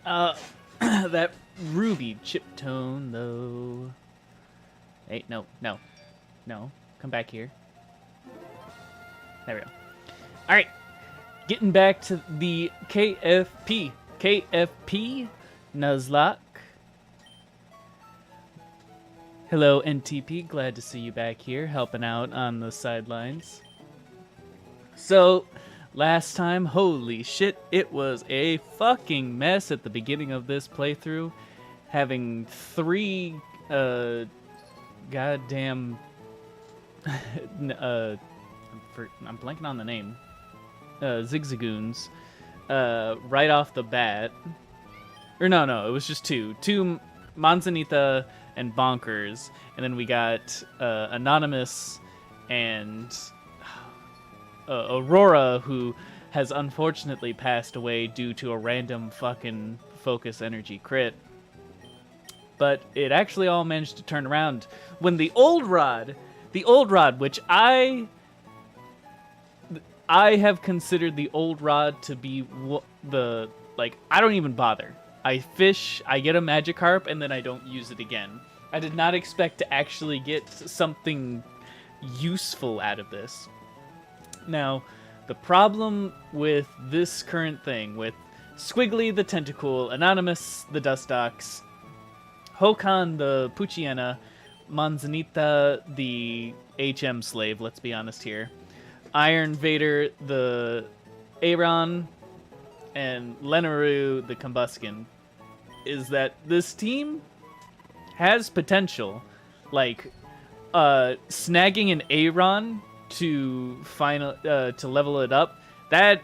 That ruby chip tone, though. Hey, no. Come back here. There we go. All right. Getting back to the KFP. KFP Nuzlocke. Hello, NTP. Glad to see you back here, helping out on the sidelines. So, last time, holy shit, it was a fucking mess at the beginning of this playthrough. Having 3, goddamn, I'm blanking on the name. Zigzagoons, right off the bat. Or no, it was just 2. 2 Manzanita and Bonkers, and then we got Anonymous and Aurora, who has unfortunately passed away due to a random fucking focus energy crit. But it actually all managed to turn around when the old rod, which I have considered the old rod to be I don't even bother. I fish, I get a Magikarp, and then I don't use it again. I did not expect to actually get something useful out of this. Now, the problem with this current thing, with Squiggly the Tentacool, Anonymous the Dustox, Hokan the Puchiena, Manzanita the HM Slave, let's be honest here, Iron Vader the Aeron, and Lenaru the Combuskin, is that this team has potential. Like, snagging an Aeron to level it up, that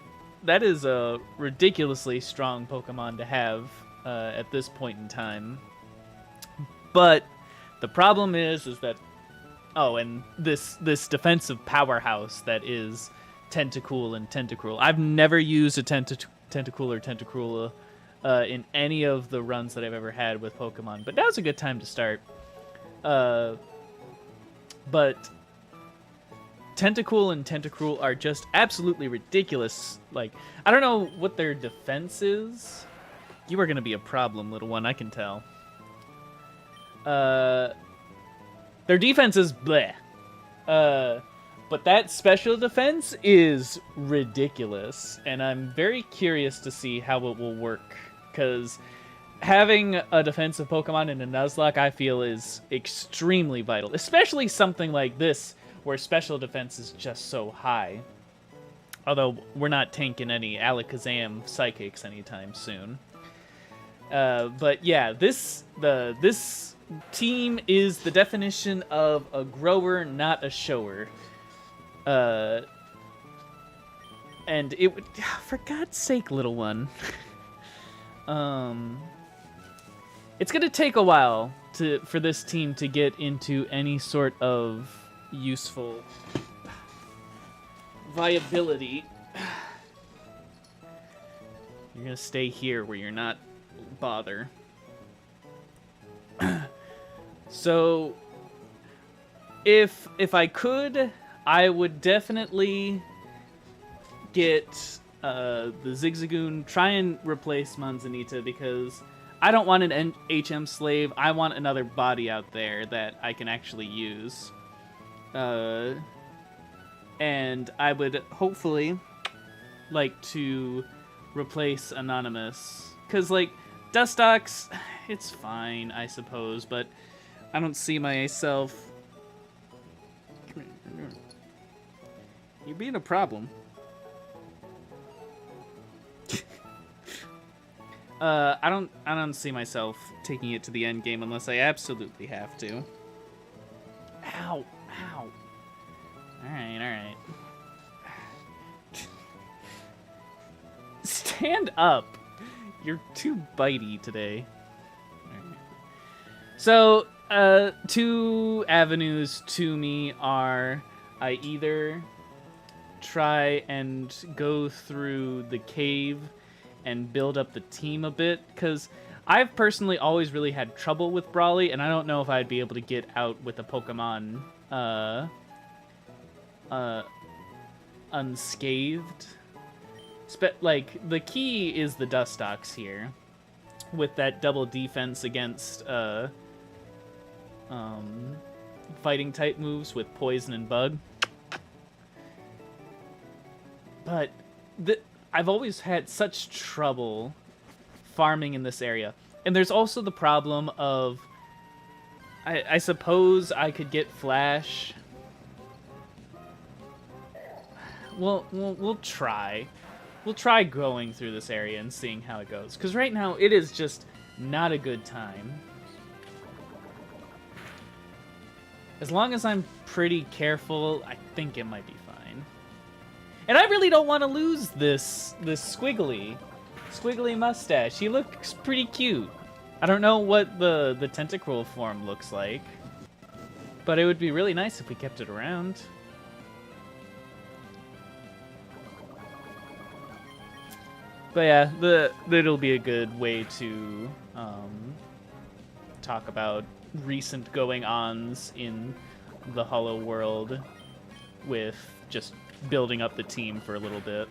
is a ridiculously strong Pokemon to have at this point in time. But the problem is that and this defensive powerhouse that is Tentacool and Tentacruel. I've never used a Tentacool or Tentacruel in any of the runs that I've ever had with Pokemon, but now's a good time to start. But Tentacool and Tentacruel are just absolutely ridiculous. Like, I don't know what their defense is. You are going to be a problem, little one, I can tell. Their defense is bleh. But that special defense is ridiculous, and I'm very curious to see how it will work, because having a defensive Pokemon in a Nuzlocke, I feel, is extremely vital, especially something like this, where special defense is just so high. Although, we're not tanking any Alakazam Psychics anytime soon. But yeah, this team is the definition of a grower, not a shower. And it would, for God's sake, little one. It's gonna take a while for this team to get into any sort of useful viability. You're gonna stay here where you're not bother. So, if I could, I would definitely get the Zigzagoon, try and replace Manzanita, because I don't want an HM Slave. I want another body out there that I can actually use. And I would hopefully like to replace Anonymous, because, like, Dustox, it's fine, I suppose, but I don't see myself... You're being a problem. I don't see myself taking it to the end game unless I absolutely have to. Ow, ow. Alright. Stand up. You're too bitey today. Right. So, 2 avenues to me are I either try and go through the cave and build up the team a bit, because I've personally always really had trouble with Brawly, and I don't know if I'd be able to get out with a Pokemon unscathed. Like, the key is the Dustox here. with that double defense against fighting type moves with poison and bug. But I've always had such trouble farming in this area. And there's also the problem of, I suppose I could get Flash. Well, we'll try. We'll try going through this area and seeing how it goes. Because right now, it is just not a good time. As long as I'm pretty careful, I think it might be fine. And I really don't want to lose this squiggly mustache. He looks pretty cute. I don't know what the tentacle form looks like, but it would be really nice if we kept it around. But yeah, it'll be a good way to talk about recent going-ons in the Hollow world with just building up the team for a little bit.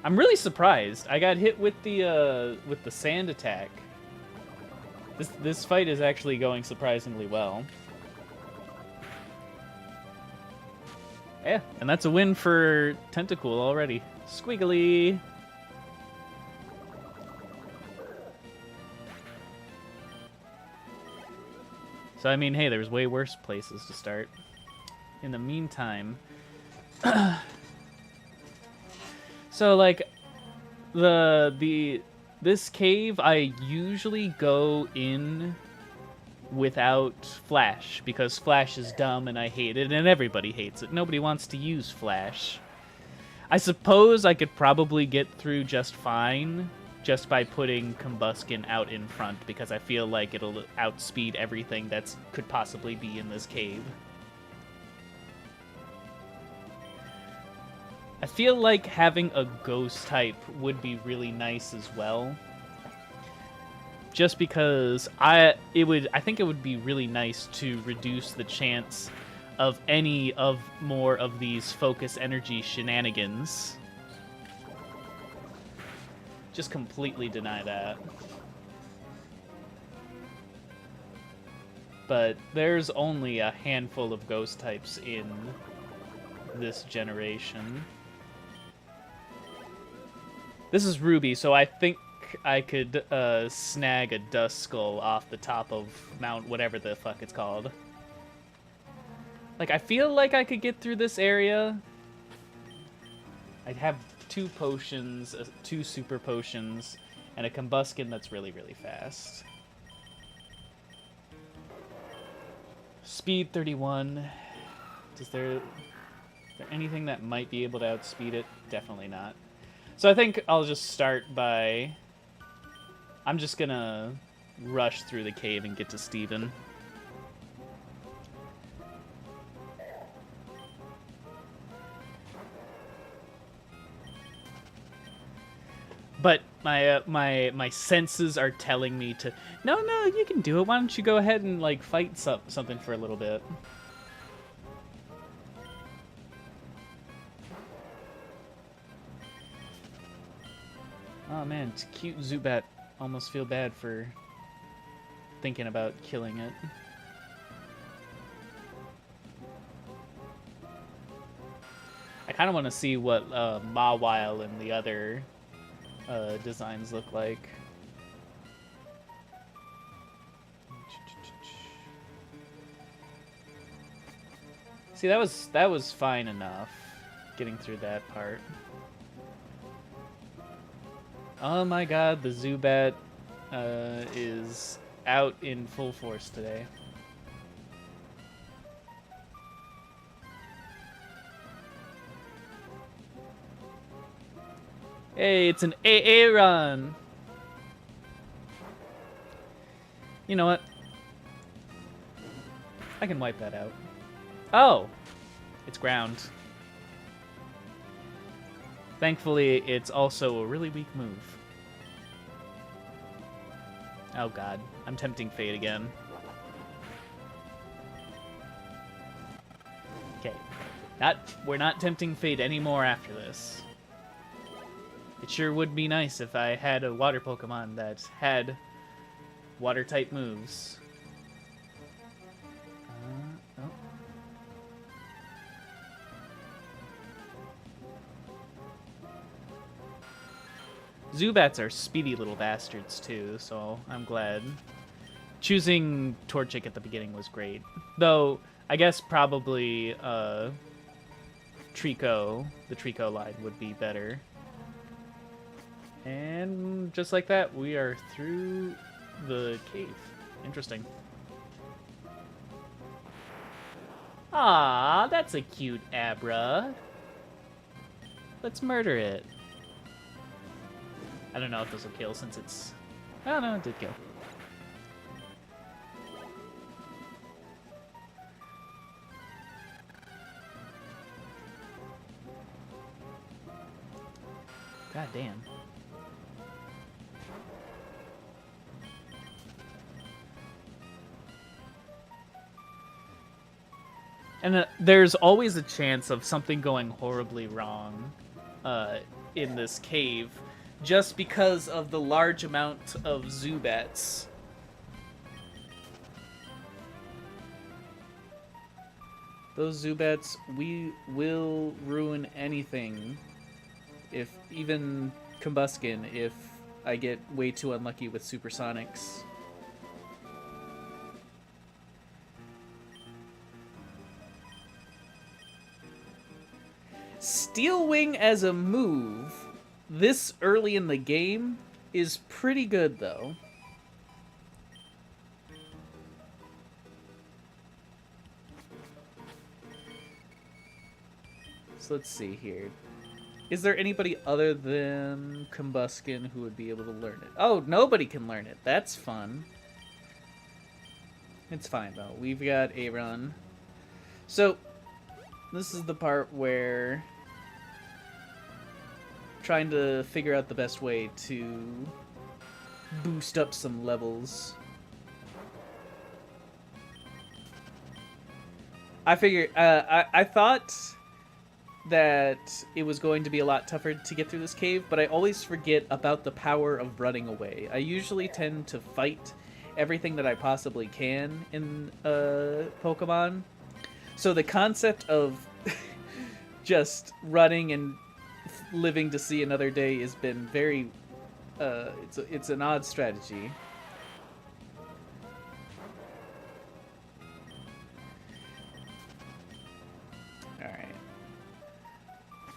I'm really surprised. I got hit with the sand attack. This fight is actually going surprisingly well. Yeah, and that's a win for Tentacool already. Squiggly. So, I mean, hey, there's way worse places to start. In the meantime... So, like, this cave, I usually go in without Flash, because Flash is dumb and I hate it, and everybody hates it. Nobody wants to use Flash. I suppose I could probably get through just fine just by putting Combuskin out in front, because I feel like it'll outspeed everything that could possibly be in this cave. I feel like having a ghost type would be really nice as well. Just because I think it would be really nice to reduce the chance of any of more of these focus energy shenanigans. Just completely deny that. But there's only a handful of ghost types in this generation. This is Ruby, so I think I could snag a Duskull off the top of Mount whatever the fuck it's called. Like, I feel like I could get through this area. I'd have 2 potions, 2 super potions, and a Combuskin that's really, really fast. Speed 31. Is there anything that might be able to outspeed it? Definitely not. So I think I'll just start by... I'm just gonna rush through the cave and get to Steven. But my senses are telling me to... No, you can do it. Why don't you go ahead and, like, fight something for a little bit? Oh man, it's cute Zubat. Almost feel bad for thinking about killing it. I kind of want to see what Mawile and the other designs look like. See, that was fine enough, getting through that part. Oh my god, the Zubat is out in full force today. Hey, it's an AA run! You know what? I can wipe that out. Oh! It's ground. Thankfully, it's also a really weak move. Oh god, I'm tempting fate again. Okay, we're not tempting fate anymore after this. It sure would be nice if I had a water Pokemon that had water-type moves. Oh. Zubats are speedy little bastards, too, so I'm glad. Choosing Torchic at the beginning was great. Though, I guess probably Trico, the Trico line would be better. And just like that, we are through the cave. Interesting. Ah, that's a cute Abra. Let's murder it. I don't know if this will kill since it's... Oh, no, it did kill. God damn. And there's always a chance of something going horribly wrong in this cave, just because of the large amount of Zubats. Those Zubats, we will ruin anything, if even Combuskin, if I get way too unlucky with Supersonics. Steel Wing as a move this early in the game is pretty good, though. So let's see here. Is there anybody other than Combuskin who would be able to learn it? Oh, nobody can learn it. That's fun. It's fine, though. We've got Aron. So, this is the part where... trying to figure out the best way to boost up some levels. I figured, I thought that it was going to be a lot tougher to get through this cave, but I always forget about the power of running away. I usually tend to fight everything that I possibly can in Pokemon. So the concept of just running and living to see another day has been very it's an odd strategy. All right,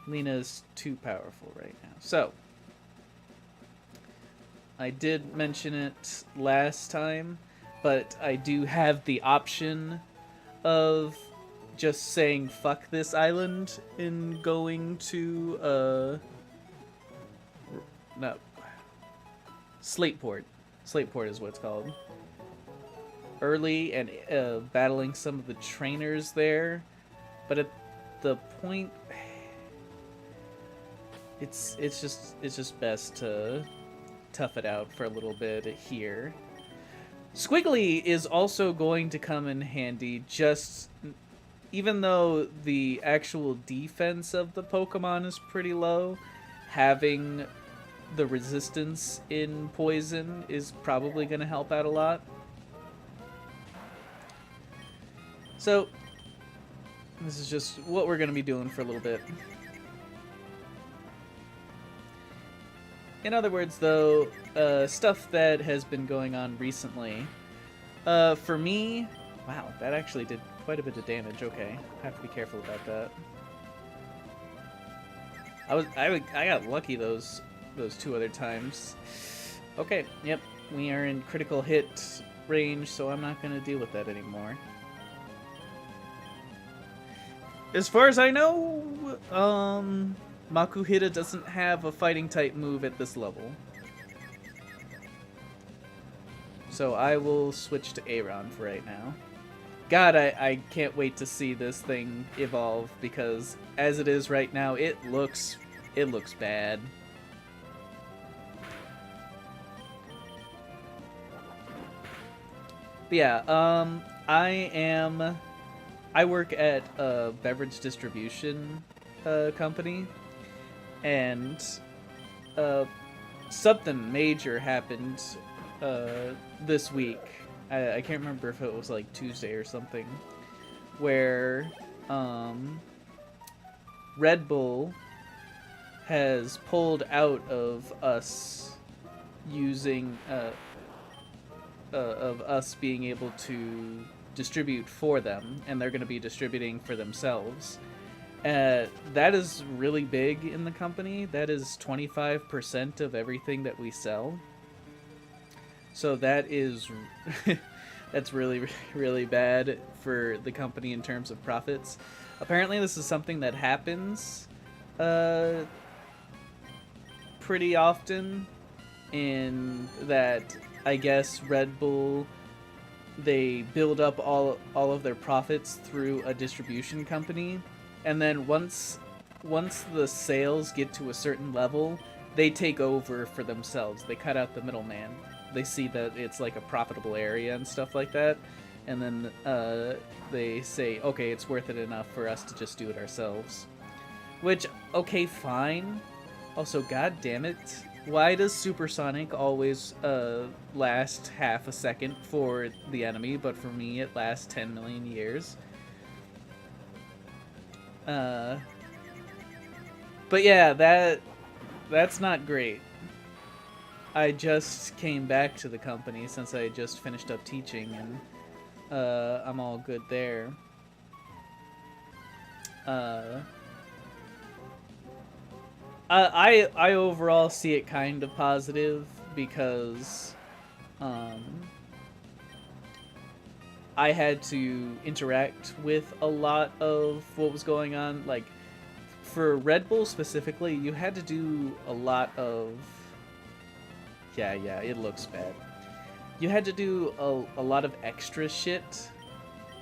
Lena's too powerful right now. So I did mention it last time, but I do have the option of just saying fuck this island and going to no, Slateport. Slateport is what it's called. Early and battling some of the trainers there, but at the point it's just best to tough it out for a little bit here. Squiggly is also going to come in handy, just even though the actual defense of the Pokemon is pretty low, having the resistance in poison is probably going to help out a lot. So, this is just what we're going to be doing for a little bit. In other words, though, stuff that has been going on recently. For me, wow, that actually did quite a bit of damage. Okay, I have to be careful about that. I got lucky those two other times. Okay, yep, we are in critical hit range, so I'm not gonna deal with that anymore. As far as I know, Makuhita doesn't have a fighting type move at this level. So I will switch to Aron for right now. God, I can't wait to see this thing evolve, because as it is right now, it looks bad. But yeah, I work at a beverage distribution company, and uh, something major happened this week. I can't remember if it was like Tuesday or something, where Red Bull has pulled out of us using of us being able to distribute for them, and they're going to be distributing for themselves. That is really big in the company. That is 25% of everything that we sell. So that is that's really, really bad for the company in terms of profits. Apparently this is something that happens pretty often, in that I guess Red Bull, they build up all of their profits through a distribution company, and then once the sales get to a certain level, they take over for themselves. They cut out the middleman. They see that it's like a profitable area and stuff like that, and then they say, okay, it's worth it enough for us to just do it ourselves. Which, okay, fine. Also, god damn it, why does supersonic always last half a second for the enemy, but for me it lasts 10 million years? But yeah, that's not great. I just came back to the company since I just finished up teaching, and I'm all good there. I overall see it kind of positive, because I had to interact with a lot of what was going on. Like, for Red Bull specifically, you had to do a lot of... Yeah, it looks bad. You had to do a lot of extra shit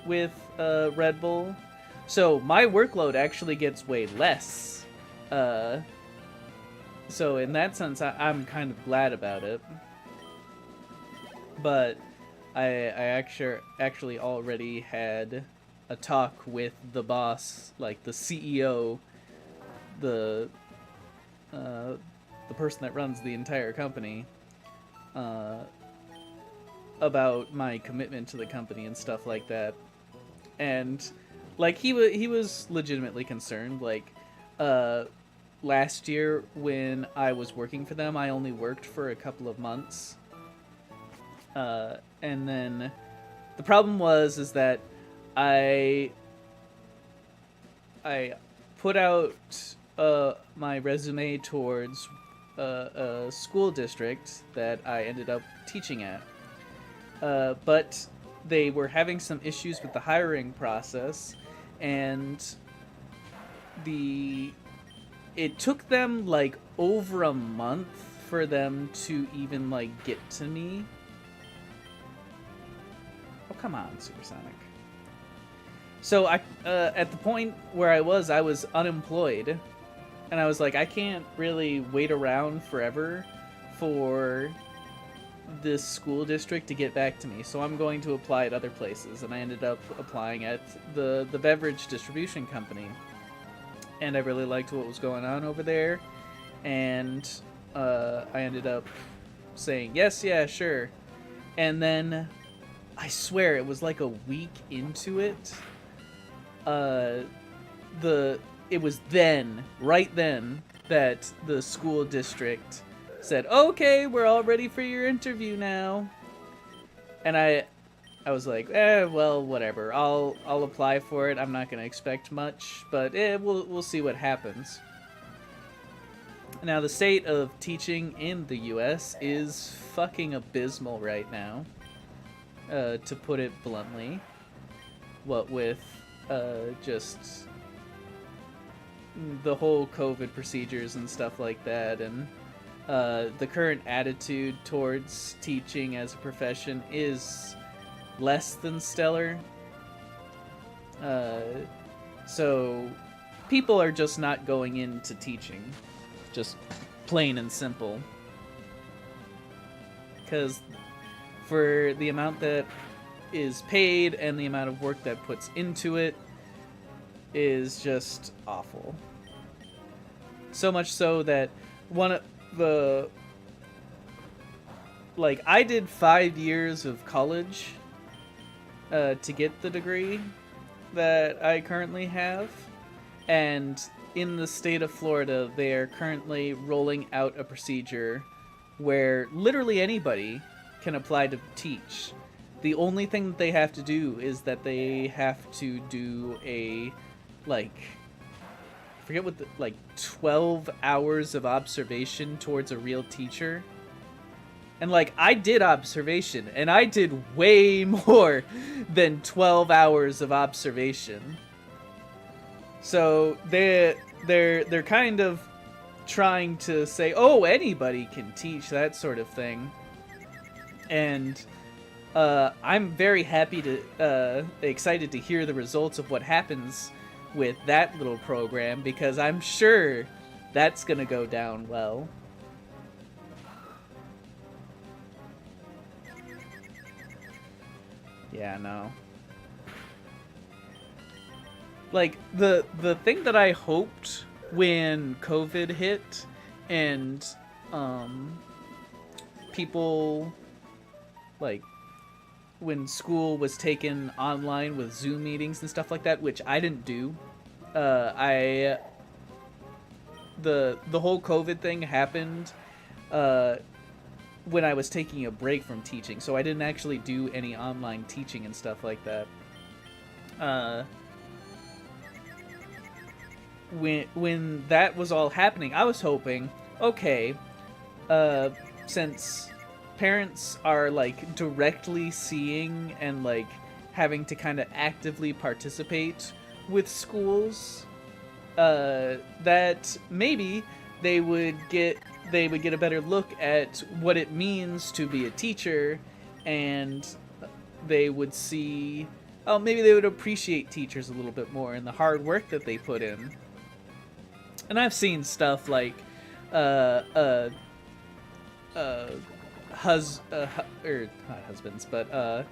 with Red Bull. So my workload actually gets way less. So in that sense, I'm kind of glad about it. But I actually already had a talk with the boss, like the CEO, the person that runs the entire company, about my commitment to the company and stuff like that. And like he was legitimately concerned. Like last year when I was working for them, I only worked for a couple of months. And then the problem is that I put out my resume towards a school district that I ended up teaching at. But they were having some issues with the hiring process, and it took them like over a month for them to even like get to me. Oh, come on, Supersonic. So I at the point where I was unemployed, and I was like, I can't really wait around forever for this school district to get back to me, so I'm going to apply at other places. And I ended up applying at the beverage distribution company, and I really liked what was going on over there, and I ended up saying yes, yeah, sure. And then I swear it was like a week into it, it was right then that the school district said, okay, we're all ready for your interview now. And I was like, well, whatever. I'll apply for it. I'm not gonna expect much, but we'll see what happens. Now, the state of teaching in the US is fucking abysmal right now, to put it bluntly. What with just the whole COVID procedures and stuff like that, and the current attitude towards teaching as a profession is less than stellar. So people are just not going into teaching, just plain and simple, because for the amount that is paid and the amount of work that puts into it is just awful. So much so that the like I did 5 years of college to get the degree that I currently have, and in the state of Florida, they are currently rolling out a procedure where literally anybody can apply to teach. The only thing that they have to do is that they have to do a, like, I forget what the, like 12 hours of observation towards a real teacher. And, like, I did observation, and I did way more than 12 hours of observation. So they're kind of trying to say, oh, anybody can teach, that sort of thing. And I'm very happy to, excited to hear the results of what happens with that little program, because I'm sure that's gonna go down well. Yeah, no. Like, the thing that I hoped when COVID hit and people, like, when school was taken online with Zoom meetings and stuff like that, which I didn't do. The whole COVID thing happened when I was taking a break from teaching, so I didn't actually do any online teaching and stuff like that. When that was all happening, I was hoping, okay, since parents are, like, directly seeing and, like, having to kind of actively participate with schools, that maybe they would get a better look at what it means to be a teacher, and they would see, oh, maybe they would appreciate teachers a little bit more and the hard work that they put in. And I've seen stuff like, not husbands, but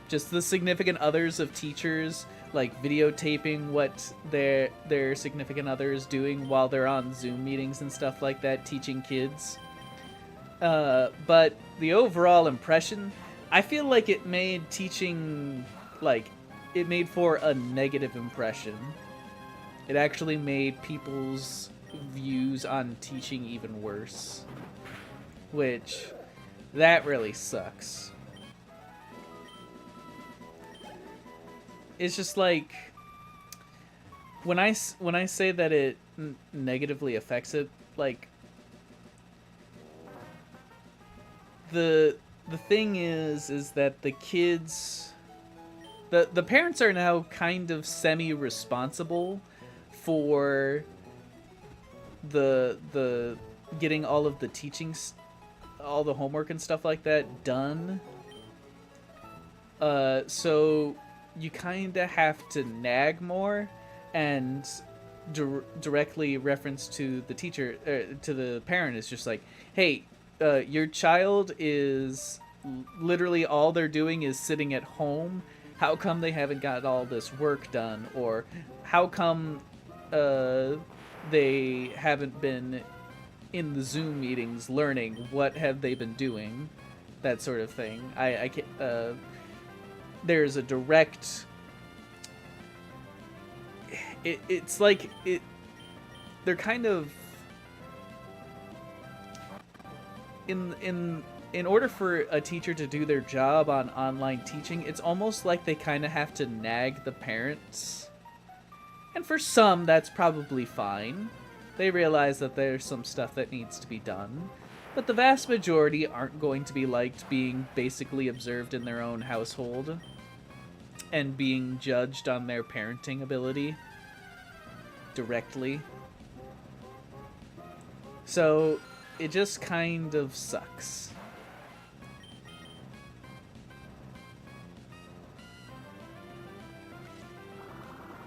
just the significant others of teachers, like, videotaping what their significant other is doing while they're on Zoom meetings and stuff like that, teaching kids. But the overall impression, I feel like it made teaching, like, it made for a negative impression. It actually made people's views on teaching even worse. Which, that really sucks. It's just like, when I say that it negatively affects it, like, the thing is that the kids, the parents are now kind of semi-responsible for the getting all of the teachings, all the homework and stuff like that done. So you kind of have to nag more and directly reference to the teacher, to the parent. Is just like, hey, your child is literally all they're doing is sitting at home. How come they haven't got all this work done? Or how come they haven't been in the Zoom meetings learning? What have they been doing? That sort of thing. I can't, there's a direct, it's like they're kind of in order for a teacher to do their job on online teaching, it's almost like they kind of have to nag the parents. And for some, that's probably fine. They realize that there's some stuff that needs to be done. But the vast majority aren't going to be liked being basically observed in their own household and being judged on their parenting ability directly. So it just kind of sucks.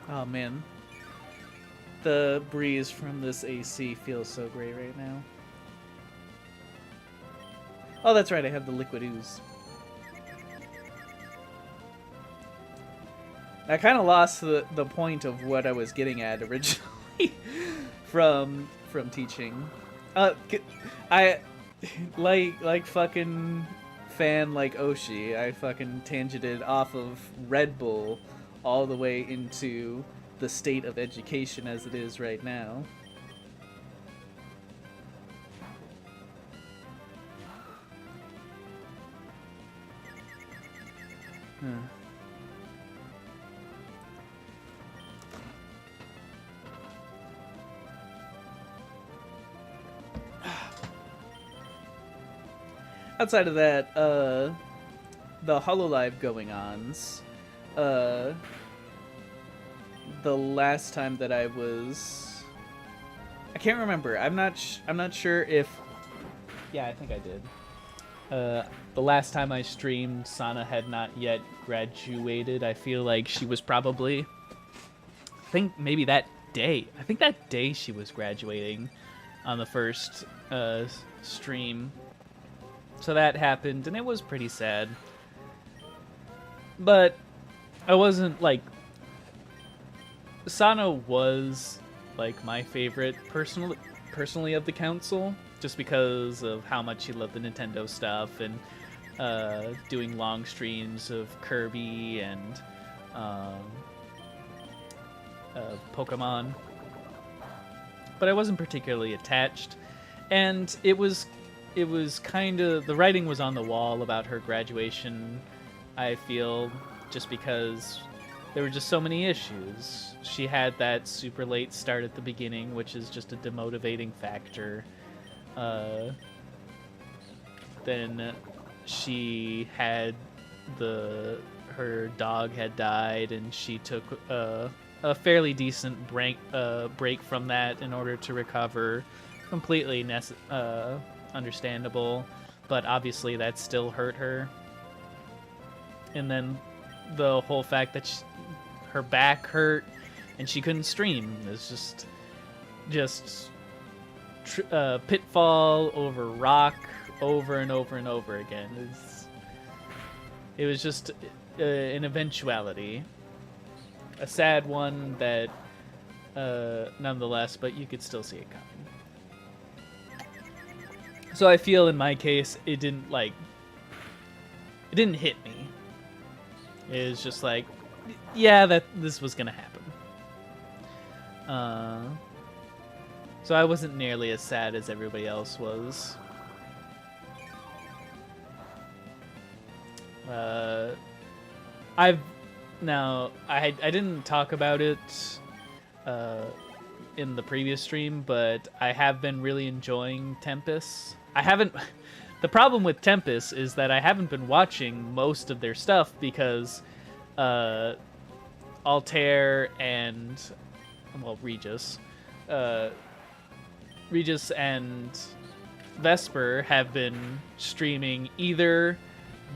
Oh man, the breeze from this AC feels so great right now. Oh, that's right, I have the liquid ooze. I kind of lost the point of what I was getting at originally from teaching. Uh, I like fucking fan like Oshi. I fucking tangented off of Red Bull all the way into the state of education as it is right now. Huh. Outside of that, the Hololive going-ons, the last time that I can't remember. I'm not sure if. Yeah, I think I did. The last time I streamed, Sana had not yet graduated. I feel like she was probably. I think maybe that day. I think that day she was graduating on the first stream. So that happened, and it was pretty sad. But I wasn't, like... Sana was, like, my favorite personally of the council, just because of how much she loved the Nintendo stuff, and doing long streams of Kirby and Pokemon. But I wasn't particularly attached, and it was kind of, the writing was on the wall about her graduation, I feel, just because there were just so many issues. She had that super late start at the beginning, which is just a demotivating factor. Then she had her dog had died, and she took a fairly decent break from that in order to recover. Completely understandable, but obviously that still hurt her. And then the whole fact that her back hurt and she couldn't stream is just pitfall over rock over and over and over again. It was just an eventuality, a sad one that nonetheless, but you could still see it coming. So I feel in my case, it didn't hit me. It was just like, yeah, that this was gonna happen. So I wasn't nearly as sad as everybody else was. I didn't talk about it in the previous stream, but I have been really enjoying Tempest. The problem with Tempest is that I haven't been watching most of their stuff because Altair and, well, Regis and Vesper have been streaming either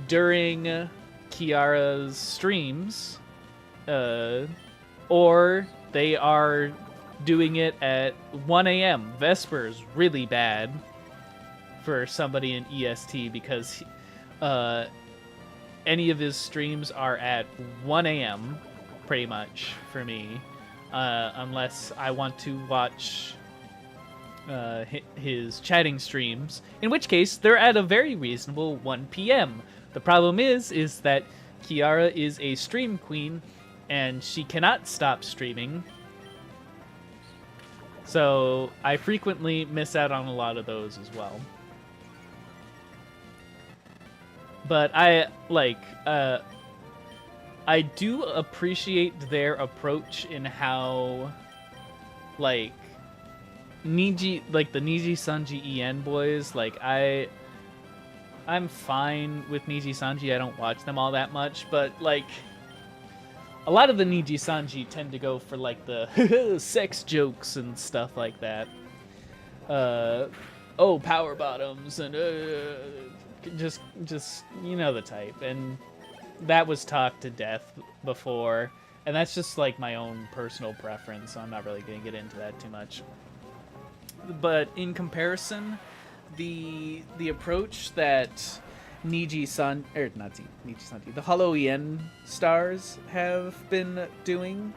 during Kiara's streams, or they are doing it at 1 a.m. Vesper's really bad for somebody in EST because any of his streams are at 1 a.m. pretty much for me, unless I want to watch his chatting streams, in which case they're at a very reasonable 1 p.m. The problem is that Kiara is a stream queen and she cannot stop streaming, so I frequently miss out on a lot of those as well. But I do appreciate their approach in how, like, the Niji Sanji EN boys, like, I'm fine with Niji Sanji. I don't watch them all that much, but, like, a lot of the Niji Sanji tend to go for, like, the sex jokes and stuff like that. Oh, power bottoms, and just you know the type. And that was talked to death before, and that's just, like, my own personal preference, so I'm not really going to get into that too much. But in comparison, the approach that the Hollow EN stars have been doing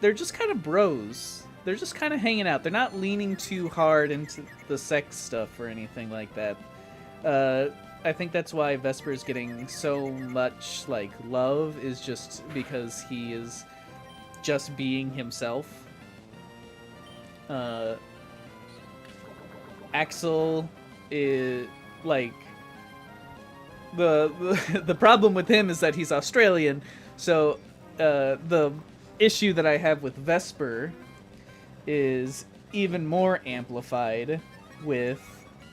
they're just kind of bros. they're just kind of hanging out. They're not leaning too hard into the sex stuff or anything like that. I think that's why Vesper's getting so much like love, is just because he is just being himself. Axel is like the problem with him is that he's Australian, so the issue that I have with Vesper is even more amplified with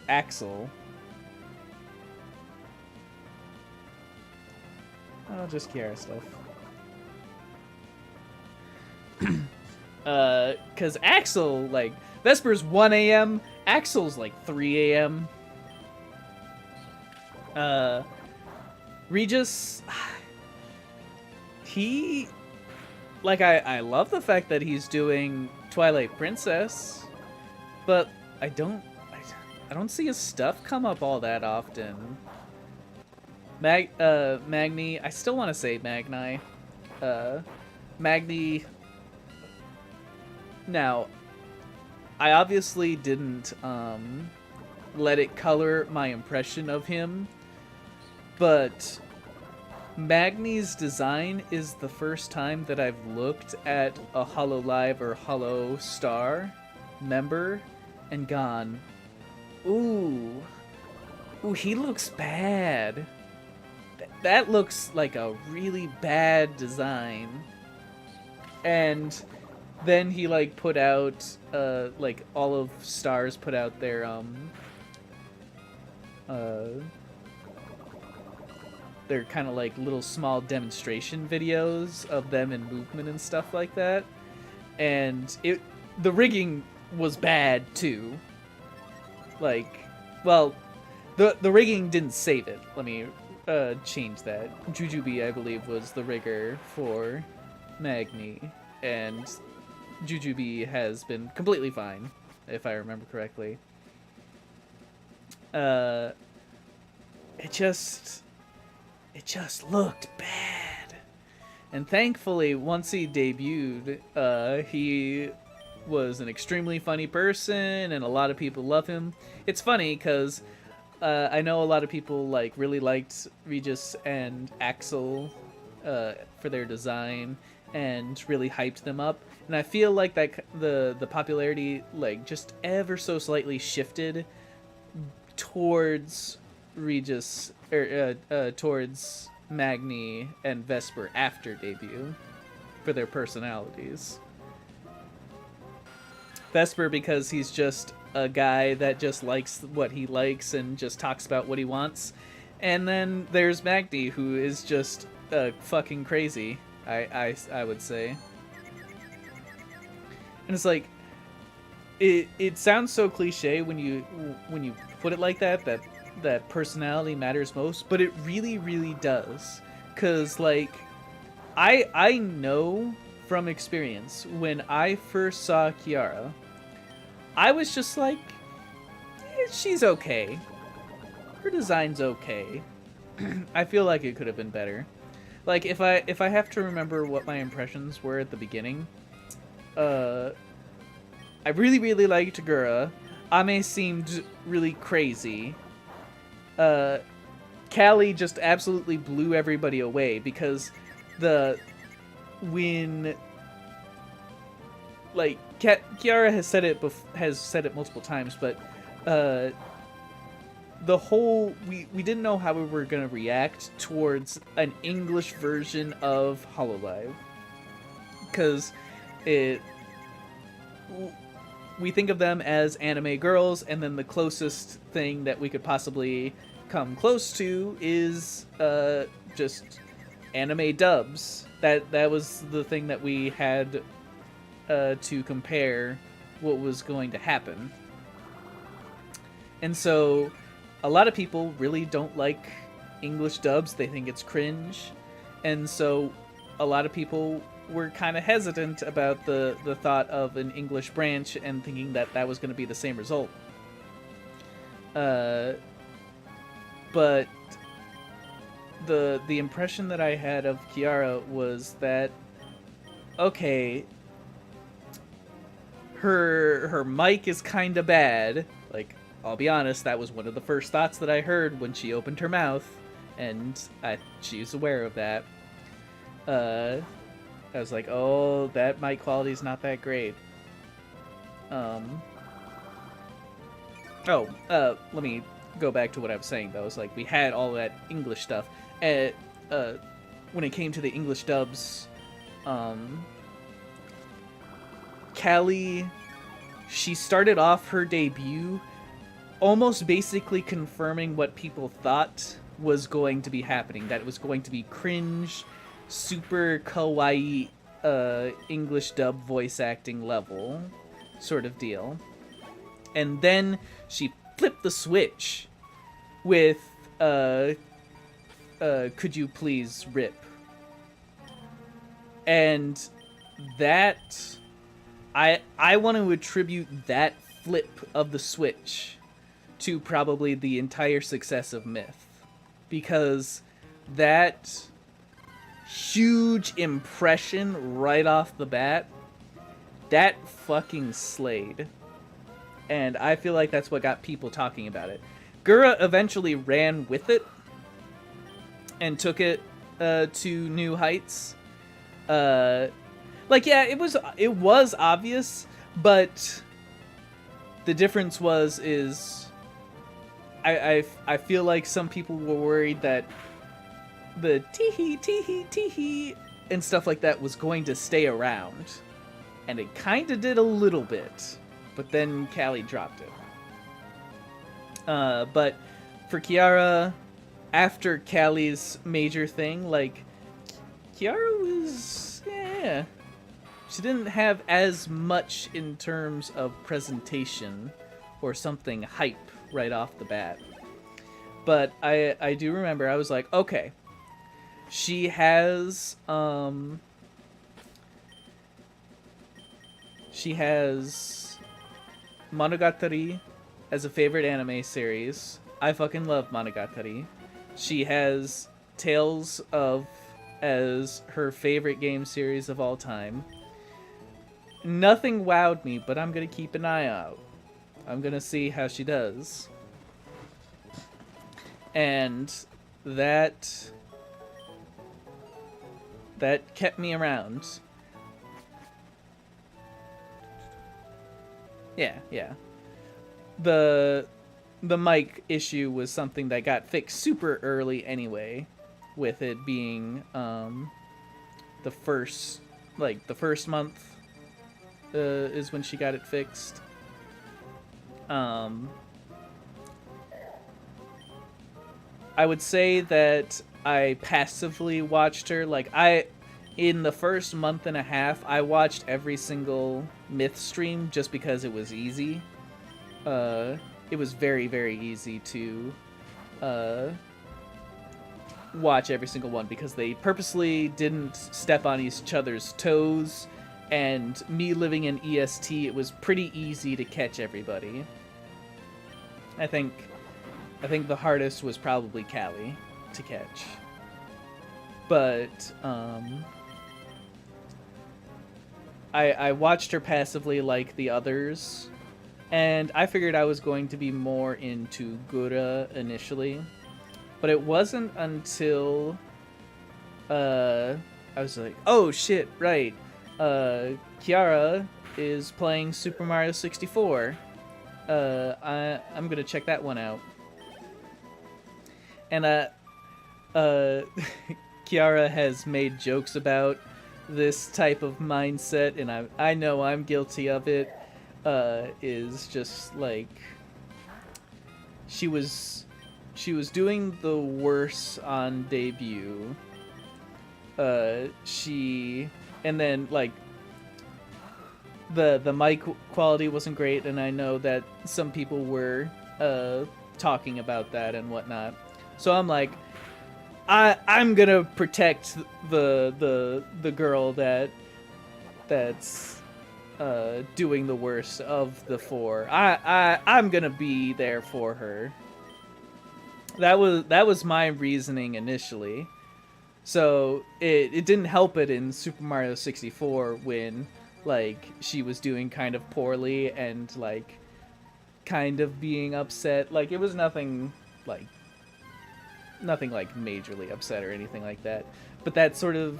Axel. Oh, just Kiara stuff. Cause Axel, like, Vesper's 1 a.m., Axel's like 3 a.m. Regis, he, like, I love the fact that he's doing Twilight Princess, but I don't see his stuff come up all that often. Magni, I still want to say Magni. Magni. Now, I obviously didn't let it color my impression of him, but Magni's design is the first time that I've looked at a HoloLive or Holo Star member and gone, ooh, he looks bad. That looks like a really bad design. And then he like put out like all of Stars put out their they're kind of like little small demonstration videos of them in movement and stuff like that. And the rigging was bad too. Like, well, the rigging didn't save it. Let me change that. Jujubee, I believe, was the rigger for Magni, and Jujubee has been completely fine, if I remember correctly. It just looked bad. And thankfully, once he debuted, he was an extremely funny person, and a lot of people love him. It's funny, because I know a lot of people like really liked Regis and Axel for their design and really hyped them up, and I feel like that the popularity like just ever so slightly shifted towards Regis towards Magni and Vesper after debut for their personalities. Vesper because he's just a guy that just likes what he likes and just talks about what he wants. And then there's Magni, who is just fucking crazy, I would say. And it's like, it sounds so cliche when you put it like that personality matters most, but it really, really does. 'Cause like, I know from experience, when I first saw Kiara, I was just like, she's okay. Her design's okay. I feel like it could have been better. Like, if I have to remember what my impressions were at the beginning, I really, really liked Gura. Ame seemed really crazy. Callie just absolutely blew everybody away, because when like Kiara has said it multiple times, but the whole we didn't know how we were gonna react towards an English version of HoloLive, because we think of them as anime girls, and then the closest thing that we could possibly come close to is just anime dubs. That was the thing that we had to compare what was going to happen. And so a lot of people really don't like English dubs. They think it's cringe. And so a lot of people were kind of hesitant about the thought of an English branch and thinking that was going to be the same result. But the impression that I had of Kiara was that, okay, her mic is kind of bad. Like, I'll be honest, that was one of the first thoughts that I heard when she opened her mouth, and she's aware of that. I was like, oh, that mic quality is not that great. Let me go back to what I was saying, though. It's like, we had all that English stuff. When it came to the English dubs, Callie, she started off her debut almost basically confirming what people thought was going to be happening, that it was going to be cringe, super kawaii English dub voice acting level sort of deal. And then she flipped the switch with could you please rip? And that I want to attribute that flip of the switch to probably the entire success of Myth, because that huge impression right off the bat, that fucking slayed. And I feel like that's what got people talking about it. Gura eventually ran with it and took it to new heights. Like, yeah, it was obvious, but the difference is I feel like some people were worried that the tee-hee and stuff like that was going to stay around, and it kind of did a little bit, but then Callie dropped it. But for Kiara, after Callie's major thing, like, Kiara was, yeah, she didn't have as much in terms of presentation or something hype right off the bat. But I do remember, I was like, okay, she has Monogatari as a favorite anime series. I fucking love Monogatari. She has Tales of as her favorite game series of all time. Nothing wowed me, but I'm gonna keep an eye out. I'm gonna see how she does. And that kept me around. Yeah. The mic issue was something that got fixed super early anyway, with it being the first month is when she got it fixed. I would say that I passively watched her. Like, in the first month and a half, I watched every single Myth stream just because it was easy. It was very, very easy to watch every single one because they purposely didn't step on each other's toes, and me living in EST, it was pretty easy to catch everybody. I think the hardest was probably Callie to catch. But I watched her passively like the others, and I figured I was going to be more into Gura initially. But it wasn't until I was like, oh shit, right. Kiara is playing Super Mario 64. I'm gonna check that one out. And Kiara has made jokes about this type of mindset, and I know I'm guilty of it. Is just like she was doing the worst on debut. And then, like, the mic quality wasn't great, and I know that some people were talking about that and whatnot. So I'm like, I'm gonna protect the girl that's doing the worst of the four. I'm gonna be there for her. That was my reasoning initially. So it didn't help it in Super Mario 64 when like she was doing kind of poorly and like kind of being upset. Like it was nothing like majorly upset or anything like that. But that sort of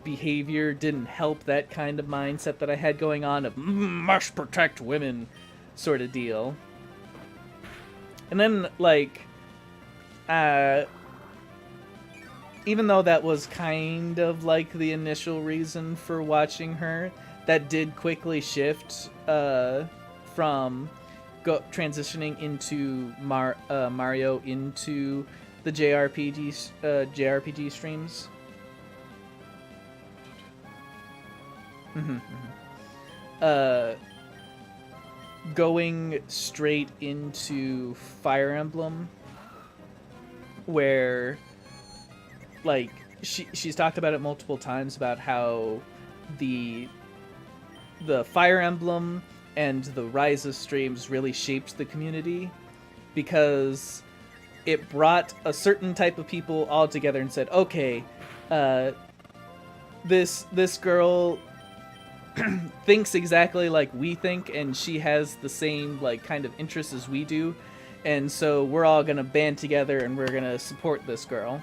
behavior didn't help that kind of mindset that I had going on of must protect women sort of deal. And then like even though that was kind of like the initial reason for watching her, that did quickly shift from transitioning into Mario into the JRPG streams. Going straight into Fire Emblem, where like she's talked about it multiple times about how the Fire Emblem and the Rise of streams really shaped the community, because it brought a certain type of people all together and said, okay, this girl thinks exactly like we think, and she has the same like kind of interests as we do, and so we're all gonna band together and we're gonna support this girl.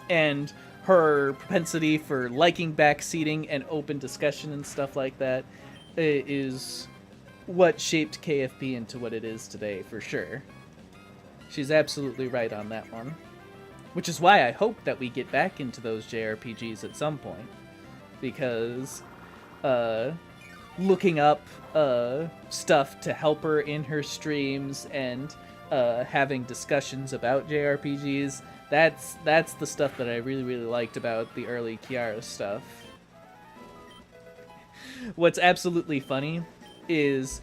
And her propensity for liking backseating and open discussion and stuff like that is what shaped KFP into what it is today, for sure. She's absolutely right on that one. Which is why I hope that we get back into those JRPGs at some point. Because looking up stuff to help her in her streams and having discussions about JRPGs, that's the stuff that I really, really liked about the early Kiara stuff. What's absolutely funny is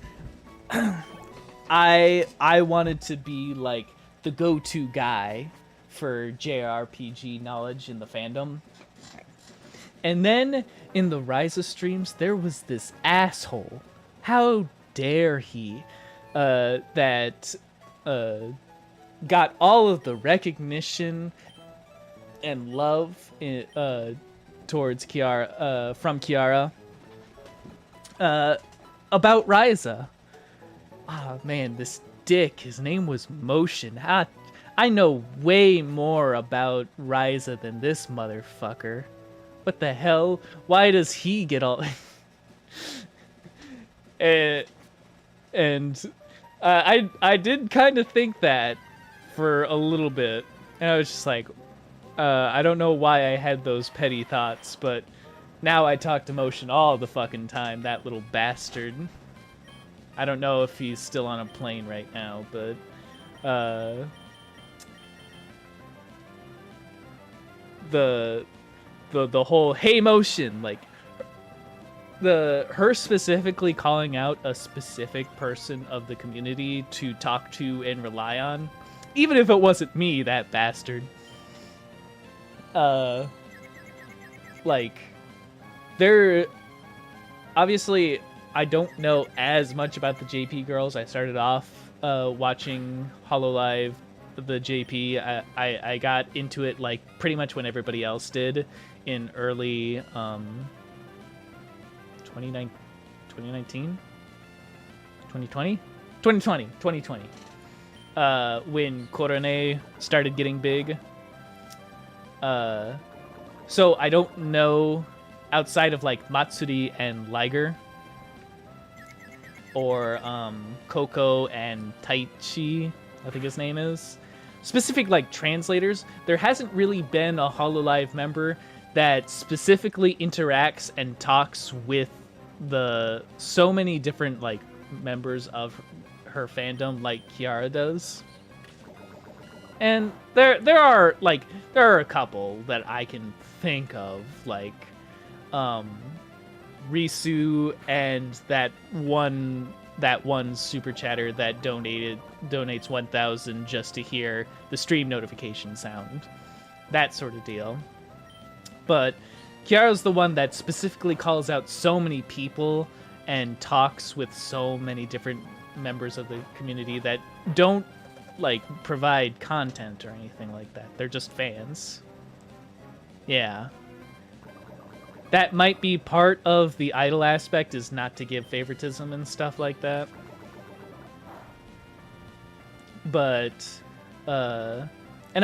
I wanted to be like the go-to guy for JRPG knowledge in the fandom. And then in the Rise of streams, there was this asshole. How dare he that got all of the recognition and love towards Kiara from Kiara about Ryza. Ah, man, this dick. His name was Motion. I know way more about Ryza than this motherfucker. What the hell? Why does he get all... and I did kind of think that for a little bit. And I was just like, I don't know why I had those petty thoughts, but now I talk to Motion all the fucking time, that little bastard. I don't know if he's still on a plane right now, but the whole hey Motion, like her specifically calling out a specific person of the community to talk to and rely on, even if it wasn't me, that bastard. Like, there, obviously, I don't know as much about the JP girls. I started off watching HoloLive, the JP. I got into it like pretty much when everybody else did in early 2019, 2020, when Korone started getting big. So I don't know outside of like Matsuri and Liger, or Coco and Taichi, I think his name is, specific like translators. There hasn't really been a HoloLive member that specifically interacts and talks with so many different like members of her fandom like Kiara does. And there are a couple that I can think of, like Risu and that one super chatter that donates 1,000 just to hear the stream notification sound, that sort of deal. But Kiara's the one that specifically calls out so many people and talks with so many different members of the community that don't like provide content or anything like that. They're just fans. Yeah. that might be part of the idol aspect, is not to give favoritism and stuff like that. But, and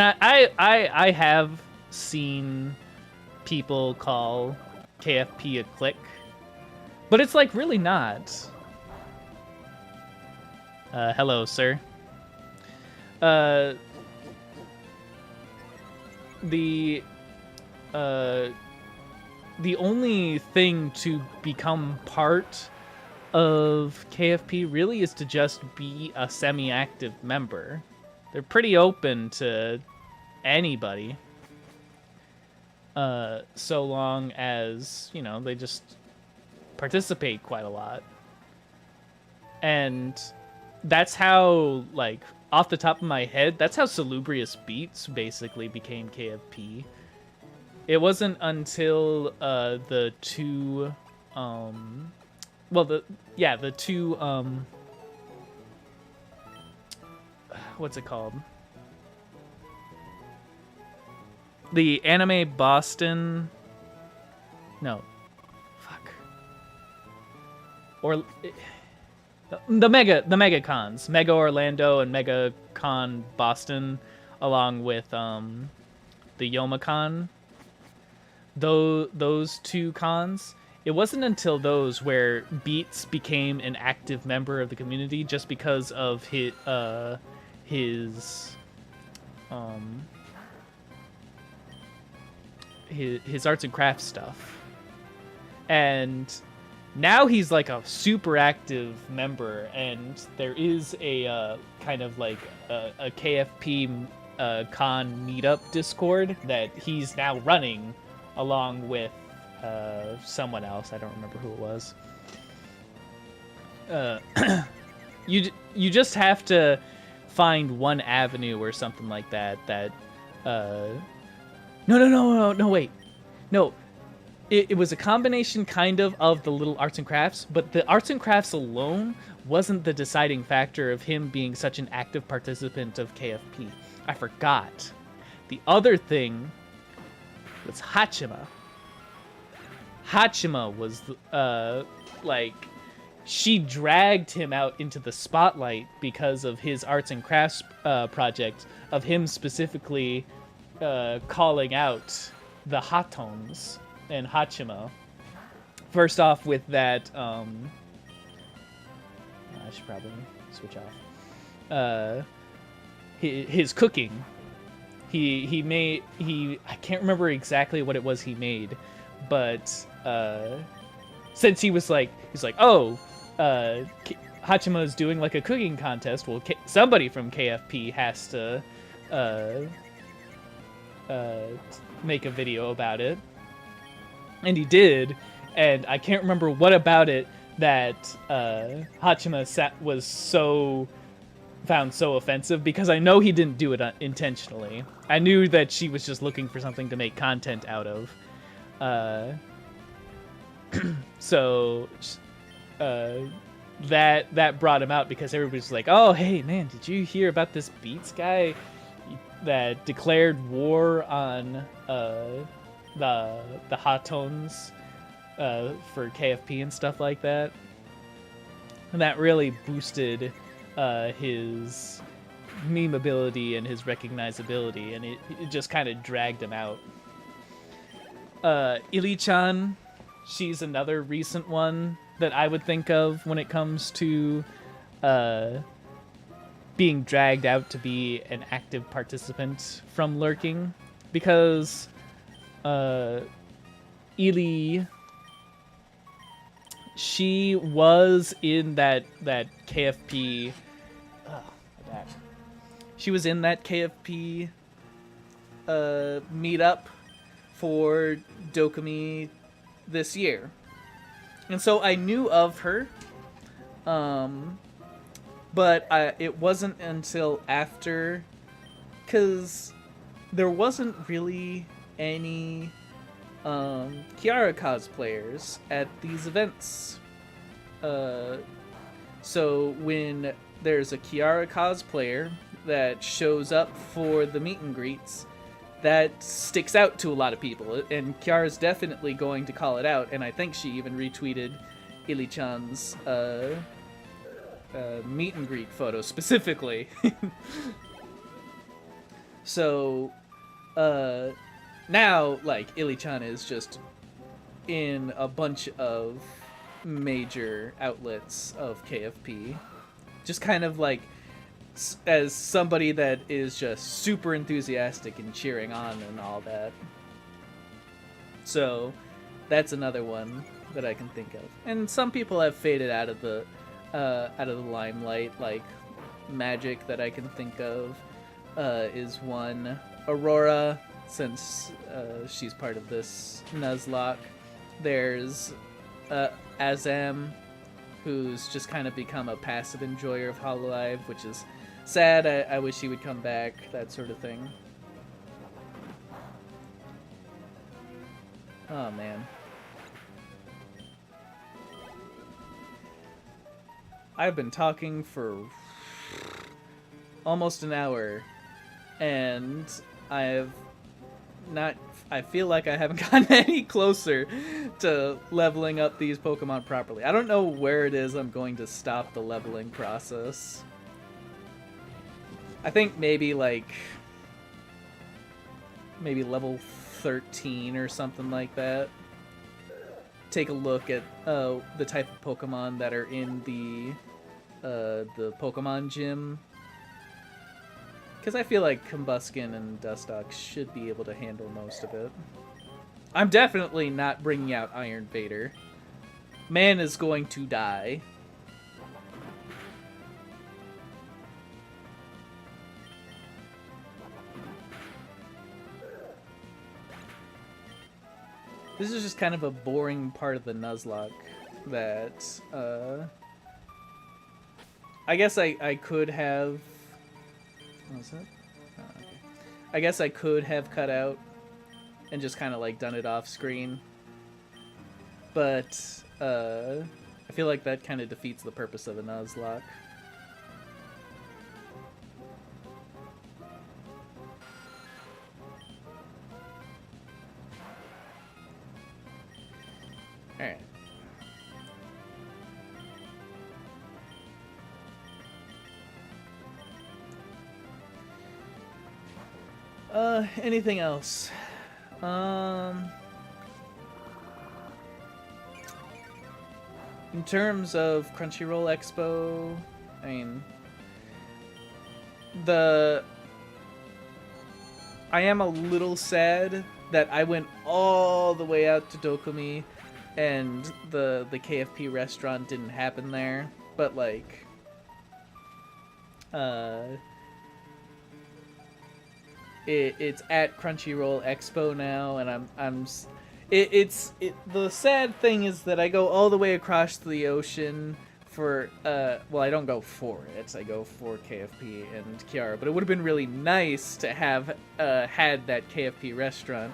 I have seen people call KFP a clique, but it's like really not. Hello, sir. The only thing to become part of KFP really is to just be a semi-active member. They're pretty open to anybody. So long as, you know, they just participate quite a lot. And that's how, like, off the top of my head, that's how Salubrious Beats basically became KFP. It wasn't until the two what's it called? The Anime Boston. No. Fuck. Or the Mega Cons, Mega Orlando and Mega Con Boston, along with the Youmacon. Those two cons. It wasn't until those where Beats became an active member of the community, just because of his arts and crafts stuff. And now he's like a super active member, and there is a kind of like a KFP con meetup Discord that he's now running along with someone else. I don't remember who it was. You just have to find one avenue or something like that. No, wait. No. It was a combination kind of the little arts and crafts, but the arts and crafts alone wasn't the deciding factor of him being such an active participant of KFP. I forgot. The other thing was Hachima. Hachima was, like, she dragged him out into the spotlight because of his arts and crafts project, of him specifically calling out the Hatones and Hachima. First off with that, I should probably switch off. His cooking. I can't remember exactly what it was he made, but since he's like, oh, Hachima is doing like a cooking contest. Well, somebody from KFP has to make a video about it, and he did. And I can't remember what about it that Hachima was found so offensive, because I know he didn't do it intentionally. I knew that she was just looking for something to make content out of. So that brought him out, because everybody's like, oh, hey, man, did you hear about this Beats guy that declared war on the Hatones for KFP and stuff like that? And that really boosted his memeability and his recognizability, and it just kind of dragged him out. Ili-chan, she's another recent one that I would think of when it comes to being dragged out to be an active participant from lurking, because Ili, she was in that KFP. Oh, my bad. She was in that KFP meetup for Dokumi this year, and so I knew of her. But it wasn't until after, because there wasn't really any Kiara cosplayers at these events. So when there's a Kiara cosplayer that shows up for the meet and greets, that sticks out to a lot of people, and Kiara's definitely going to call it out, and I think she even retweeted Ili-chan's meet and greet photo specifically. So now, like, Ili-chan is just in a bunch of major outlets of KFP, just kind of like as somebody that is just super enthusiastic and cheering on and all that. So that's another one that I can think of. And some people have faded out of the limelight, like Magic that I can think of is one. Aurora, since she's part of this Nuzlocke. There's Azam, who's just kind of become a passive enjoyer of Hololive, which is sad. I wish he would come back, that sort of thing. Oh, man. I've been talking for almost an hour, and I feel like I haven't gotten any closer to leveling up these Pokemon properly. I don't know where it is I'm going to stop the leveling process. I think maybe level 13 or something like that. Take a look at the type of Pokemon that are in the Pokemon gym. Because I feel like Combuskin and Dustox should be able to handle most of it. I'm definitely not bringing out Iron Vader. Man is going to die. This is just kind of a boring part of the Nuzlocke that, I guess I could have... What was that? Oh, okay. I guess I could have cut out and just kind of like done it off screen. But, I feel like that kind of defeats the purpose of a Nuzlocke. Alright. Anything else? In terms of Crunchyroll Expo, I mean, I am a little sad that I went all the way out to Dokumi and the KFP restaurant didn't happen there, but like, it's at Crunchyroll Expo now, and the sad thing is that I go all the way across the ocean for well, I don't go for it, I go for KFP and Kiara, but it would have been really nice to have had that KFP restaurant.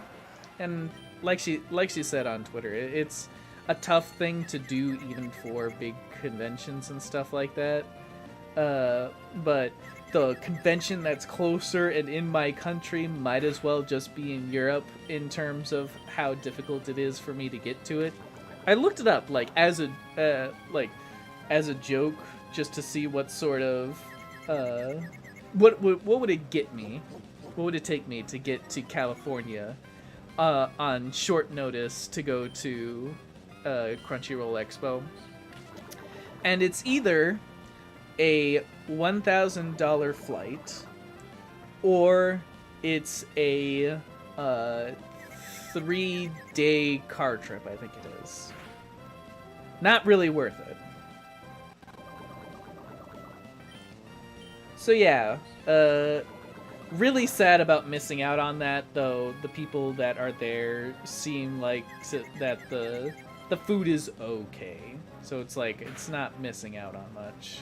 And like she said on Twitter, it's a tough thing to do even for big conventions and stuff like that, but the convention that's closer and in my country might as well just be in Europe in terms of how difficult it is for me to get to it. I looked it up like as a joke, just to see what sort of what would it get me? What would it take me to get to California on short notice to go to Crunchyroll Expo? And it's either a $1,000 flight, or it's a 3-day car trip, I think it is. Not really worth it. So yeah, really sad about missing out on that, though the people that are there seem like that the food is okay. So it's like, it's not missing out on much.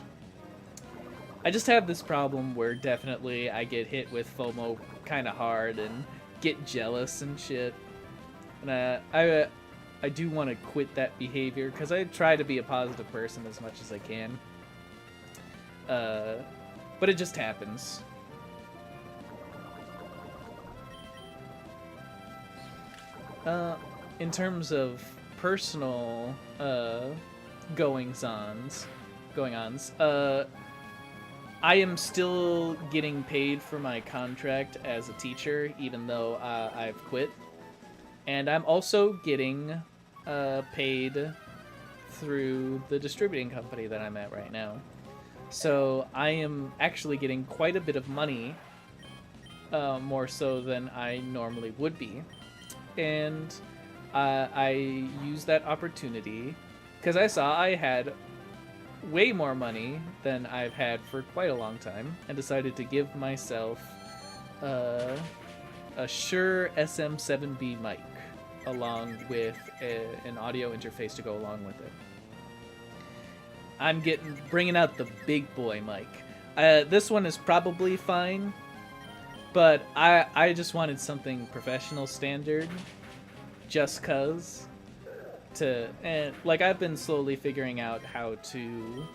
I just have this problem where definitely I get hit with FOMO kind of hard and get jealous and shit. And I do want to quit that behavior, because I try to be a positive person as much as I can. But it just happens. In terms of personal goings-ons, I am still getting paid for my contract as a teacher, even though I've quit. And I'm also getting paid through the distributing company that I'm at right now. So I am actually getting quite a bit of money, more so than I normally would be. And I used that opportunity because I saw I had way more money than I've had for quite a long time, and decided to give myself a Shure SM7B mic along with an audio interface to go along with it. I'm bringing out the big boy mic. This one is probably fine, but I just wanted something professional standard, just cause. And like I've been slowly figuring out how to,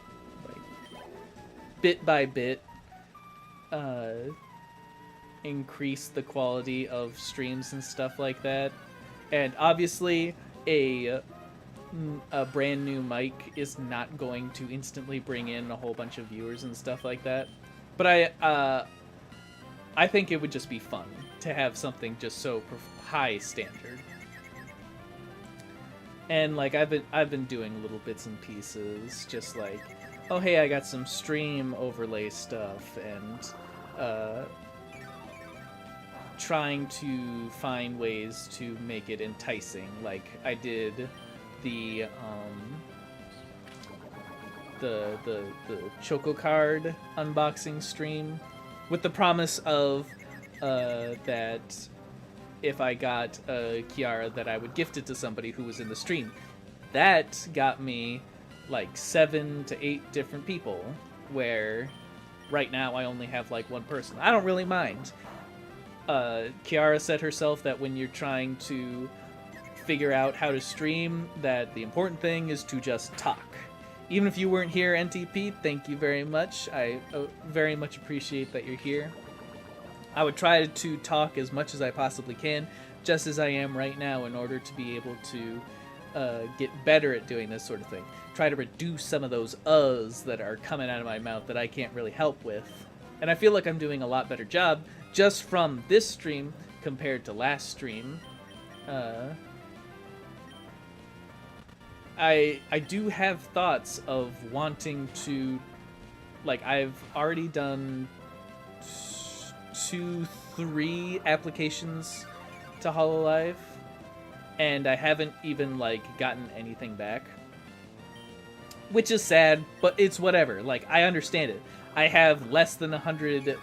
like, bit by bit, increase the quality of streams and stuff like that. And obviously, a brand new mic is not going to instantly bring in a whole bunch of viewers and stuff like that. But I think it would just be fun to have something just so high standard. And like I've been doing little bits and pieces, just like, oh hey, I got some stream overlay stuff, and trying to find ways to make it enticing. Like I did the Choco Card unboxing stream with the promise of that if I got a Kiara that I would gift it to somebody who was in the stream. That got me like 7 to 8 different people, where right now I only have like one person. I don't really mind. Kiara said herself that when you're trying to figure out how to stream, that the important thing is to just talk. Even if you weren't here, NTP, thank you very much. I very much appreciate that you're here. I would try to talk as much as I possibly can, just as I am right now, in order to be able to get better at doing this sort of thing. Try to reduce some of those uhs that are coming out of my mouth that I can't really help with. And I feel like I'm doing a lot better job just from this stream compared to last stream. I do have thoughts of wanting to, like, I've already done 2-3 applications to Hololive, and I haven't even like gotten anything back, which is sad, but it's whatever. Like, I understand it. I have less than 100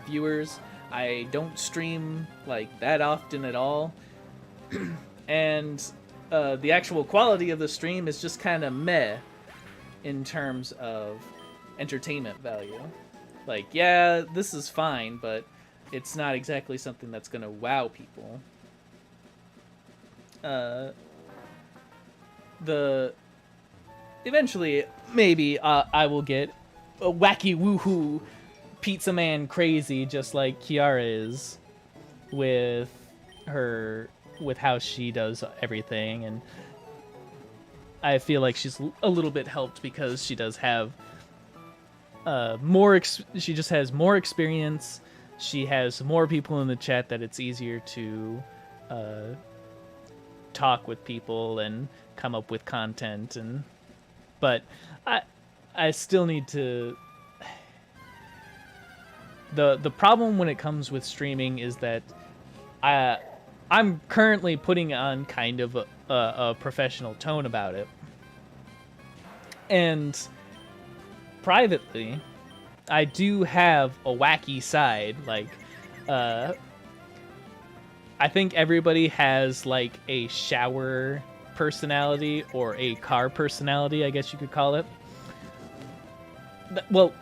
viewers. I don't stream like that often at all, and the actual quality of the stream is just kind of meh in terms of entertainment value. Like, yeah, this is fine, but it's not exactly something that's gonna wow people. Eventually, maybe I will get a wacky woohoo pizza man crazy, just like Kiara is with how she does everything, and I feel like she's a little bit helped because she does have she just has more experience. She has more people in the chat that it's easier to talk with people and come up with content, but I still need to. The problem when it comes with streaming is that I'm currently putting on kind of a professional tone about it, and privately, I do have a wacky side. Like, I think everybody has like a shower personality or a car personality, I guess you could call it. Well,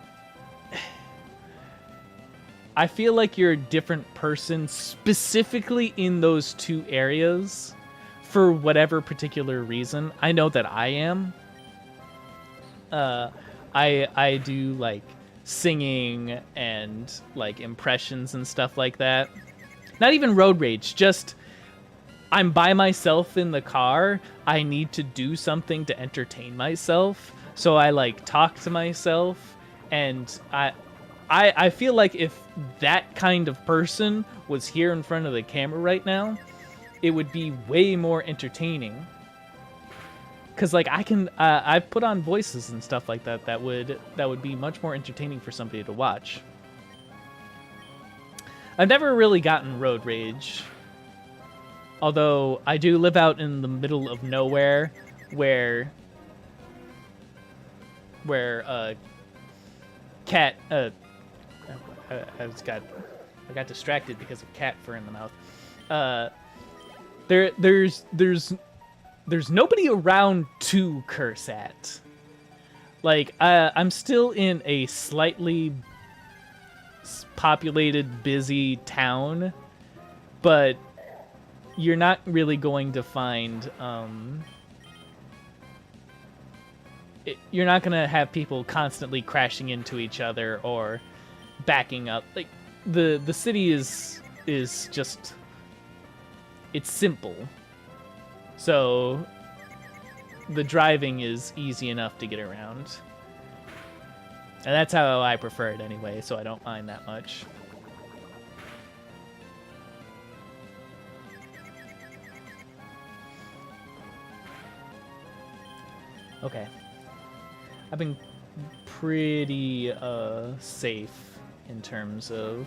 I feel like you're a different person specifically in those two areas for whatever particular reason. I know that I am. I do like singing and like impressions and stuff like that. Not even road rage, just I'm by myself in the car, I need to do something to entertain myself. So I like talk to myself, and I feel like if that kind of person was here in front of the camera right now, it would be way more entertaining. Cause like I've put on voices and stuff like that that would be much more entertaining for somebody to watch. I've never really gotten road rage, although I do live out in the middle of nowhere, where cat I got distracted because of cat fur in the mouth. There's nobody around to curse at. Like, I'm still in a slightly populated, busy town, but you're not really going to find, you're not going to have people constantly crashing into each other or backing up. Like, the city is just, it's simple. So the driving is easy enough to get around. And that's how I prefer it anyway, so I don't mind that much. Okay. I've been pretty safe in terms of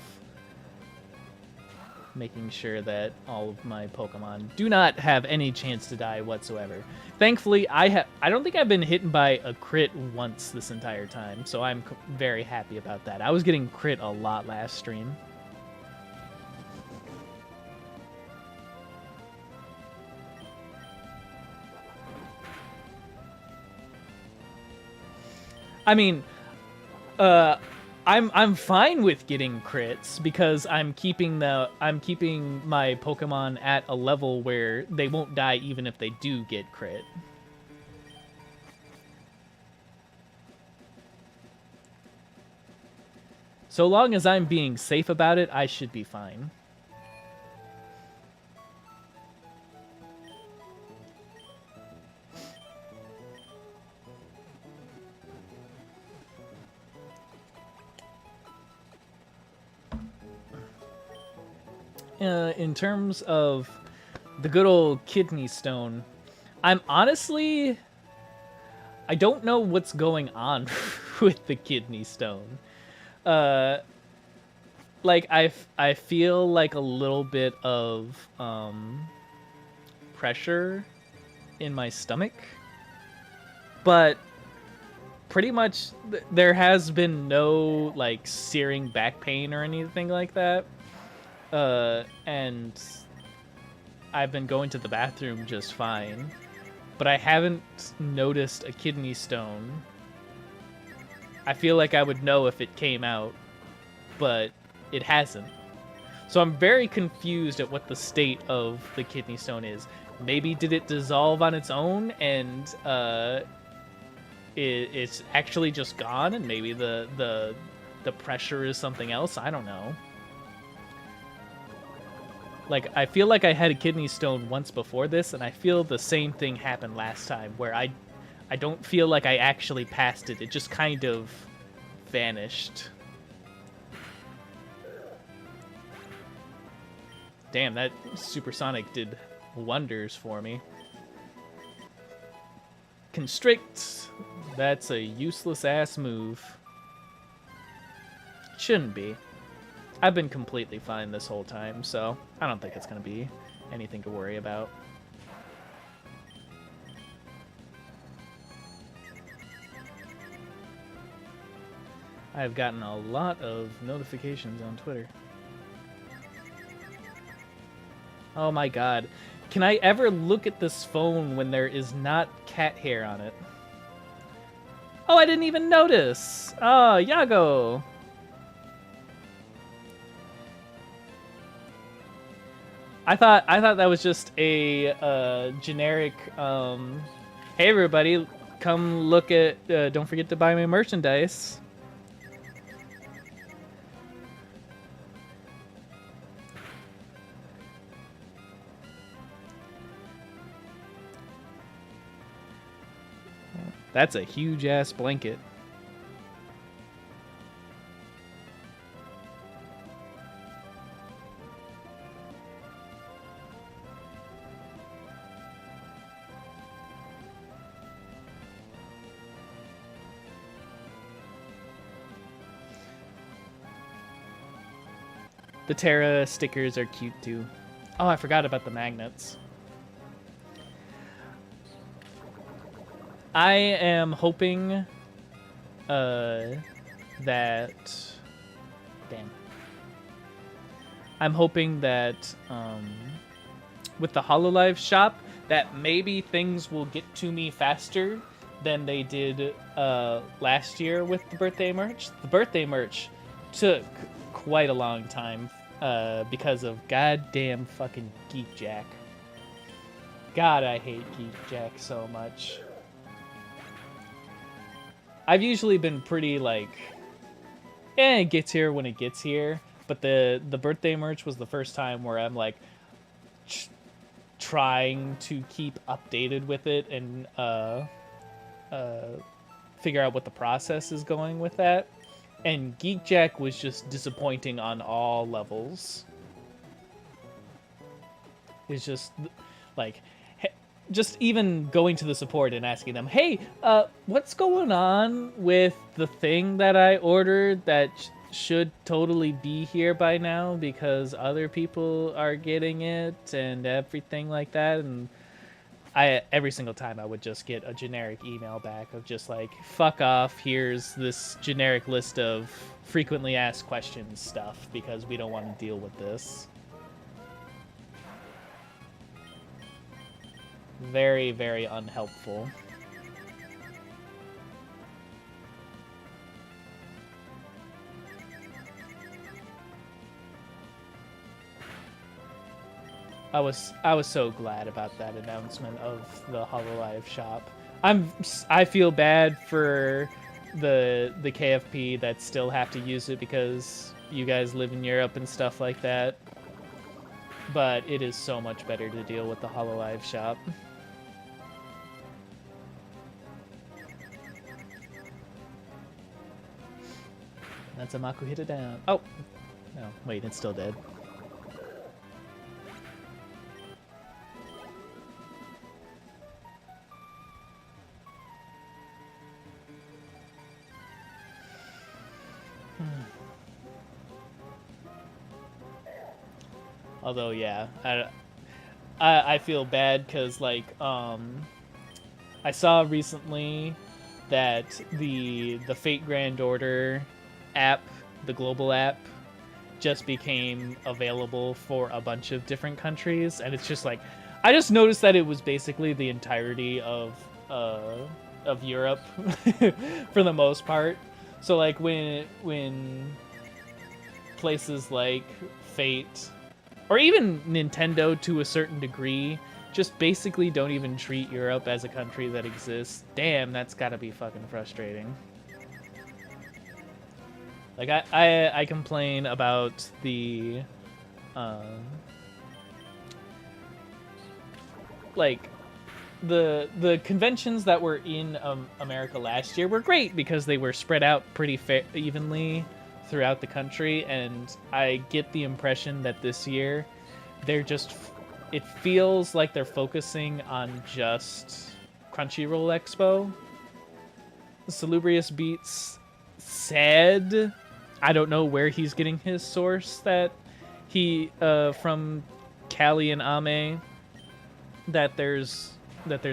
making sure that all of my Pokemon do not have any chance to die whatsoever. Thankfully, I don't think I've been hit by a crit once this entire time, so I'm very happy about that. I was getting crit a lot last stream. I mean, I'm fine with getting crits because I'm keeping my Pokemon at a level where they won't die even if they do get crit. So long as I'm being safe about it, I should be fine. In terms of the good old kidney stone, I don't know what's going on with the kidney stone. Like I feel like a little bit of pressure in my stomach, but pretty much there has been no like searing back pain or anything like that. And I've been going to the bathroom just fine, but I haven't noticed a kidney stone. I feel like I would know if it came out, but it hasn't. So I'm very confused at what the state of the kidney stone is. Maybe did it dissolve on its own and it's actually just gone, and maybe the pressure is something else. I don't know. Like, I feel like I had a kidney stone once before this, and I feel the same thing happened last time, where I don't feel like I actually passed it. It just kind of vanished. Damn, that supersonic did wonders for me. Constrict. That's a useless-ass move. Shouldn't be. I've been completely fine this whole time, so I don't think it's going to be anything to worry about. I've gotten a lot of notifications on Twitter. Oh my god. Can I ever look at this phone when there is not cat hair on it? Oh, I didn't even notice! Oh, Yago! I thought that was just a generic, hey everybody, come look at, don't forget to buy my merchandise. That's a huge ass blanket. The Terra stickers are cute too. Oh, I forgot about the magnets. I am hoping that... Damn. I'm hoping that with the HoloLive shop, that maybe things will get to me faster than they did last year with the birthday merch. The birthday merch took quite a long time because of goddamn fucking Geek Jack. God, I hate Geek Jack so much. I've usually been pretty like, it gets here when it gets here. But the birthday merch was the first time where I'm like trying to keep updated with it and figure out what the process is going with that. And Geek Jack was just disappointing on all levels. It's just like, just even going to the support and asking them, hey, what's going on with the thing that I ordered that should totally be here by now because other people are getting it and everything like that. And every single time I would just get a generic email back of just like, fuck off, here's this generic list of frequently asked questions stuff because we don't want to deal with this. Very, very unhelpful. I was so glad about that announcement of the HoloLive shop. I feel bad for the KFP that still have to use it because you guys live in Europe and stuff like that. But it is so much better to deal with the HoloLive shop. That's a Makuhita down. Oh! No, wait, it's still dead. Although, yeah, I feel bad because, like, I saw recently that the Fate Grand Order app, the global app, just became available for a bunch of different countries, and it's just like, I just noticed that it was basically the entirety of Europe for the most part. So, like, when places like Fate, or even Nintendo to a certain degree, just basically don't even treat Europe as a country that exists. Damn, that's gotta be fucking frustrating. Like, I complain about the, like, the conventions that were in America last year were great because they were spread out pretty evenly throughout the country, and I get the impression that this year they're just, it feels like they're focusing on just Crunchyroll Expo. Salubrious Beats said, I don't know where he's getting his source, that he from Callie and Ame, that they're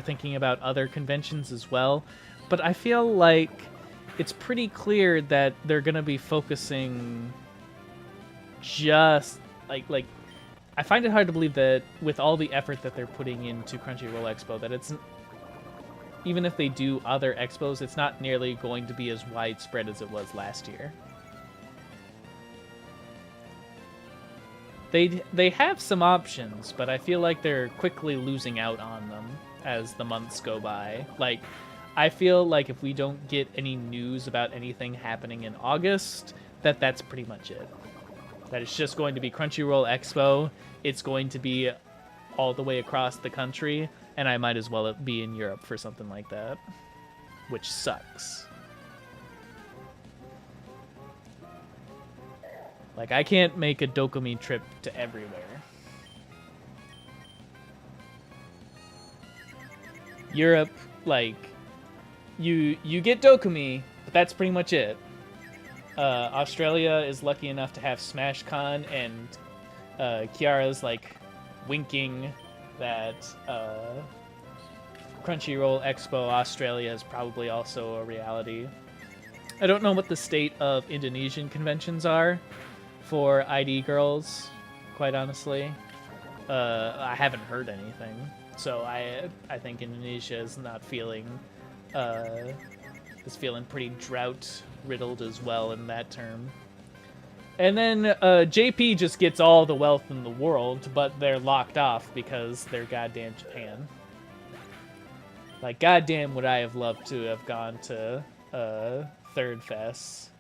thinking about other conventions as well, but I feel like it's pretty clear that they're gonna be focusing just like I find it hard to believe that with all the effort that they're putting into Crunchyroll Expo, that it's, even if they do other expos, it's not nearly going to be as widespread as it was last year. They have some options, but I feel like they're quickly losing out on them as the months go by. Like, I feel like if we don't get any news about anything happening in August, that's pretty much it. That it's just going to be Crunchyroll Expo, it's going to be all the way across the country, and I might as well be in Europe for something like that. which sucks. Like, I can't make a Dokumi trip to everywhere. Europe, like, you get Dokumi, but that's pretty much it. Australia is lucky enough to have Smash Con, and Kiara's, like, winking that Crunchyroll Expo Australia is probably also a reality. I don't know what the state of Indonesian conventions are for ID girls, quite honestly. I haven't heard anything, so I think Indonesia is not feeling is feeling pretty drought riddled as well in that term. And then JP just gets all the wealth in the world, but they're locked off because they're goddamn Japan. Like, goddamn would I have loved to have gone to Third Fest.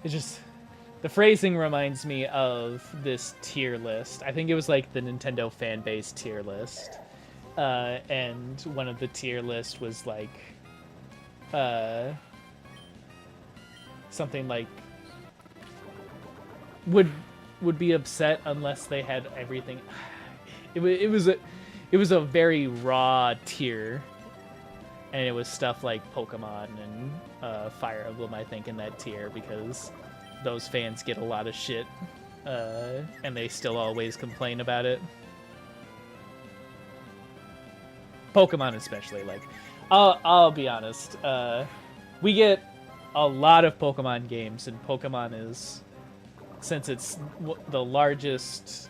It just, the phrasing reminds me of this tier list. I think it was like the Nintendo fan base tier list. And one of the tier list was like, something like, would be upset unless they had everything. It was a very raw tier, and it was stuff like Pokemon and Fire Emblem, I think, in that tier, because those fans get a lot of shit, and they still always complain about it. Pokemon especially, like, I'll be honest, we get a lot of Pokemon games, and Pokemon is, since it's the largest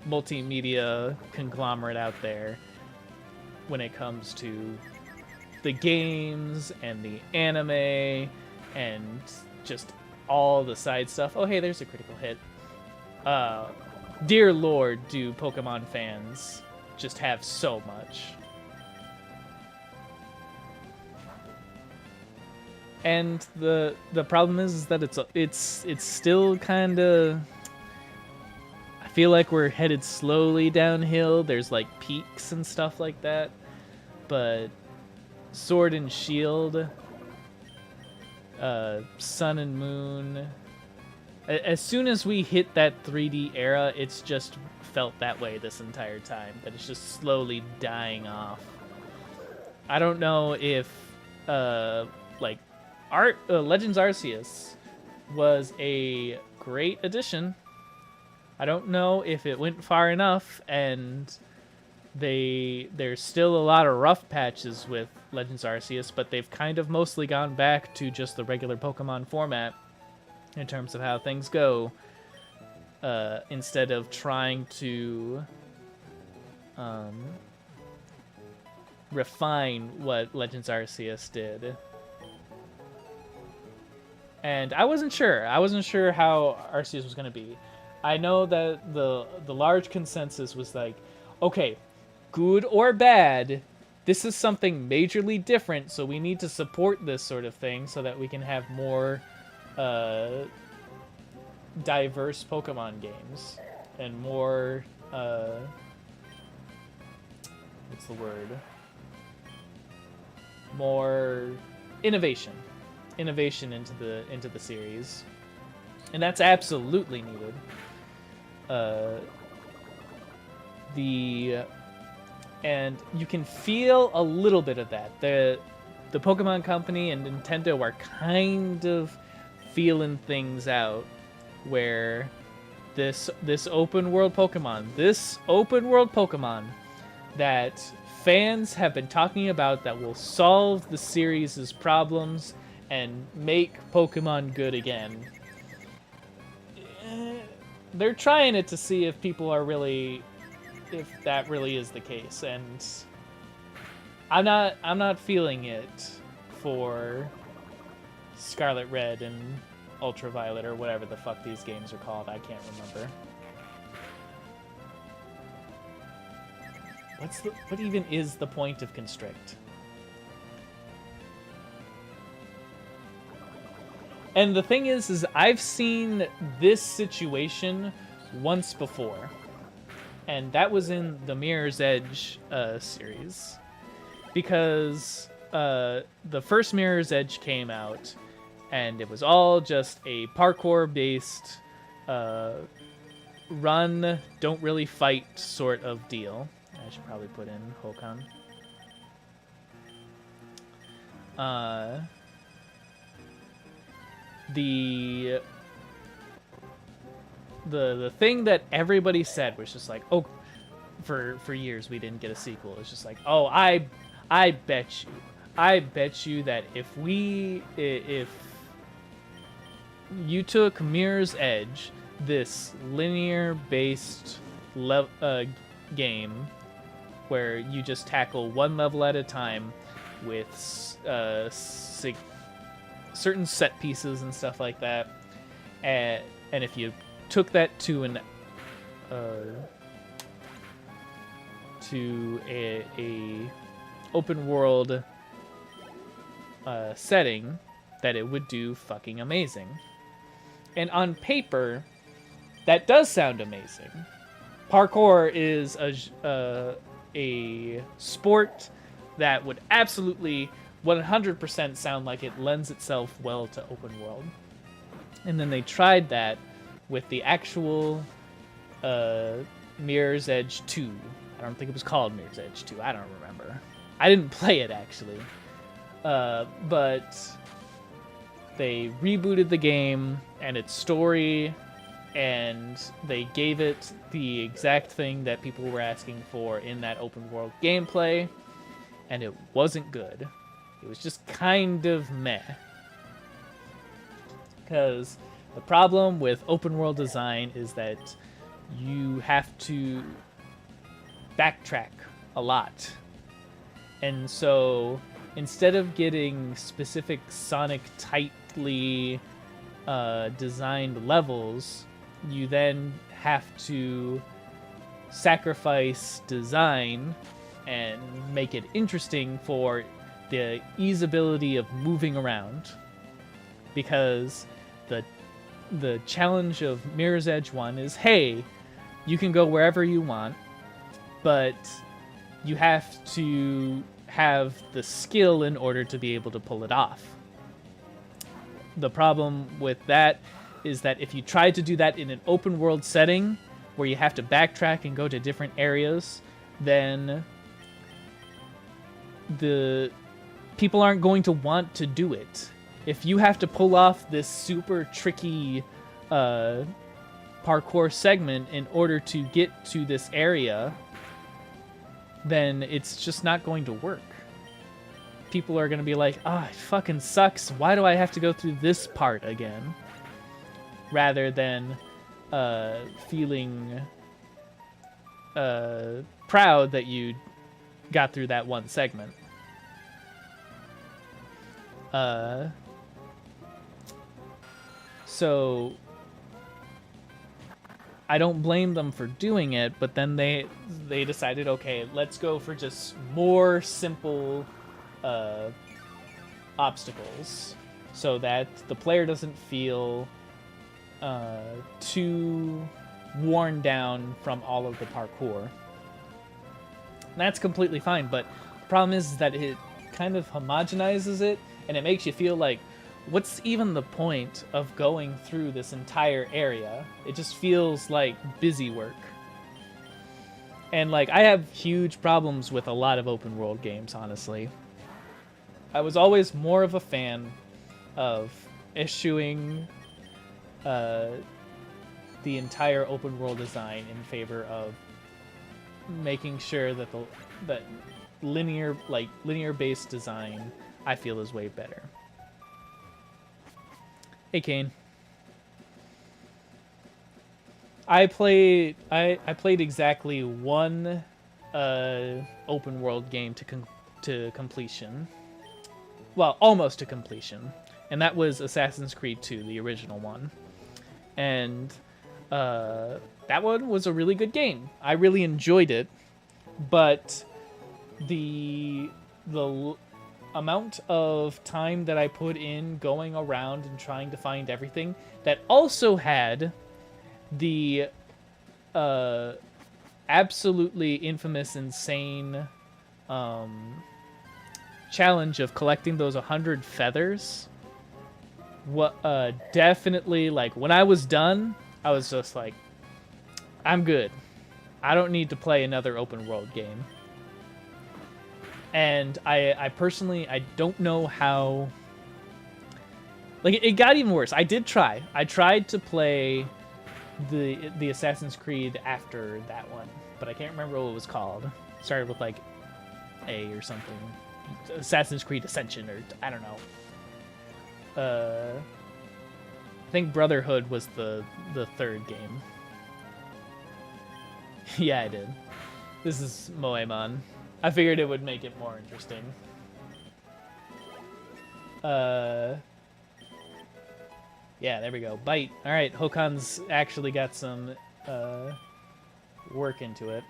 multimedia conglomerate out there when it comes to the games and the anime and just all the side stuff. Oh, hey, there's a critical hit. Dear Lord, do Pokemon fans just have so much. And the problem is that it's still kind of, I feel like we're headed slowly downhill. There's like peaks and stuff like that, but Sword and Shield, Sun and Moon, as soon as we hit that 3D era, it's just felt that way this entire time, that it's just slowly dying off. I don't know if like Legends Arceus was a great addition. I don't know if it went far enough, and there's still a lot of rough patches with Legends Arceus, but they've kind of mostly gone back to just the regular Pokemon format in terms of how things go, instead of trying to refine what Legends Arceus did. And I wasn't sure. I wasn't sure how Arceus was going to be. I know that the large consensus was like, okay, good or bad, this is something majorly different, so we need to support this sort of thing so that we can have more diverse Pokemon games and more what's the word? More innovation into the series, and that's absolutely needed. And you can feel a little bit of that. The Pokemon Company and Nintendo are kind of feeling things out, where this open world Pokemon that fans have been talking about, that will solve the series' problems and make Pokemon good again. They're trying it to see if people are really, if that really is the case, and I'm not feeling it for Scarlet Red and Ultraviolet, or whatever the fuck these games are called. I can't remember. What even is the point of Constrict? And the thing is I've seen this situation once before. and that was in the Mirror's Edge series, because the first Mirror's Edge came out, and it was all just a parkour-based run, don't really fight sort of deal. I should probably put in Hokan. The thing that everybody said was just like, oh, for years we didn't get a sequel. It's just like, oh, I bet you that if you took Mirror's Edge, this linear-based game where you just tackle one level at a time with certain set pieces and stuff like that, and if you took that to a open world setting, that it would do fucking amazing. And on paper, that does sound amazing. Parkour is a sport that would absolutely 100% sound like it lends itself well to open world. And then they tried that with the actual Mirror's Edge 2. I don't think it was called Mirror's Edge 2. I don't remember. I didn't play it, actually. But they rebooted the game and its story, and they gave it the exact thing that people were asking for in that open world gameplay, and it wasn't good. It was just kind of meh. Because the problem with open world design is that you have to backtrack a lot. And so instead of getting specific Sonic tightly designed levels, you then have to sacrifice design and make it interesting for the easeability of moving around. Because the challenge of Mirror's Edge 1 is, hey, you can go wherever you want, but you have to have the skill in order to be able to pull it off. The problem with that is that if you try to do that in an open world setting where you have to backtrack and go to different areas, then the people aren't going to want to do it. If you have to pull off this super tricky parkour segment in order to get to this area, then it's just not going to work. People are going to be like, ah, it fucking sucks. Why do I have to go through this part again? Rather than feeling proud that you got through that one segment. So I don't blame them for doing it, but then they decided, okay, let's go for just more simple obstacles so that the player doesn't feel too worn down from all of the parkour. And that's completely fine, but the problem is that it kind of homogenizes it, and it makes you feel like, what's even the point of going through this entire area? It just feels like busy work. And like, I have huge problems with a lot of open world games, honestly. I was always more of a fan of eschewing the entire open world design in favor of making sure that that linear based design I feel is way better. Hey, Kane. I played exactly one open world game to completion. Well, almost to completion, and that was Assassin's Creed 2, the original one. And that one was a really good game. I really enjoyed it, but the amount of time that I put in going around and trying to find everything that also had the absolutely infamous, insane challenge of collecting those 100 feathers, definitely, like, when I was done, I was just like, I'm good. I don't need to play another open world game. And I personally, I don't know how... Like, it got even worse. I did try. I tried to play the Assassin's Creed after that one, but I can't remember what it was called. It started with, like, A or something. Assassin's Creed Ascension, or I don't know. I think Brotherhood was the third game. Yeah, I did. This is Moemon. I figured it would make it more interesting. Yeah, there we go. Bite. All right, Hokan's actually got some work into it.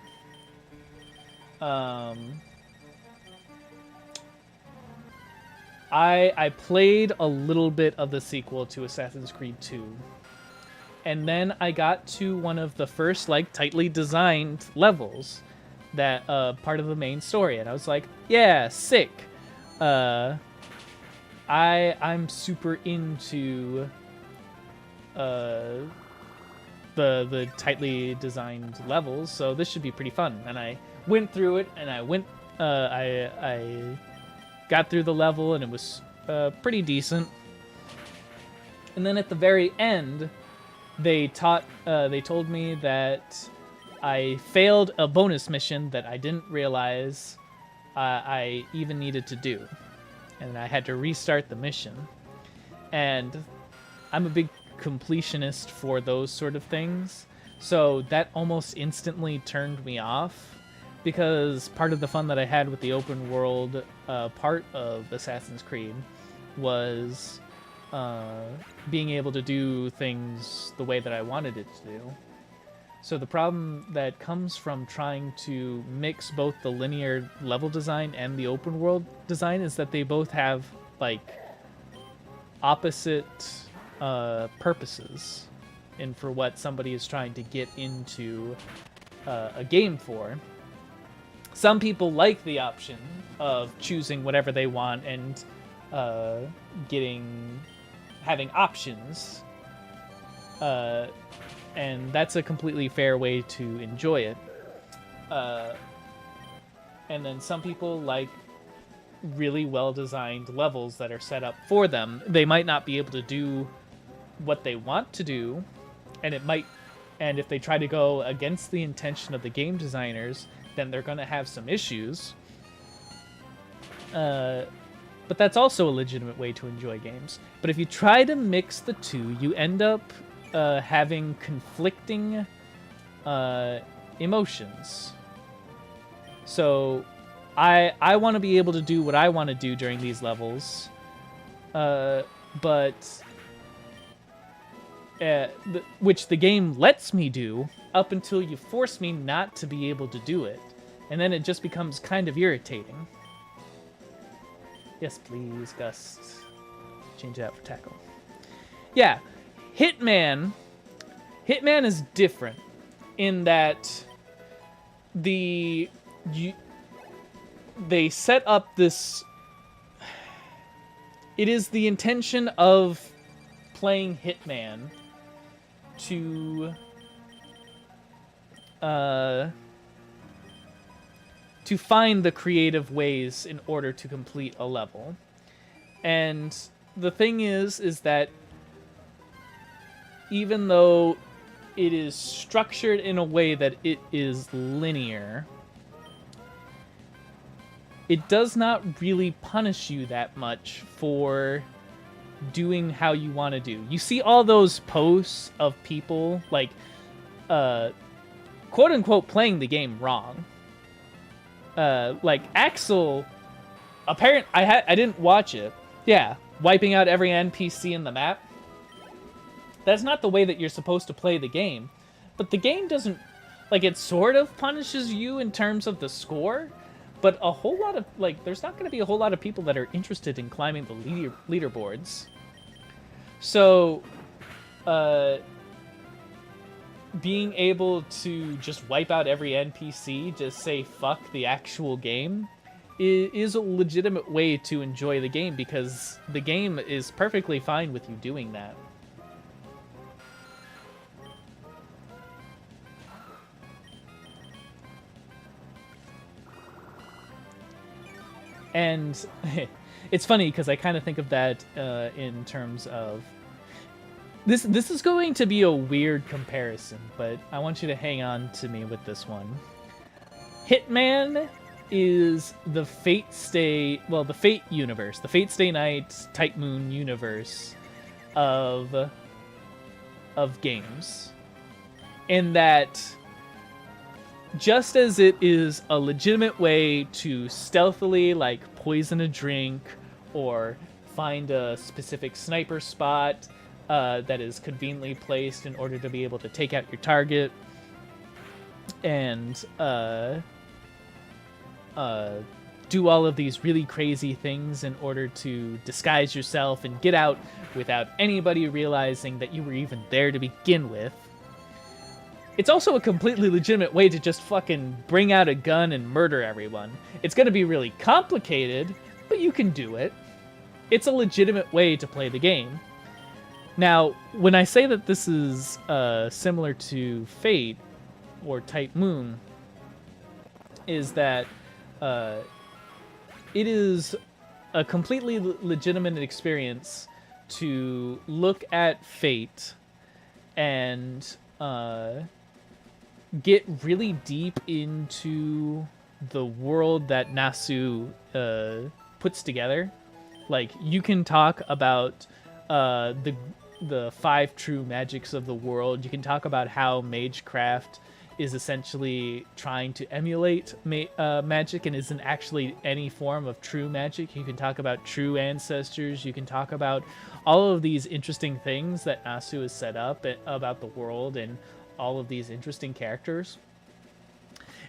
I played a little bit of the sequel to Assassin's Creed 2. And then I got to one of the first, like, tightly designed levels that part of the main story, and I was like, yeah, sick. I'm super into the tightly designed levels, so this should be pretty fun. And I went through it, and I got through the level, and it was pretty decent. And then at the very end, they told me that I failed a bonus mission that I didn't realize I even needed to do, and I had to restart the mission. And I'm a big completionist for those sort of things, so that almost instantly turned me off, because part of the fun that I had with the open world part of Assassin's Creed was being able to do things the way that I wanted it to do. So the problem that comes from trying to mix both the linear level design and the open world design is that they both have, like, opposite purposes and for what somebody is trying to get into a game for. Some people like the option of choosing whatever they want and having options, and that's a completely fair way to enjoy it. And then some people like really well-designed levels that are set up for them. They might not be able to do what they want to do, and if they try to go against the intention of the game designers, then they're going to have some issues. But that's also a legitimate way to enjoy games. But if you try to mix the two, you end up having conflicting emotions. So I want to be able to do what I want to do during these levels, which the game lets me do up until you force me not to be able to do it, and then it just becomes kind of irritating. Yes, please, Gust. Change that for tackle. Yeah, Hitman is different in that they set up this... It is the intention of playing Hitman to find the creative ways in order to complete a level. And the thing is that even though it is structured in a way that it is linear, it does not really punish you that much for doing how you want to do. You see all those posts of people, like, quote-unquote playing the game wrong. Like, Axel, I didn't watch it. Yeah, wiping out every NPC in the map. That's not the way that you're supposed to play the game. But the game doesn't... Like, it sort of punishes you in terms of the score, but a whole lot of... Like, there's not going to be a whole lot of people that are interested in climbing the leaderboards. So, being able to just wipe out every NPC, just say fuck the actual game, is a legitimate way to enjoy the game, because the game is perfectly fine with you doing that. And it's funny because I kind of think of that in terms of this is going to be a weird comparison, but I want you to hang on to me with this one. Hitman is the Fate Stay universe, the Fate Stay Night Type Moon universe of games. In that, just as it is a legitimate way to stealthily like poison a drink or find a specific sniper spot that is conveniently placed in order to be able to take out your target and do all of these really crazy things in order to disguise yourself and get out without anybody realizing that you were even there to begin with. It's also a completely legitimate way to just fucking bring out a gun and murder everyone. It's going to be really complicated, but you can do it. It's a legitimate way to play the game. Now, when I say that this is similar to Fate or Type Moon, is that it is a completely legitimate experience to look at Fate and get really deep into the world that Nasu puts together. Like, you can talk about the 5 true magics of the world. You can talk about how Magecraft is essentially trying to emulate magic and isn't actually any form of true magic. You can talk about true ancestors. You can talk about all of these interesting things that Nasu has set up about the world and all of these interesting characters.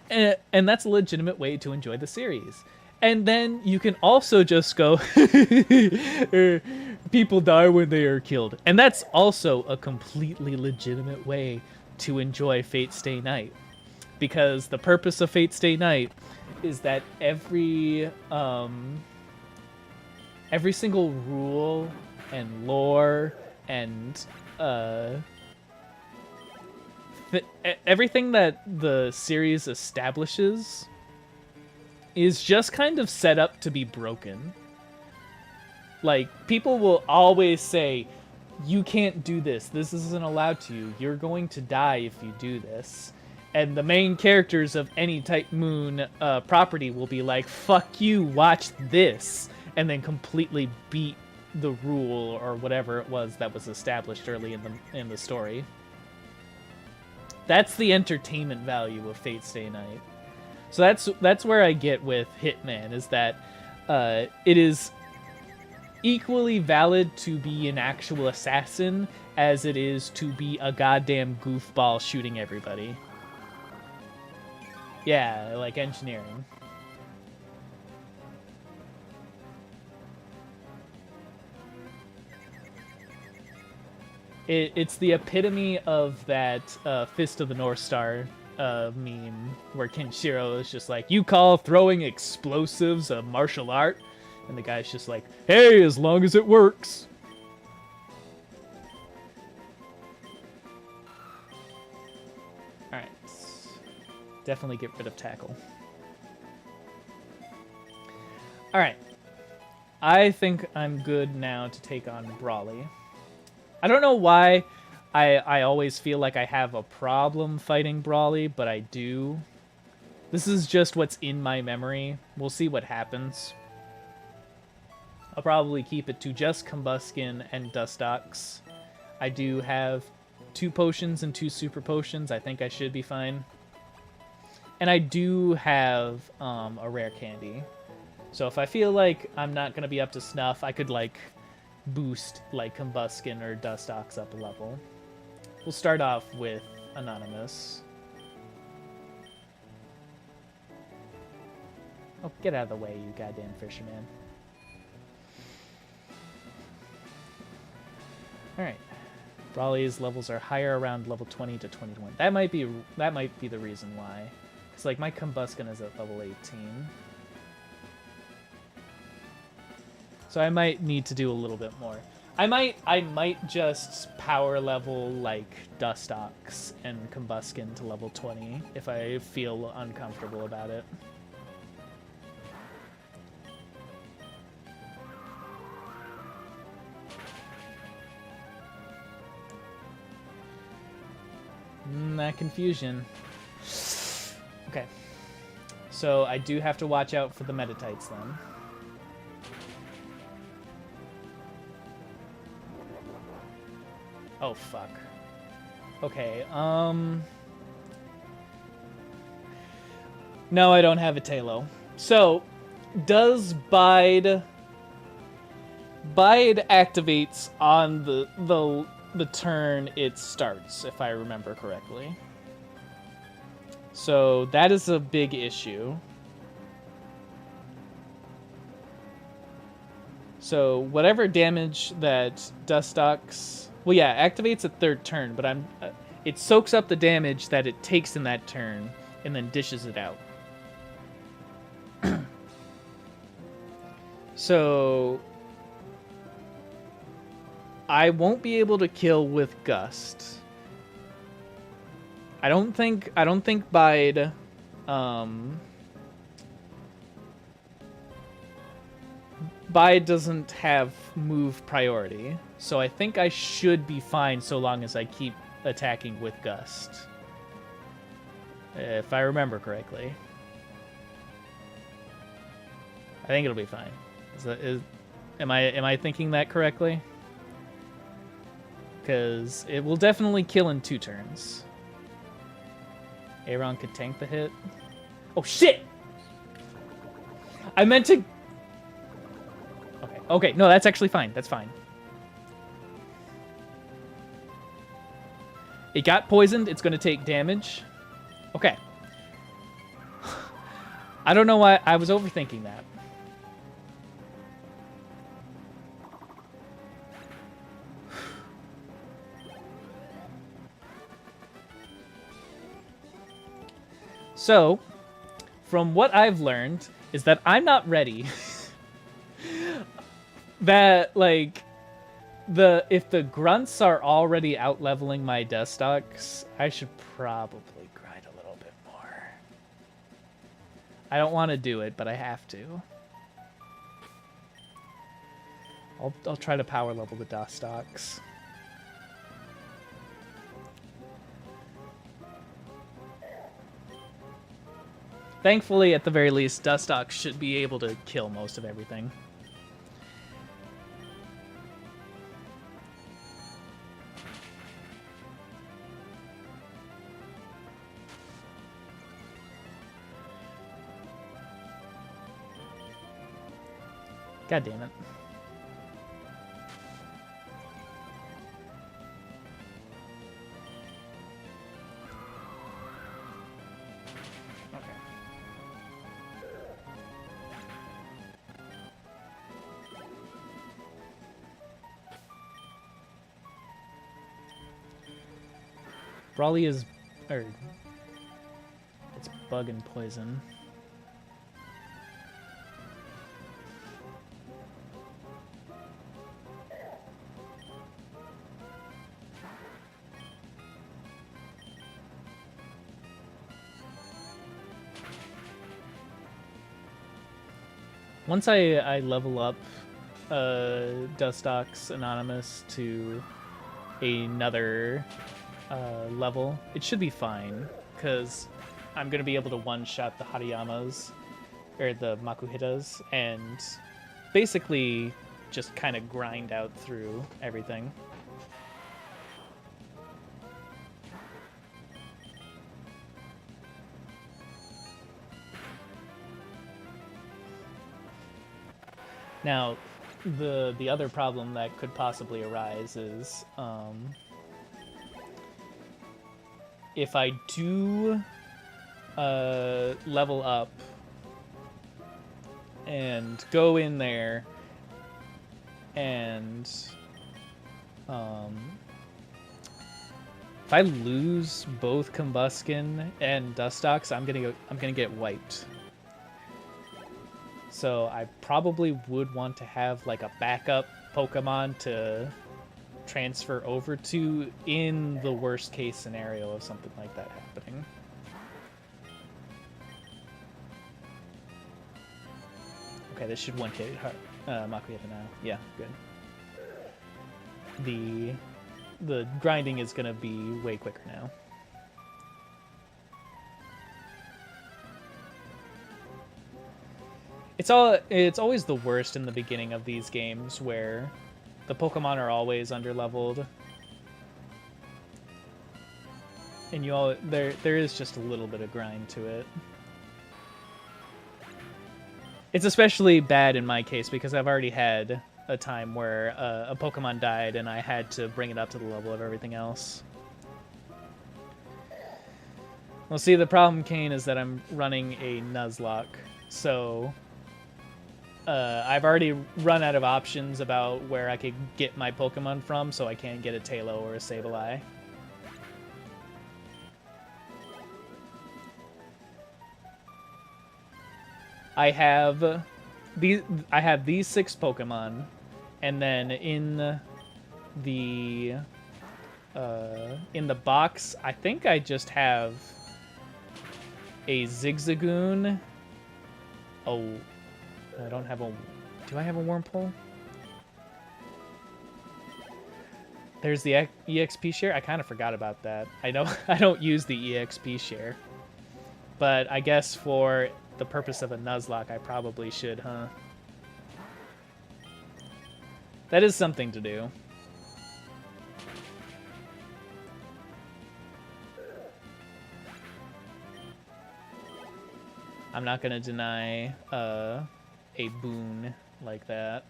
And that's a legitimate way to enjoy the series. And then you can also just go, people die when they are killed. And that's also a completely legitimate way to enjoy Fate Stay Night. Because the purpose of Fate Stay Night is that every single rule and lore and everything that the series establishes is just kind of set up to be broken. Like, people will always say, you can't do this. This isn't allowed to you. You're going to die if you do this. And the main characters of any Type Moon property will be like, fuck you, watch this. And then completely beat the rule or whatever it was that was established early in the story. That's the entertainment value of Fate Stay Night. So that's where I get with Hitman, is that it is equally valid to be an actual assassin as it is to be a goddamn goofball shooting everybody. Yeah, like engineering. It's the epitome of that Fist of the North Star meme where Kenshiro is just like, you call throwing explosives a martial art? And the guy's just like, hey, as long as it works. Alright. Definitely get rid of tackle. Alright. I think I'm good now to take on Brawly. I don't know why I always feel like I have a problem fighting Brawly, but I do. This is just what's in my memory. We'll see what happens. I'll probably keep it to just Combuskin and Dustox. I do have 2 potions and 2 super potions. I think I should be fine. And I do have a rare candy. So if I feel like I'm not going to be up to snuff, I could, like, boost, like, Combuskin or Dustox up a level. We'll start off with Anonymous. Oh, get out of the way, you goddamn fisherman. Alright. Brawly's levels are higher around level 20 to 21. That might be the reason why. It's like my Combuskin is at level 18. So I might need to do a little bit more. I might just power level like Dustox and Combuskin to level 20 if I feel uncomfortable about it. That confusion. Okay. So I do have to watch out for the Metatites then. Oh, fuck. Okay, no, I don't have a Talo. So, does Bide... Bide activates on the turn it starts, if I remember correctly. So, that is a big issue. So, whatever damage that Dustox... Well, yeah, activates at third turn, but it soaks up the damage that it takes in that turn and then dishes it out. So I won't be able to kill with Gust. I don't think Bide Bide doesn't have move priority, so I think I should be fine so long as I keep attacking with Gust. If I remember correctly. I think it'll be fine. Am I thinking that correctly? Because it will definitely kill in 2 turns. Aaron could tank the hit. Oh, shit! I meant to... Okay, no, that's actually fine. That's fine. It got poisoned. It's going to take damage. Okay. I don't know why I was overthinking that. So, from what I've learned, is that I'm not ready. That, like, if the grunts are already out-leveling my Dustox, I should probably grind a little bit more. I don't want to do it, but I have to. I'll try to power level the Dustox. Thankfully, at the very least, Dustox should be able to kill most of everything. God damn it. Okay. Brawly is... it's bug and poison. Once I level up Dustox Anonymous to another level, it should be fine, because I'm going to be able to one-shot the Harayamas, or the Makuhitas, and basically just kind of grind out through everything. Now, the other problem that could possibly arise is if I do level up and go in there and If I lose both Combuskin and Dustox, I'm gonna get wiped. So I probably would want to have like a backup Pokemon to transfer over to in the worst case scenario of something like that happening. Okay, this should one-hit Makuyeta now. Yeah, good. The grinding is gonna be way quicker now. It's always the worst in the beginning of these games where the Pokemon are always underleveled. And there is just a little bit of grind to it. It's especially bad in my case because I've already had a time where a Pokemon died and I had to bring it up to the level of everything else. Well, see, the problem, Kane, is that I'm running a Nuzlocke, so I've already run out of options about where I could get my Pokemon from, so I can't get a Tailo or a Sableye. I have these 6 Pokemon, and then in the box, I think I just have a Zigzagoon. Oh, I don't have a. Do I have a Wurmple? There's the EXP share. I kind of forgot about that. I know I don't use the EXP share, but I guess for the purpose of a Nuzlocke, I probably should, huh? That is something to do. I'm not gonna deny a boon like that.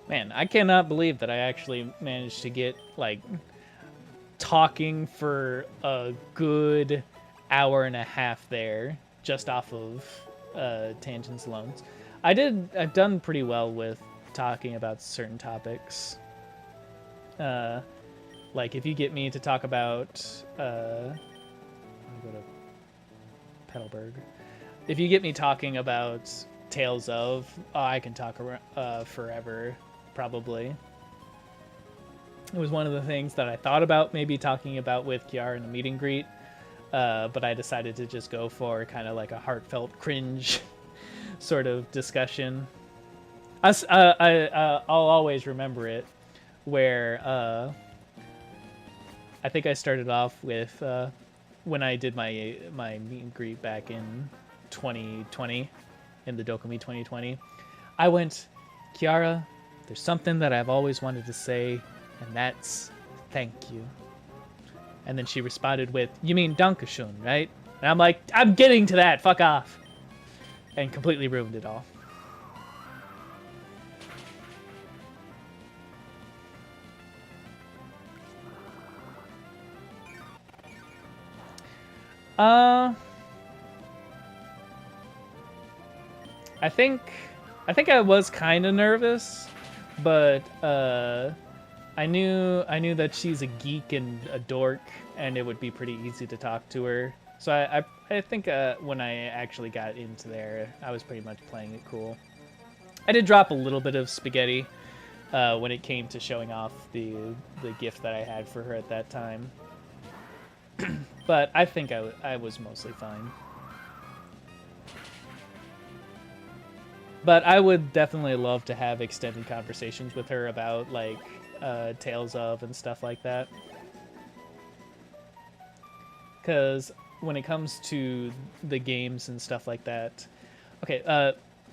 Man, I cannot believe that I actually managed to get, like, talking for a good hour and a half there, just off of tangents alone. I've done pretty well with talking about certain topics. Like, if you get me to talk about, let me go to Petalburg. If you get me talking about Tales of, I can talk forever, probably. It was one of the things that I thought about maybe talking about with Kiara in the meet and greet, but I decided to just go for kind of like a heartfelt cringe sort of discussion. I'll always remember it, where I think I started off with when I did my meet and greet back in 2020, in the Dokumi 2020. I went, Kiara, there's something that I've always wanted to say, and that's thank you. And then she responded with, you mean Dankeschön, right? And I'm like, I'm getting to that, fuck off. And completely ruined it all. I think I was kind of nervous, but I knew that she's a geek and a dork, and it would be pretty easy to talk to her. So I think when I actually got into there, I was pretty much playing it cool. I did drop a little bit of spaghetti when it came to showing off the gift that I had for her at that time. But I think I was mostly fine. But I would definitely love to have extended conversations with her about, like, Tales of and stuff like that. Because when it comes to the games and stuff like that... Okay,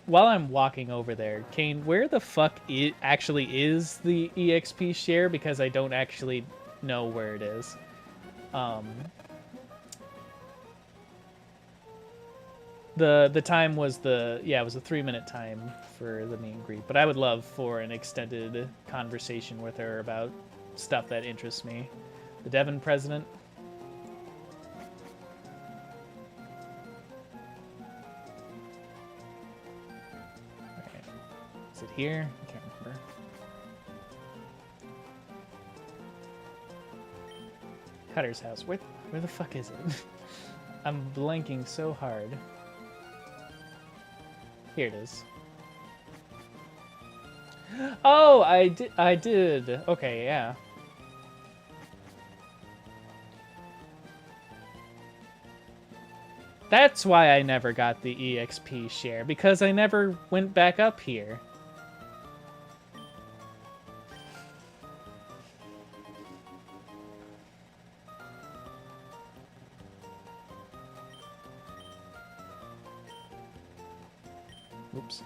while I'm walking over there, Kane, where the fuck actually is the EXP share? Because I don't actually know where it is. The time was it was a 3-minute time for the meet and greet, but I would love for an extended conversation with her about stuff that interests me. The Devon president. Is it here? I can't remember. Cutter's house. Where the fuck is it? I'm blanking so hard. Here it is. Oh, I did. Okay, yeah. That's why I never got the EXP share, because I never went back up here. Oops.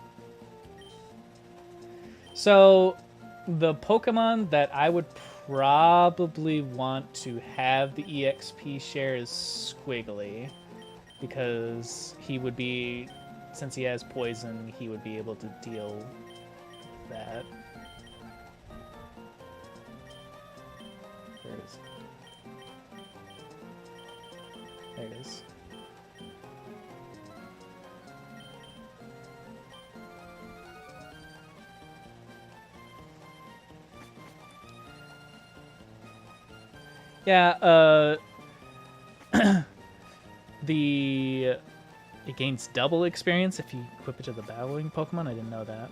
So, the Pokemon that I would probably want to have the EXP share is Squiggly. Because he would be, since he has poison, he would be able to deal that. Where is it? There it is. Yeah, it gains double experience if you equip it to the battling Pokemon. I didn't know that.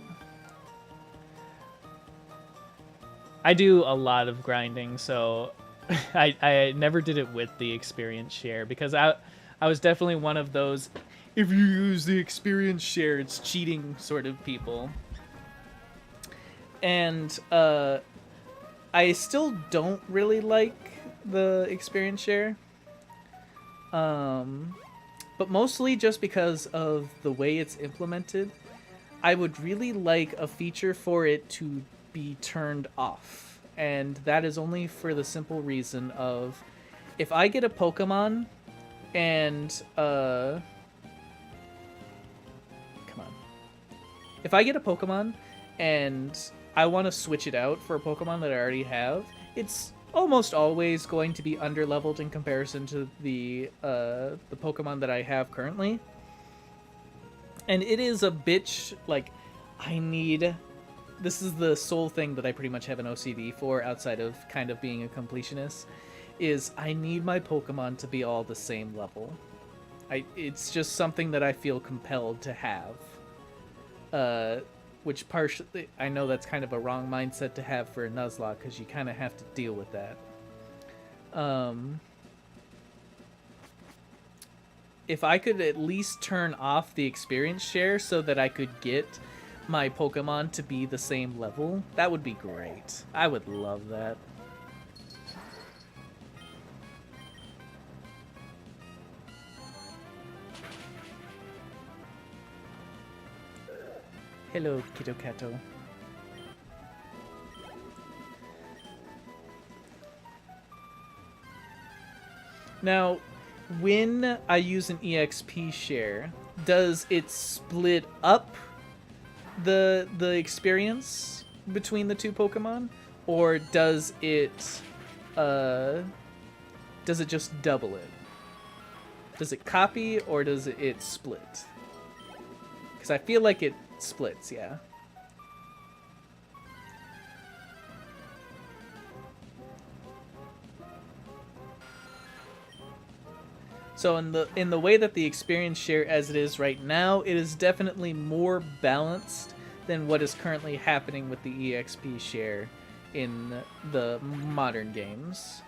I do a lot of grinding, so I never did it with the experience share because I was definitely one of those, if you use the experience share, it's cheating sort of people. And I still don't really like the experience share. But mostly just because of the way it's implemented. I would really like a feature for it to be turned off. And that is only for the simple reason of, if I get a Pokemon and, come on. If I get a Pokemon and I want to switch it out for a Pokemon that I already have, it's almost always going to be underleveled in comparison to the Pokemon that I have currently. And it is a bitch, like, this is the sole thing that I pretty much have an OCD for, outside of kind of being a completionist, is I need my Pokemon to be all the same level. It's just something that I feel compelled to have. Which partially, I know that's kind of a wrong mindset to have for a Nuzlocke, because you kind of have to deal with that. If I could at least turn off the experience share so that I could get my Pokemon to be the same level, that would be great. I would love that. Hello, Kito Kato. Now, when I use an EXP share, does it split up the experience between the two Pokemon, or does it just double it? Does it copy, or does it split? Because I feel like it splits, yeah. So in the way that the experience share as it is right now, it is definitely more balanced than what is currently happening with the EXP share in the modern games.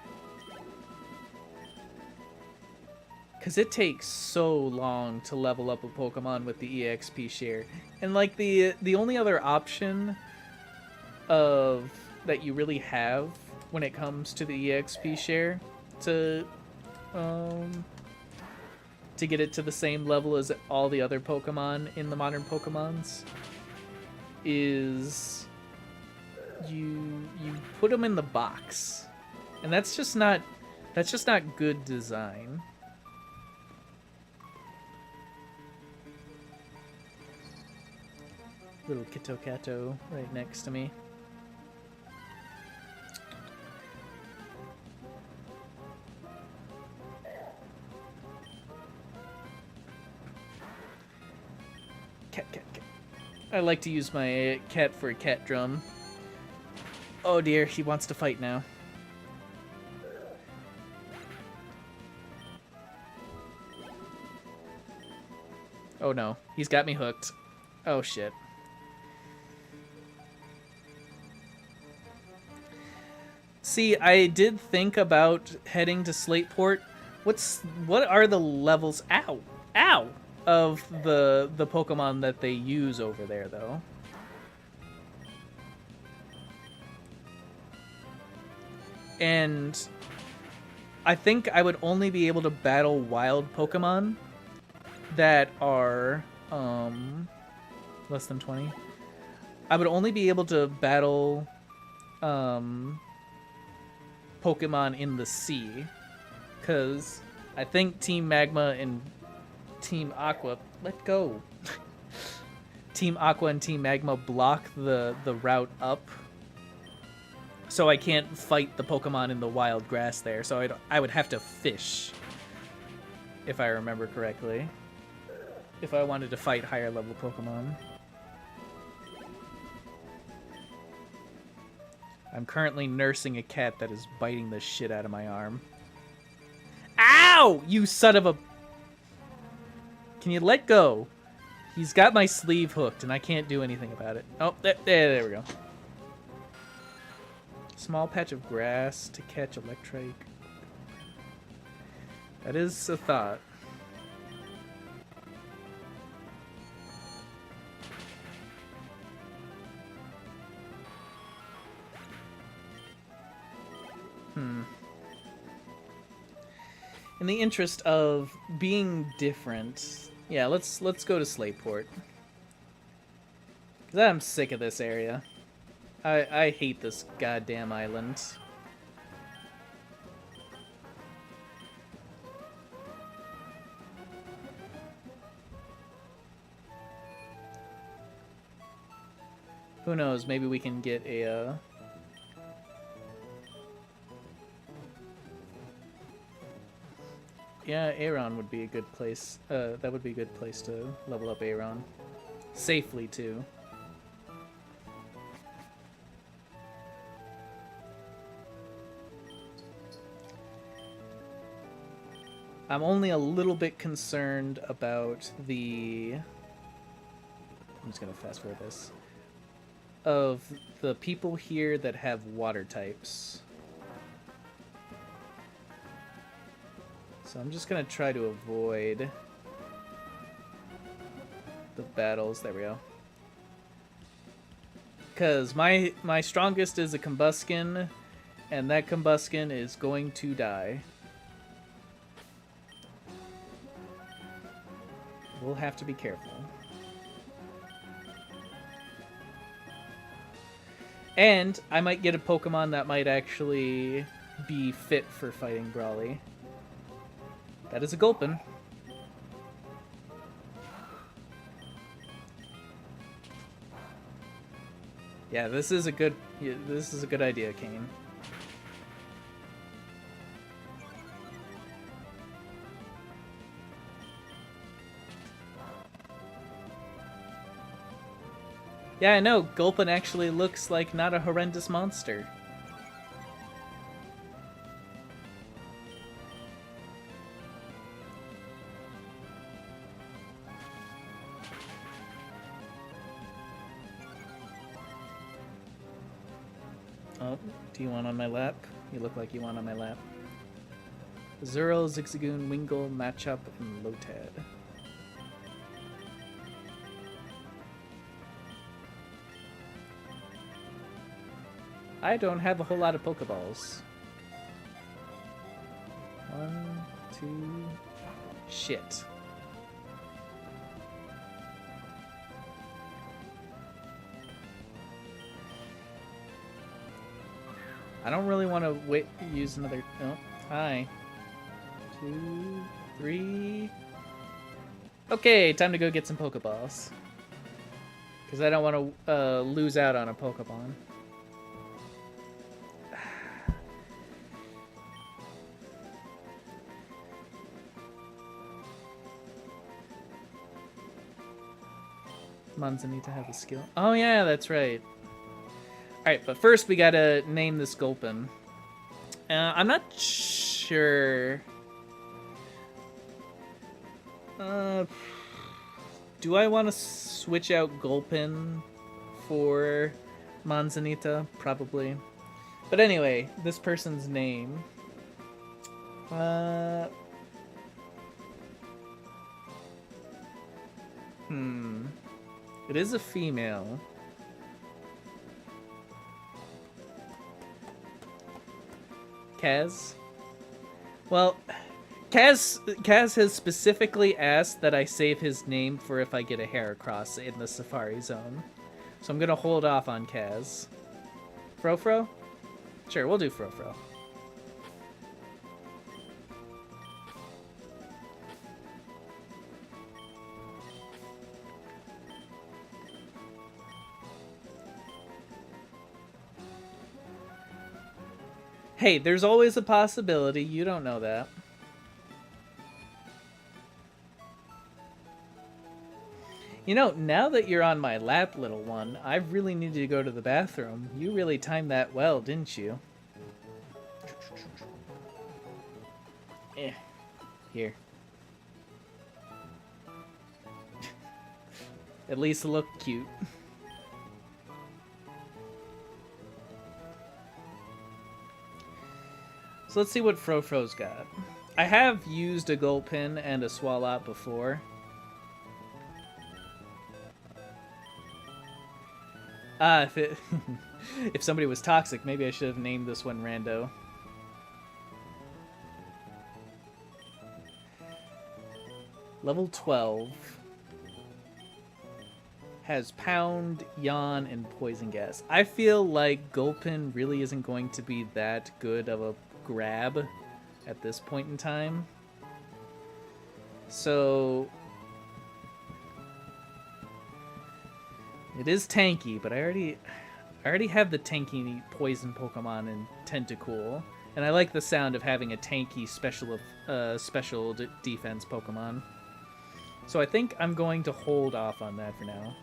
Because it takes so long to level up a Pokemon with the EXP share. And like the only other option that you really have when it comes to the EXP share to get it to the same level as all the other Pokemon in the modern Pokemons is you put them in the box. And that's just not good design. Little Kito Kato right next to me. Cat. I like to use my cat for a cat drum. Oh dear, he wants to fight now. Oh no, he's got me hooked. Oh shit. See, I did think about heading to Slateport. What are the levels? Ow, ow! Of the Pokemon that they use over there, though. And I think I would only be able to battle wild Pokemon that are less than 20. I would only be able to battle Pokemon in the sea, because I think Team Magma and Team Aqua, let go. Team Aqua and Team Magma block the route up, so I can't fight the Pokemon in the wild grass there. So I would have to fish, if I remember correctly, if I wanted to fight higher level Pokemon. I'm currently nursing a cat that is biting the shit out of my arm. Ow! You son of a... Can you let go? He's got my sleeve hooked, and I can't do anything about it. Oh, there we go. Small patch of grass to catch Electrike. That is a thought. In the interest of being different, yeah, let's go to Slateport. 'Cause I'm sick of this area. I hate this goddamn island. Who knows? Maybe we can get a. Yeah, Aeron would be a good place. That would be a good place to level up Aeron. Safely, too. I'm only a little bit concerned about the... I'm just going to fast forward this. Of the people here that have water types. So I'm just going to try to avoid the battles. There we go. Because my strongest is a Combuskin, and that Combuskin is going to die. We'll have to be careful. And I might get a Pokemon that might actually be fit for fighting Brawly. That is a Gulpin. Yeah, this is a good idea, Kane. Yeah, I know. Gulpin actually looks like not a horrendous monster. Oh, do you want on my lap? You look like you want on my lap. Zero, Zigzagoon, Wingull, Matchup, and Lotad. I don't have a whole lot of Pokeballs. 1, 2... Shit. I don't really want to use another... Oh, hi. 2, 3... Okay, time to go get some Pokeballs. Because I don't want to lose out on a Pokemon. Manzanita have a skill? Oh yeah, that's right. Alright, but first we gotta name this Gulpin. I'm not sure. Do I want to switch out Gulpin for Manzanita? Probably. But anyway, this person's name. It is a female. Kaz? Well, Kaz has specifically asked that I save his name for if I get a Heracross in the Safari Zone. So I'm gonna hold off on Kaz. Frofro? Sure, we'll do Frofro. Hey, there's always a possibility. You don't know that. You know, now that you're on my lap, little one, I really needed to go to the bathroom. You really timed that well, didn't you? Here. At least look cute. So let's see what Frofro's got. I have used a Gulpin and a Swalot before. If somebody was toxic, maybe I should have named this one Rando. Level 12. Has Pound, Yawn, and Poison Gas. I feel like Gulpin really isn't going to be that good of a grab at this point in time. So it is tanky, but I already have the tanky poison Pokemon in Tentacool, and I like the sound of having a tanky special defense Pokemon. So I think I'm going to hold off on that for now.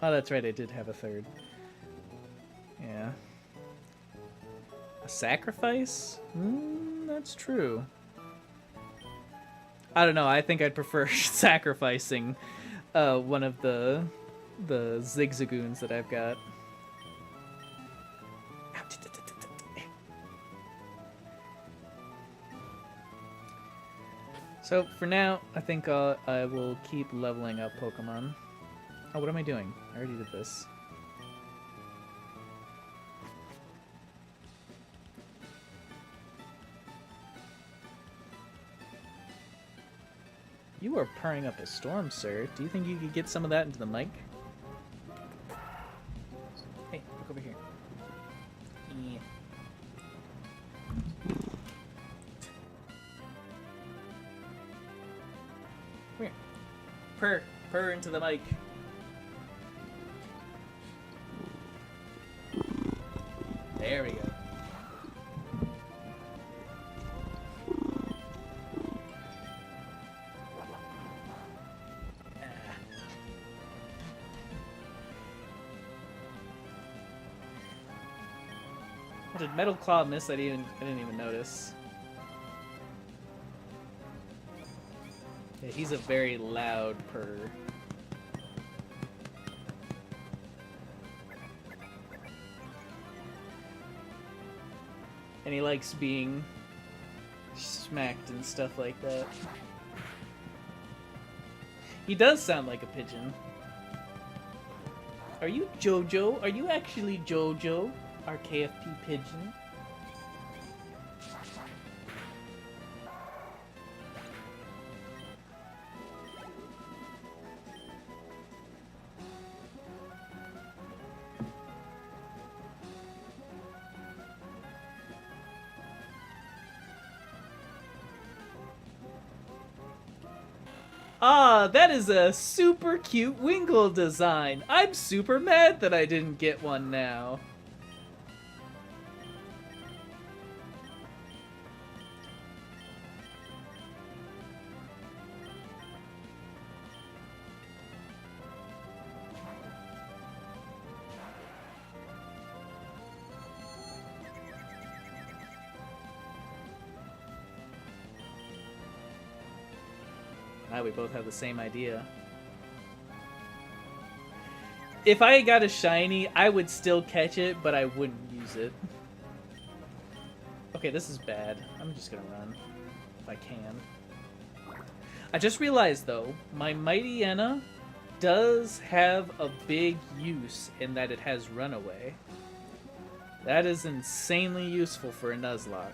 Oh, that's right, I did have a third. Yeah. A sacrifice? That's true. I don't know, I think I'd prefer sacrificing one of the Zigzagoons that I've got. So for now, I think I will keep leveling up Pokemon. Oh, what am I doing? I already did this. You are purring up a storm, sir. Do you think you could get some of that into the mic? Hey, look over here. Yeah. Come here. Purr into the mic. There we go. What did Metal Claw miss? I didn't even notice. Yeah, he's a very loud purr. And he likes being smacked and stuff like that. He does sound like a pigeon. Are you Jojo? Are you actually Jojo, our KFP pigeon? Ah, that is a super cute Wingull design. I'm super mad that I didn't get one now. We both have the same idea. If I got a shiny, I would still catch it, but I wouldn't use it. Okay, this is bad. I'm just gonna run. If I can. I just realized, though, my Mighty Enna does have a big use in that it has Runaway. That is insanely useful for a Nuzlocke.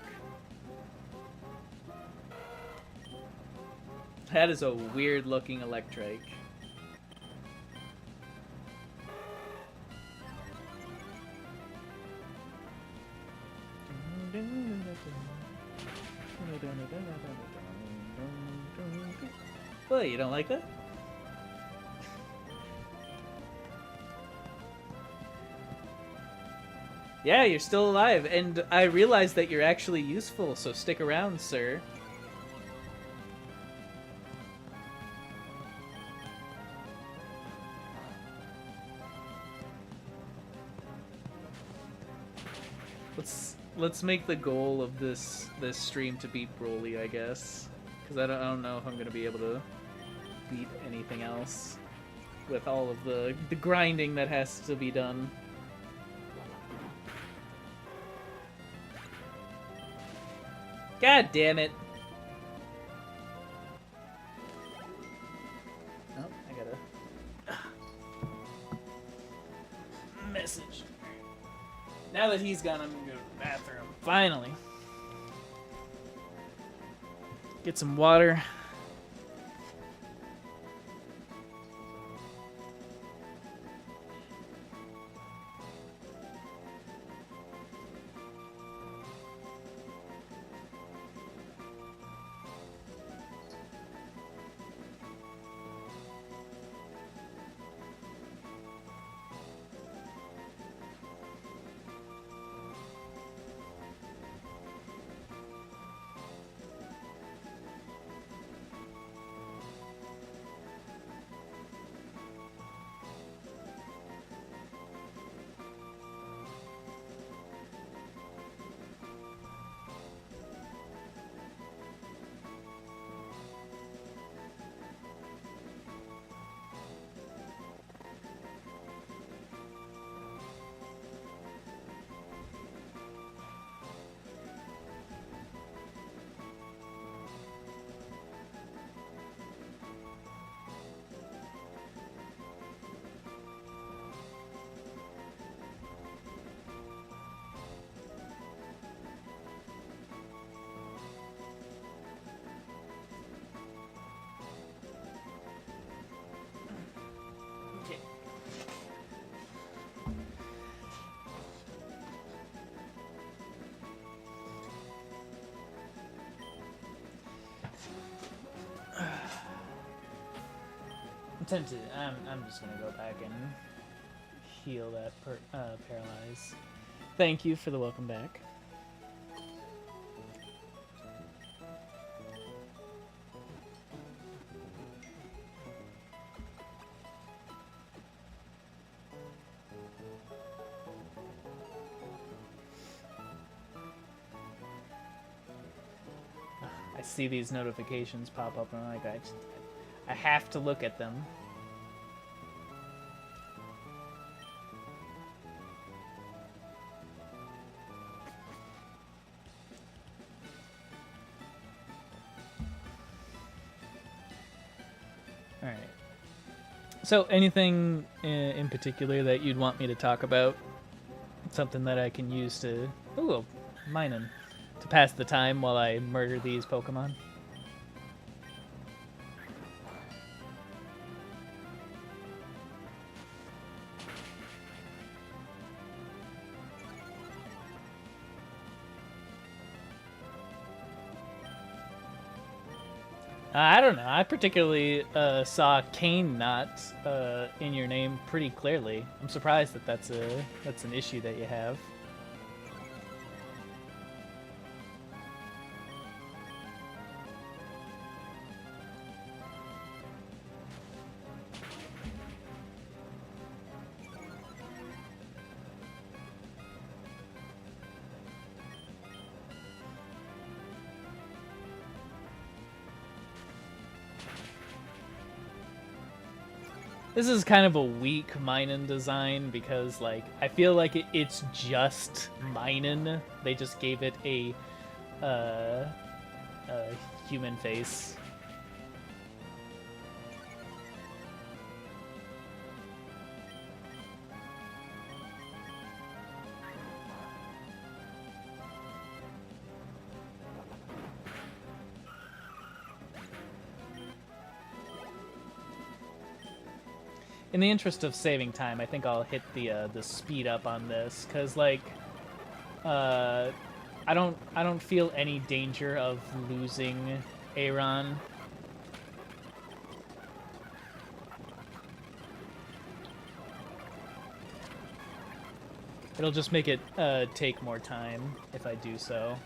That is a weird-looking Electrike. What, you don't like that? Yeah, you're still alive, and I realize that you're actually useful, so stick around, sir. Let's make the goal of this stream to beat Brawly, I guess, because I don't know if I'm gonna be able to beat anything else with all of the grinding that has to be done. God damn it! Oh, I gotta message. Now that he's gone, I'm gonna go to the bathroom. Finally. Get some water. Tempted. I'm just gonna go back and heal that paralyze. Thank you for the welcome back. I see these notifications pop up and I'm like, I have to look at them. Alright. So, anything in particular that you'd want me to talk about? Something that I can use to... Ooh, Minun. To pass the time while I murder these Pokemon? I don't know. I particularly saw Cane Knot in your name pretty clearly. I'm surprised that that's an issue that you have. This is kind of a weak Minen design because, like, I feel like it's just Minen. They just gave it a human face. In the interest of saving time, I think I'll hit the speed up on this, cause like, I don't feel any danger of losing Aaron. It'll just make it take more time if I do so.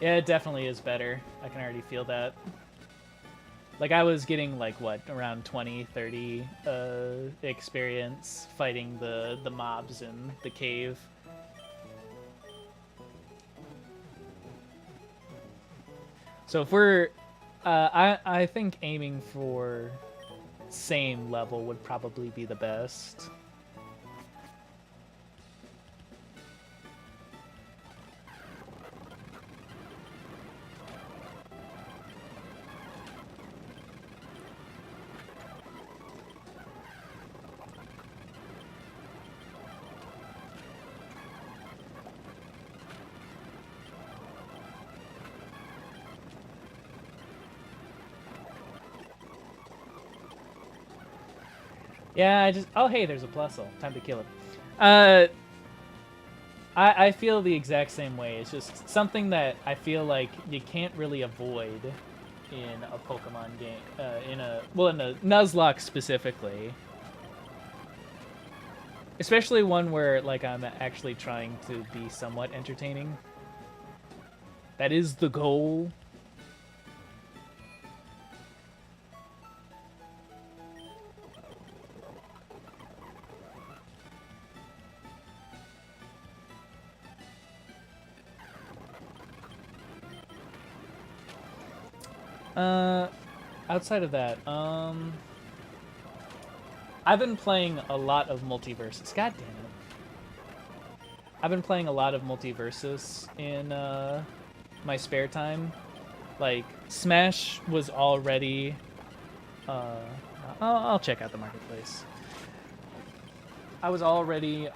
Yeah, it definitely is better. I can already feel that. Like, I was getting, like, what, around 20, 30 experience fighting the mobs in the cave. So if we're... I think aiming for same level would probably be the best. Yeah, I just... Oh, hey, there's a plusle. Time to kill it. I feel the exact same way. It's just something that I feel like you can't really avoid in a Pokemon game. In a Nuzlocke specifically. Especially one where, like, I'm actually trying to be somewhat entertaining. That is the goal. Outside of that, I've been playing a lot of Multiversus. God damn it. I've been playing a lot of Multiversus in, my spare time. Like, Smash was already, I'll check out the marketplace. I was already,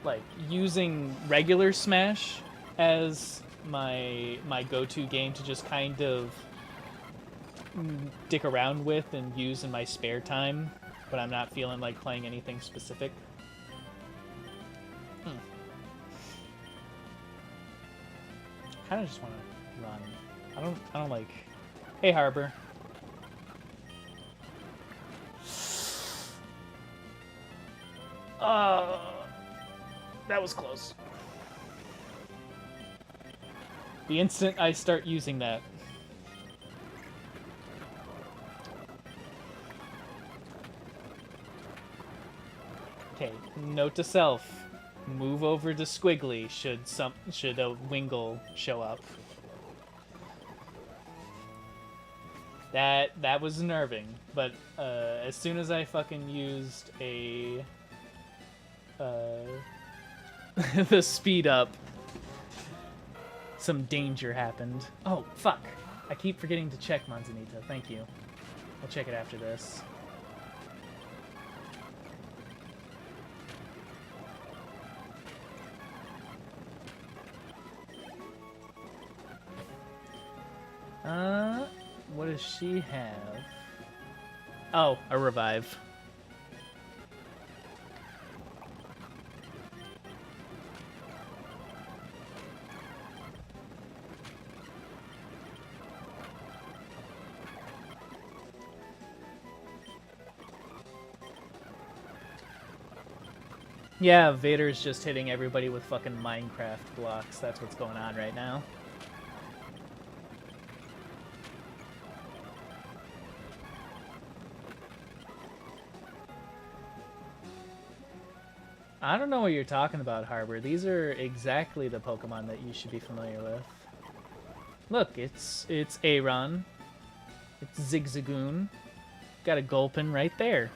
like, using regular Smash as my go-to game to just kind of dick around with and use in my spare time, but I'm not feeling like playing anything specific. Kind of just want to run. I don't like... Hey, Harbor. That was close. The instant I start using that. Okay, note to self. Move over to Squiggly should a Wingull show up. That was nerving, but as soon as I fucking used a the speed up, some danger happened. Oh, fuck. I keep forgetting to check Manzanita. Thank you. I'll check it after this. What does she have? Oh, a revive. Yeah, Vader's just hitting everybody with fucking Minecraft blocks. That's what's going on right now. I don't know what you're talking about, Harbor. These are exactly the Pokemon that you should be familiar with. Look, it's Aron. It's Zigzagoon. Got a Gulpin right there.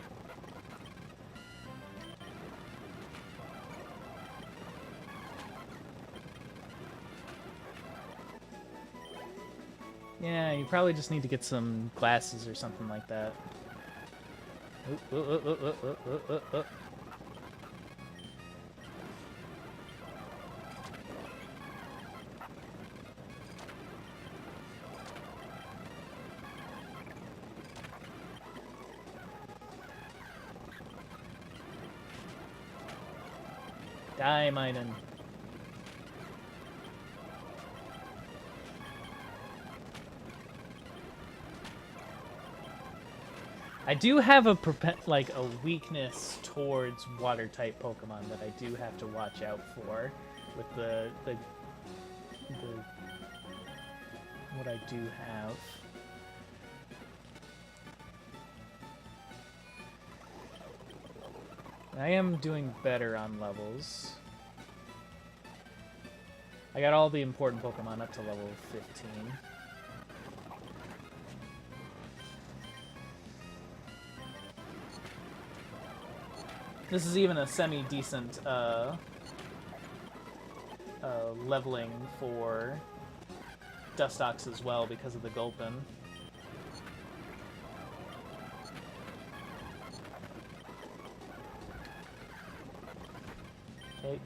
Yeah, you probably just need to get some glasses or something like that. Die, Minun. I do have a weakness towards water type Pokemon that I do have to watch out for with the what I do have. I am doing better on levels. I got all the important Pokemon up to level 15. This is even a semi-decent leveling for Dustox as well because of the Gulpin. Okay.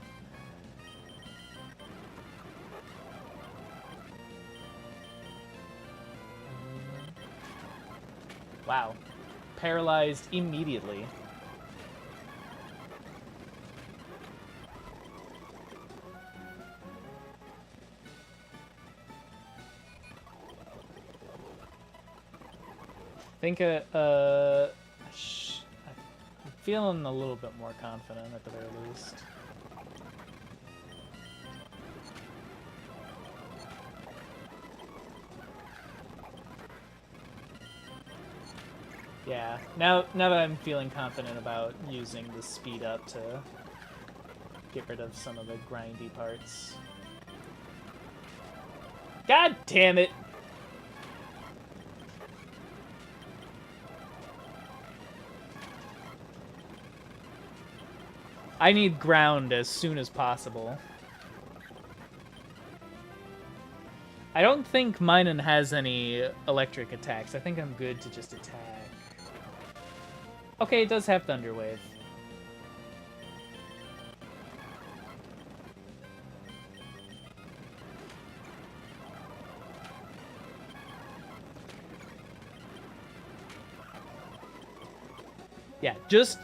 Wow. Paralyzed immediately. I think I'm feeling a little bit more confident at the very least. Yeah, now that I'm feeling confident about using the speed up to get rid of some of the grindy parts. God damn it! I need ground as soon as possible. I don't think Minun has any electric attacks. I think I'm good to just attack. Okay, it does have Thunder Wave. Yeah, just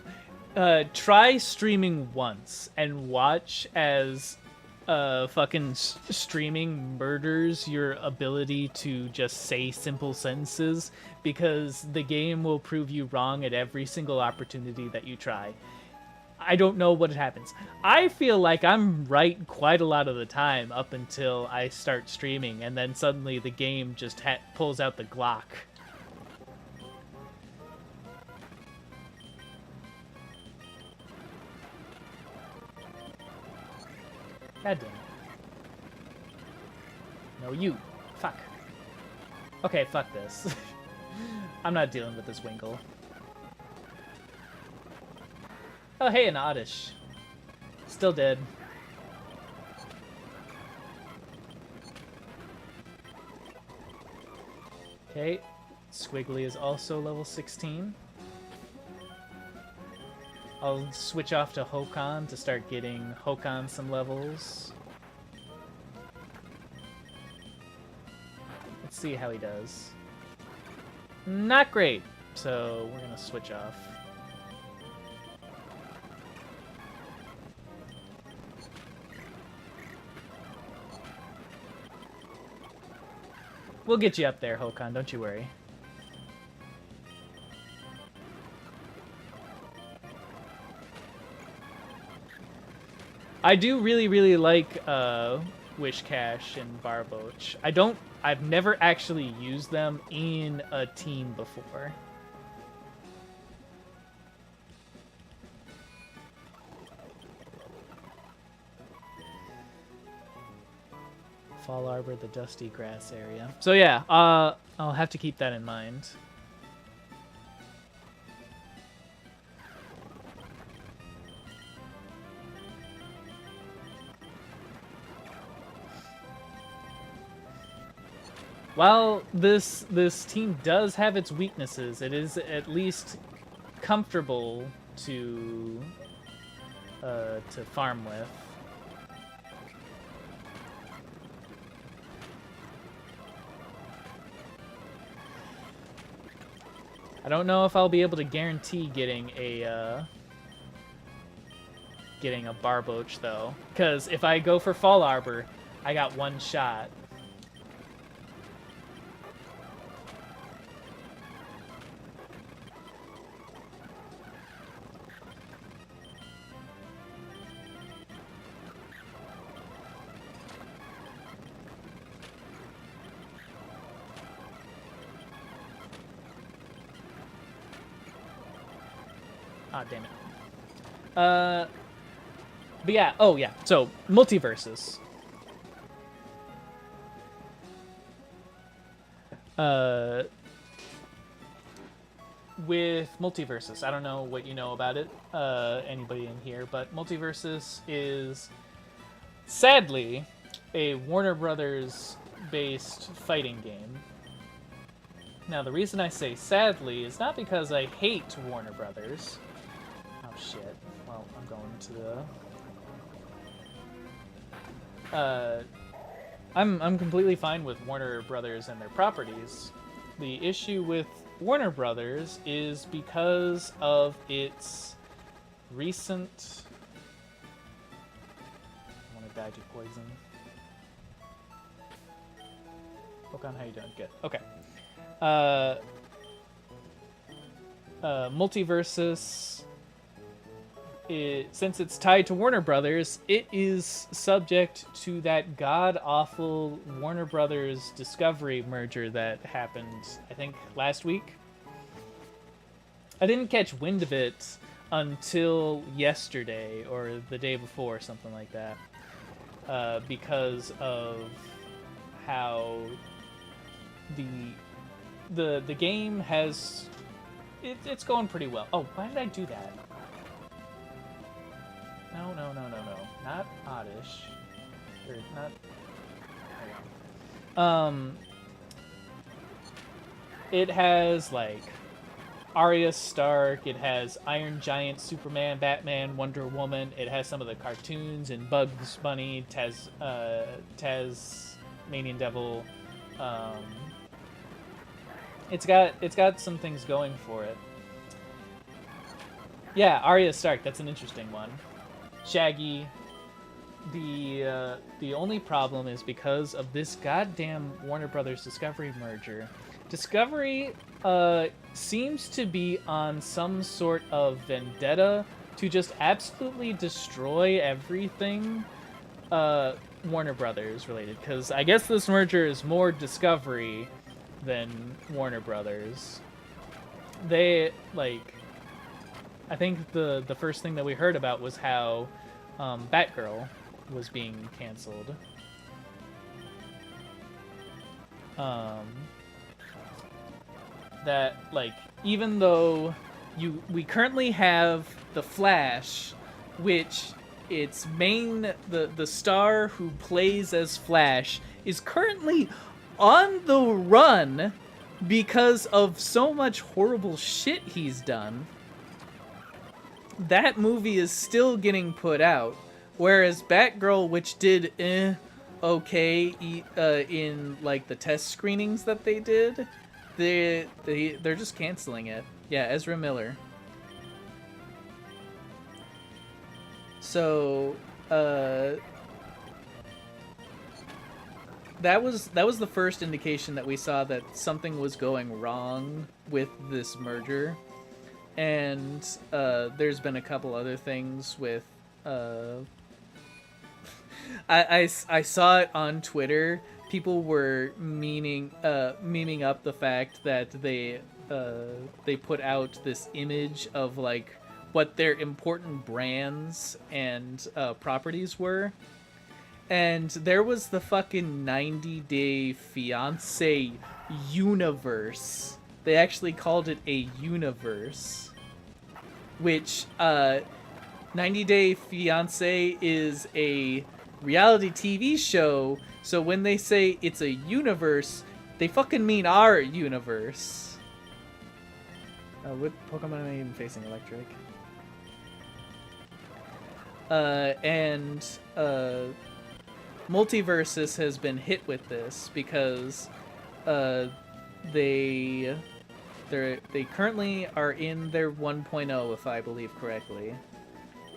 try streaming once and watch as fucking streaming murders your ability to just say simple sentences, because the game will prove you wrong at every single opportunity that you try. I don't know what happens. I feel like I'm right quite a lot of the time up until I start streaming, and then suddenly the game just pulls out the Glock. God damn it. No, you. Fuck. Okay, fuck this. I'm not dealing with this Winkle. Oh, hey, an Oddish. Still dead. Okay, Squiggly is also level 16. I'll switch off to Hokan to start getting Hokan some levels. Let's see how he does. Not great, so we're gonna switch off. We'll get you up there, Hokan, don't you worry. I do really, really like Wishcash and Barboach. I've never actually used them in a team before. Fall Arbor, the dusty grass area. So yeah, I'll have to keep that in mind. While this team does have its weaknesses, it is at least comfortable to farm with. I don't know if I'll be able to guarantee getting a Barboach though, because if I go for Fall Arbor, I got one shot. Ah, damn it. But yeah, oh yeah, so multiverses. With multiverses, I don't know what you know about it, anybody in here, but multiverses is sadly a Warner Brothers based fighting game. Now, the reason I say sadly is not because I hate Warner Brothers. Oh shit. Well, I'm going to the... I'm completely fine with Warner Brothers and their properties. The issue with Warner Brothers is because of its recent... I want to die to poison. Pokemon, how you doing? Good. Okay. Multiversus, since it's tied to Warner Brothers, it is subject to that god-awful Warner Brothers Discovery merger that happened, I think, last week. I didn't catch wind of it until yesterday, or the day before, something like that, because of how the game has... It's going pretty well. Oh, why did I do that? No. Not Oddish. Or not... It has, like, Arya Stark, it has Iron Giant, Superman, Batman, Wonder Woman, it has some of the cartoons and Bugs Bunny, Tasmanian Devil, It's got some things going for it. Yeah, Arya Stark, that's an interesting one. Shaggy. The only problem is because of this goddamn Warner Brothers Discovery merger. Discovery seems to be on some sort of vendetta to just absolutely destroy everything Warner Brothers related, because I guess this merger is more Discovery than Warner Brothers. They, like, I think the first thing that we heard about was how Batgirl was being canceled. That, like, even though we currently have the Flash, which its main, the star who plays as Flash is currently on the run because of so much horrible shit he's done. That movie is still getting put out, whereas Batgirl, which did okay in like the test screenings that they did, they're just canceling it. Yeah, Ezra Miller. So that was the first indication that we saw that something was going wrong with this merger. And there's been a couple other things with I saw it on Twitter. People were memeing up the fact that they put out this image of like what their important brands and properties were. And there was the fucking 90 Day Fiancé universe. They actually called it a universe. Which, 90 Day Fiancé is a reality TV show, so when they say it's a universe, they fucking mean our universe. What Pokemon am I even facing electric? Multiversus has been hit with this because they currently are in their 1.0, if I believe correctly,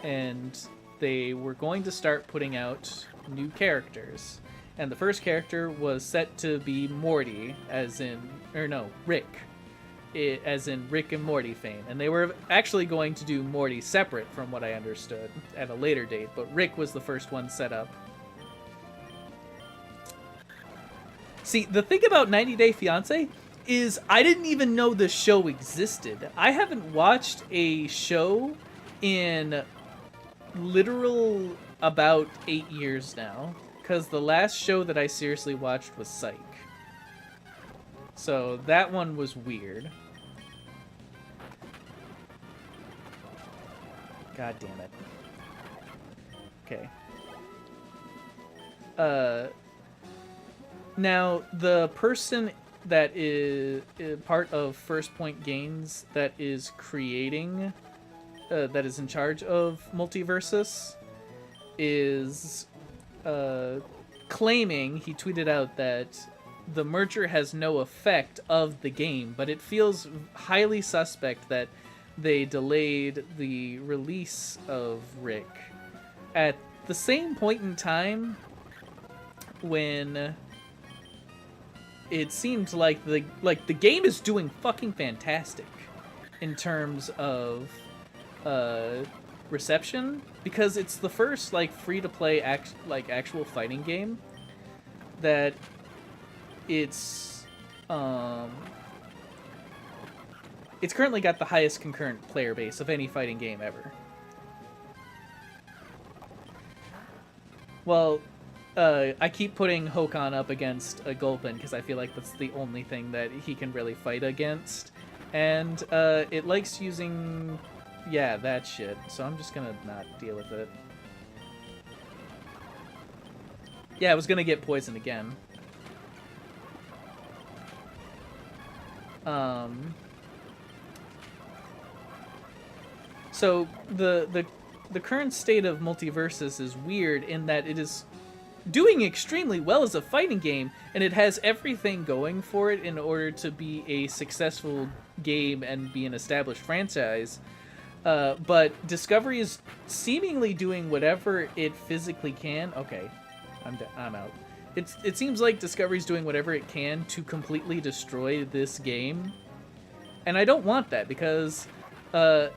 and they were going to start putting out new characters, and the first character was set to be Morty, Rick, as in Rick and Morty fame, and they were actually going to do Morty separate from what I understood at a later date, but Rick was the first one set up. See, the thing about 90 Day Fiancé is I didn't even know the show existed. I haven't watched a show in literal about 8 years now, because the last show that I seriously watched was Psych. So that one was weird. God damn it. Okay. Now, the person that is part of First Point Games that is creating, that is in charge of Multiversus, is claiming, he tweeted out that the merger has no effect of the game, but it feels highly suspect that they delayed the release of Rick at the same point in time when it seemed like the game is doing fucking fantastic in terms of reception, because it's the first free-to-play actual fighting game that it's currently got the highest concurrent player base of any fighting game ever. Well, I keep putting Hokan up against a Gulpin because I feel like that's the only thing that he can really fight against. And it likes using, yeah, that shit. So I'm just gonna not deal with it. Yeah, I was gonna get poisoned again. So the current state of Multiversus is weird in that it is doing extremely well as a fighting game, and it has everything going for it in order to be a successful game and be an established franchise. But Discovery is seemingly doing whatever it physically can. Okay, I'm out. It seems like Discovery's doing whatever it can to completely destroy this game, and I don't want that because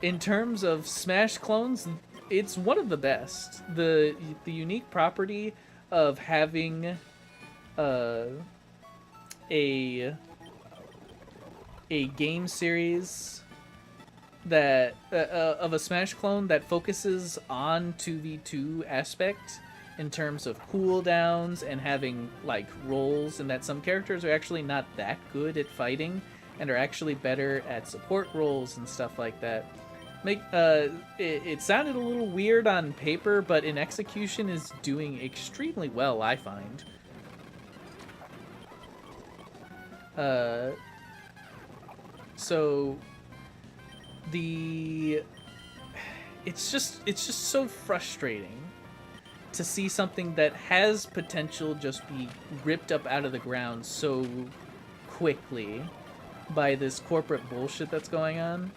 in terms of Smash clones, it's one of the best. The unique property of having a game series that of a Smash clone that focuses on 2v2 aspect in terms of cooldowns and having roles, and that some characters are actually not that good at fighting and are actually better at support roles and stuff like that. It sounded a little weird on paper, but in execution is doing extremely well, I find. So it's just so frustrating to see something that has potential just be ripped up out of the ground so quickly by this corporate bullshit that's going on.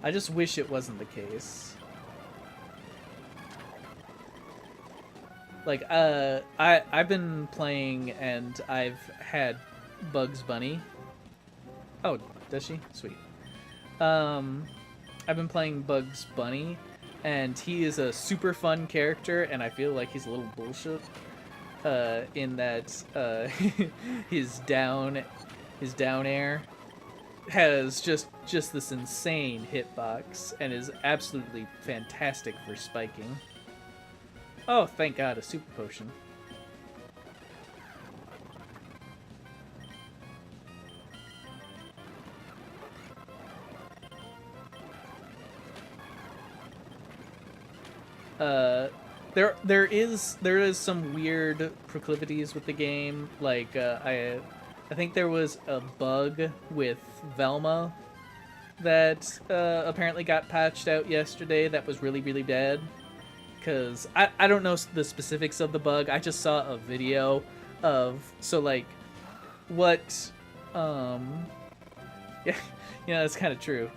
I just wish it wasn't the case. I've been playing and I've had Bugs Bunny. Oh, does she? Sweet. I've been playing Bugs Bunny, and he is a super fun character, and I feel like he's a little bullshit in that his down air has just this insane hitbox and is absolutely fantastic for spiking. Oh, thank God, a super potion. There is some weird proclivities with the game. Like I think there was a bug with Velma that apparently got patched out yesterday that was really, really bad. Because I don't know the specifics of the bug. I just saw a video of, so like, what, yeah, that's kind of true.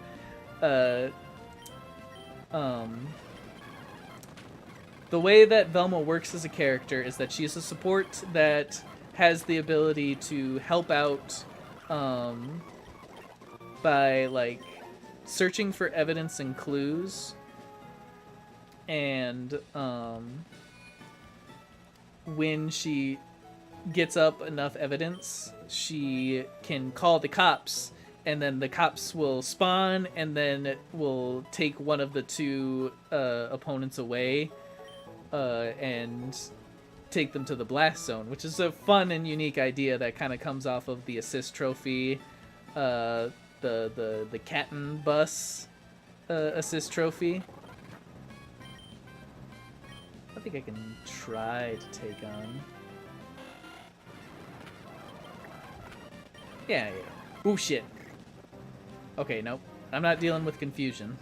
The way that Velma works as a character is that she's a support that has the ability to help out by, like, searching for evidence and clues. And when she gets up enough evidence, she can call the cops, and then the cops will spawn, and then will take one of the two opponents away and take them to the blast zone, which is a fun and unique idea that kind of comes off of the assist trophy, the Captain Bus assist trophy. I think I can try to take on. Yeah. Oh shit. Okay, nope. I'm not dealing with confusion.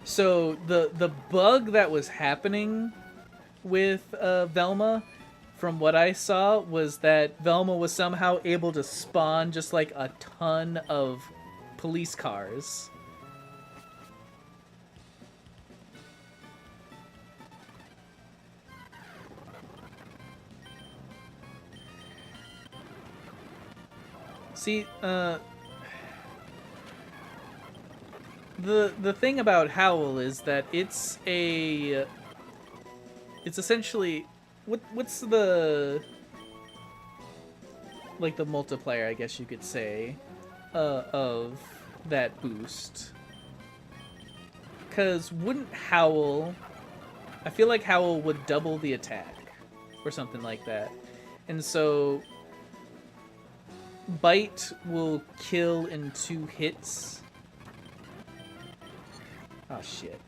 So the bug that was happening with Velma, from what I saw, was that Velma was somehow able to spawn just like a ton of police cars. See, the thing about Howl is that it's essentially what's the, like, the multiplier, I guess you could say, of that boost. Cause wouldn't Howl, I feel like Howl would double the attack or something like that. And so Bite will kill in 2 hits. Oh shit.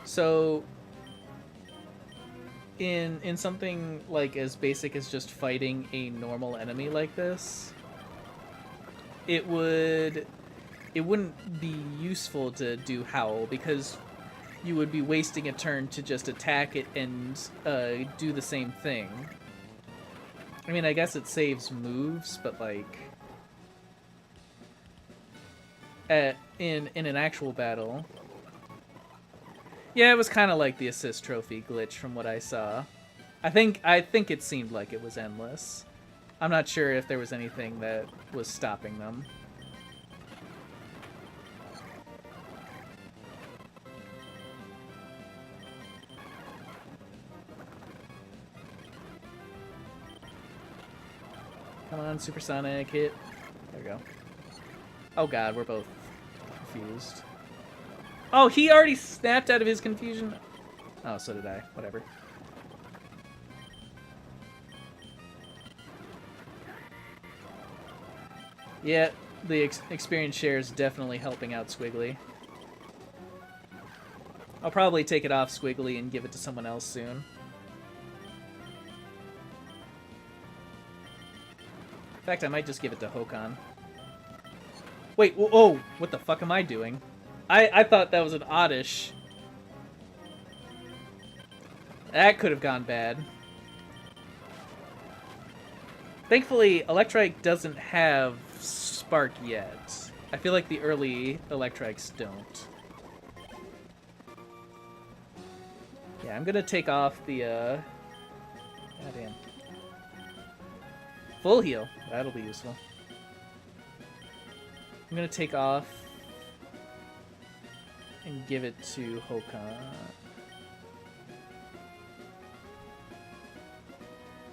So in something like as basic as just fighting a normal enemy like this, it wouldn't be useful to do Howl, because you would be wasting a turn to just attack it and do the same thing. I mean, I guess it saves moves, but like in an actual battle, yeah, it was kind of like the assist trophy glitch from what I saw. I think it seemed like it was endless. I'm not sure if there was anything that was stopping them. Come on, supersonic hit. There we go. Oh god, we're both confused. Oh, he already snapped out of his confusion. Oh, so did I. Whatever. Yeah, the experience share is definitely helping out Squiggly. I'll probably take it off Squiggly and give it to someone else soon. In fact, I might just give it to Hokan. Wait, oh, what the fuck am I doing? I thought that was an oddish. That could have gone bad. Thankfully, Electrike doesn't have Spark yet. I feel like the early Electrikes don't. Yeah, I'm gonna take off the, goddamn. Full heal. That'll be useful. I'm gonna take off and give it to Hokan.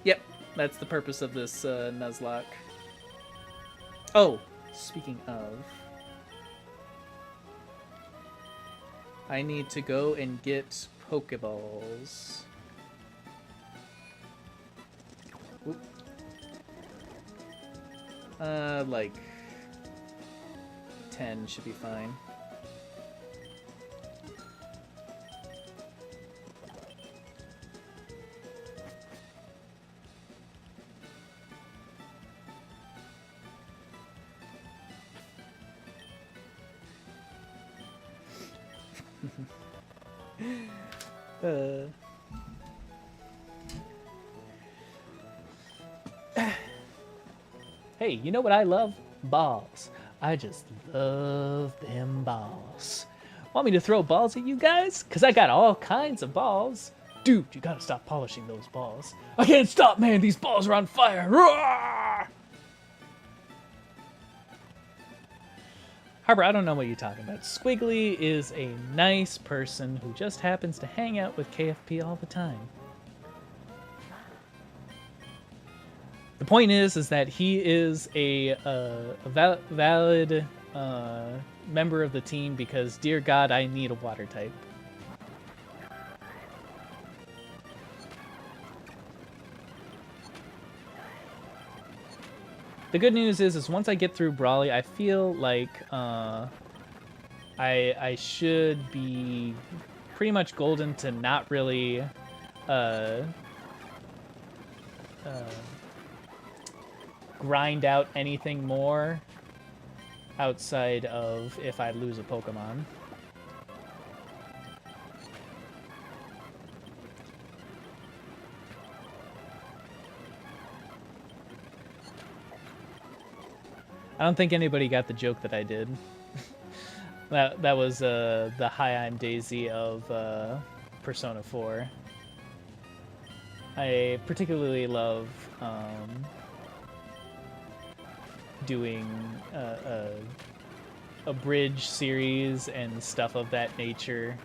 Yep, that's the purpose of this Nuzlocke. Oh, speaking of, I need to go and get Pokeballs. Oop. Like 10 should be fine. Hey, you know what I love? Balls. I just love them balls. Want me to throw balls at you guys? Because I got all kinds of balls. Dude, you gotta stop polishing those balls. I can't stop, man. These balls are on fire. Roar! Harper, I don't know what you're talking about. Squiggly is a nice person who just happens to hang out with KFP all the time. The point is that he is a valid member of the team because, dear God, I need a water type. The good news is once I get through Brawly, I feel like I should be pretty much golden to not really grind out anything more outside of if I lose a Pokemon. I don't think anybody got the joke that I did. that was the Hi, I'm Daisy of Persona 4. I particularly love doing a bridge series and stuff of that nature.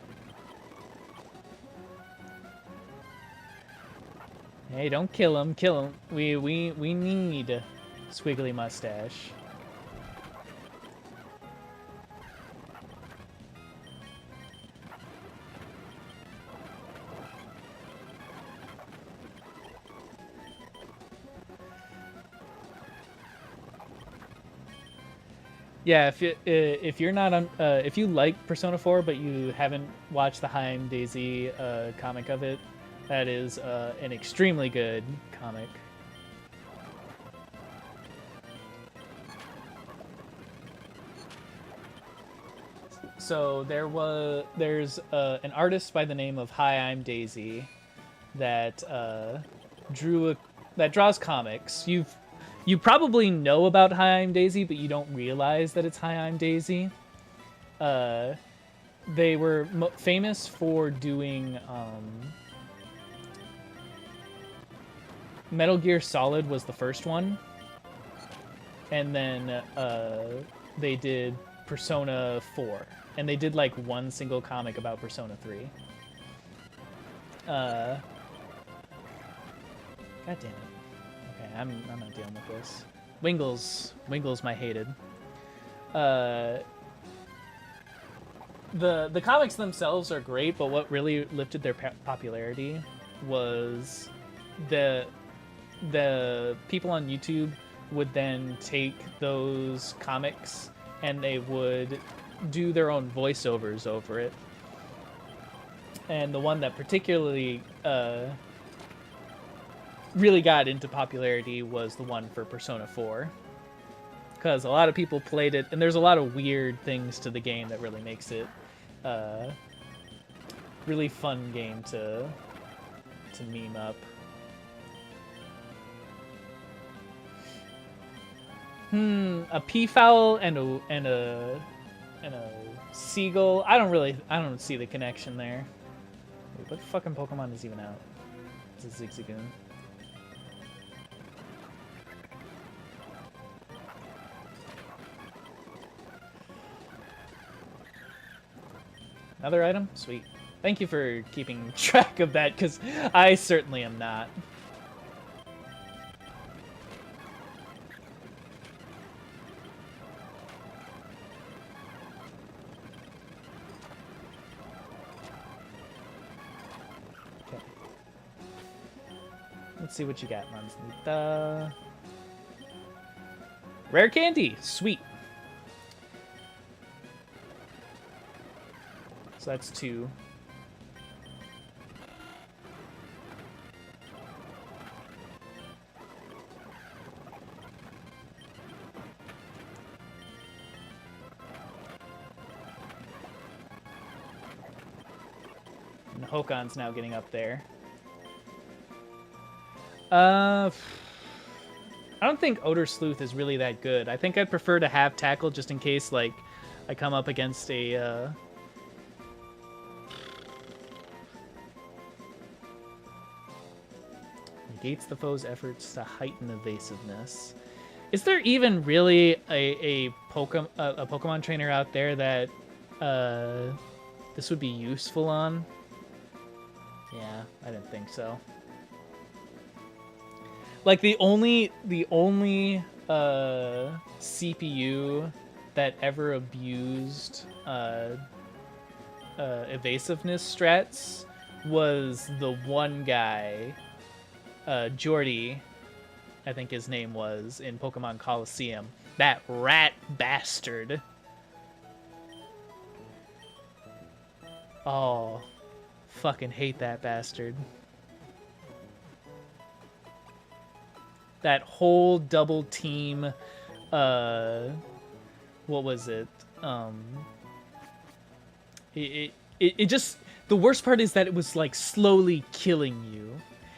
Hey, don't kill him, kill him. We need Squiggly Mustache. Yeah, if you're not on, if you like Persona 4 but you haven't watched the Haim Daisy comic of it, that is an extremely good comic. So there's an artist by the name of Hi, I'm Daisy that draws comics. You probably know about Hi, I'm Daisy, but you don't realize that it's Hi, I'm Daisy. They were famous for doing Metal Gear Solid was the first one, and then they did Persona 4, and they did like one single comic about Persona 3. God damn it. Okay, I'm not dealing with this. Wingle's my hated. The comics themselves are great, but what really lifted their popularity was the people on YouTube would then take those comics and they would do their own voiceovers over it. And the one that particularly really got into popularity was the one for Persona 4. Because a lot of people played it, and there's a lot of weird things to the game that really makes it really fun game to meme up. A peafowl and a seagull. I don't see the connection there. Wait, what fucking Pokemon is even out? It's a Zigzagoon. Another item? Sweet. Thank you for keeping track of that, because I certainly am not. Okay. Let's see what you got, Manzanita. Rare candy! Sweet. So that's 2. And Hokon's now getting up there. I don't think Odor Sleuth is really that good. I think I'd prefer to have Tackle just in case, like, I come up against a, negates the foe's efforts to heighten evasiveness. Is there even really a Pokemon trainer out there that this would be useful on? Yeah, I didn't think so. Like the only CPU that ever abused evasiveness strats was the one guy, Jordy, I think his name was, in Pokemon Coliseum. That rat bastard. Oh, fucking hate that bastard. That whole double team, what was it? It just, the worst part is that it was like slowly killing you.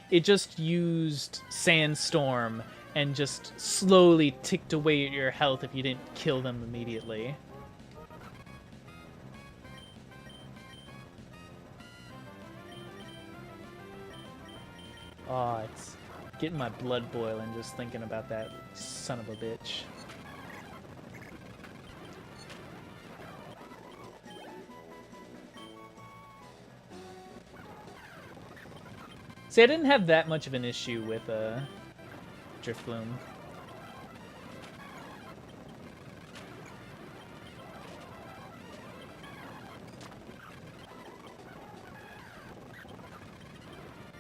It just used Sandstorm and just slowly ticked away at your health if you didn't kill them immediately. Oh, it's getting my blood boiling just thinking about that son of a bitch. See, I didn't have that much of an issue with Drifloon.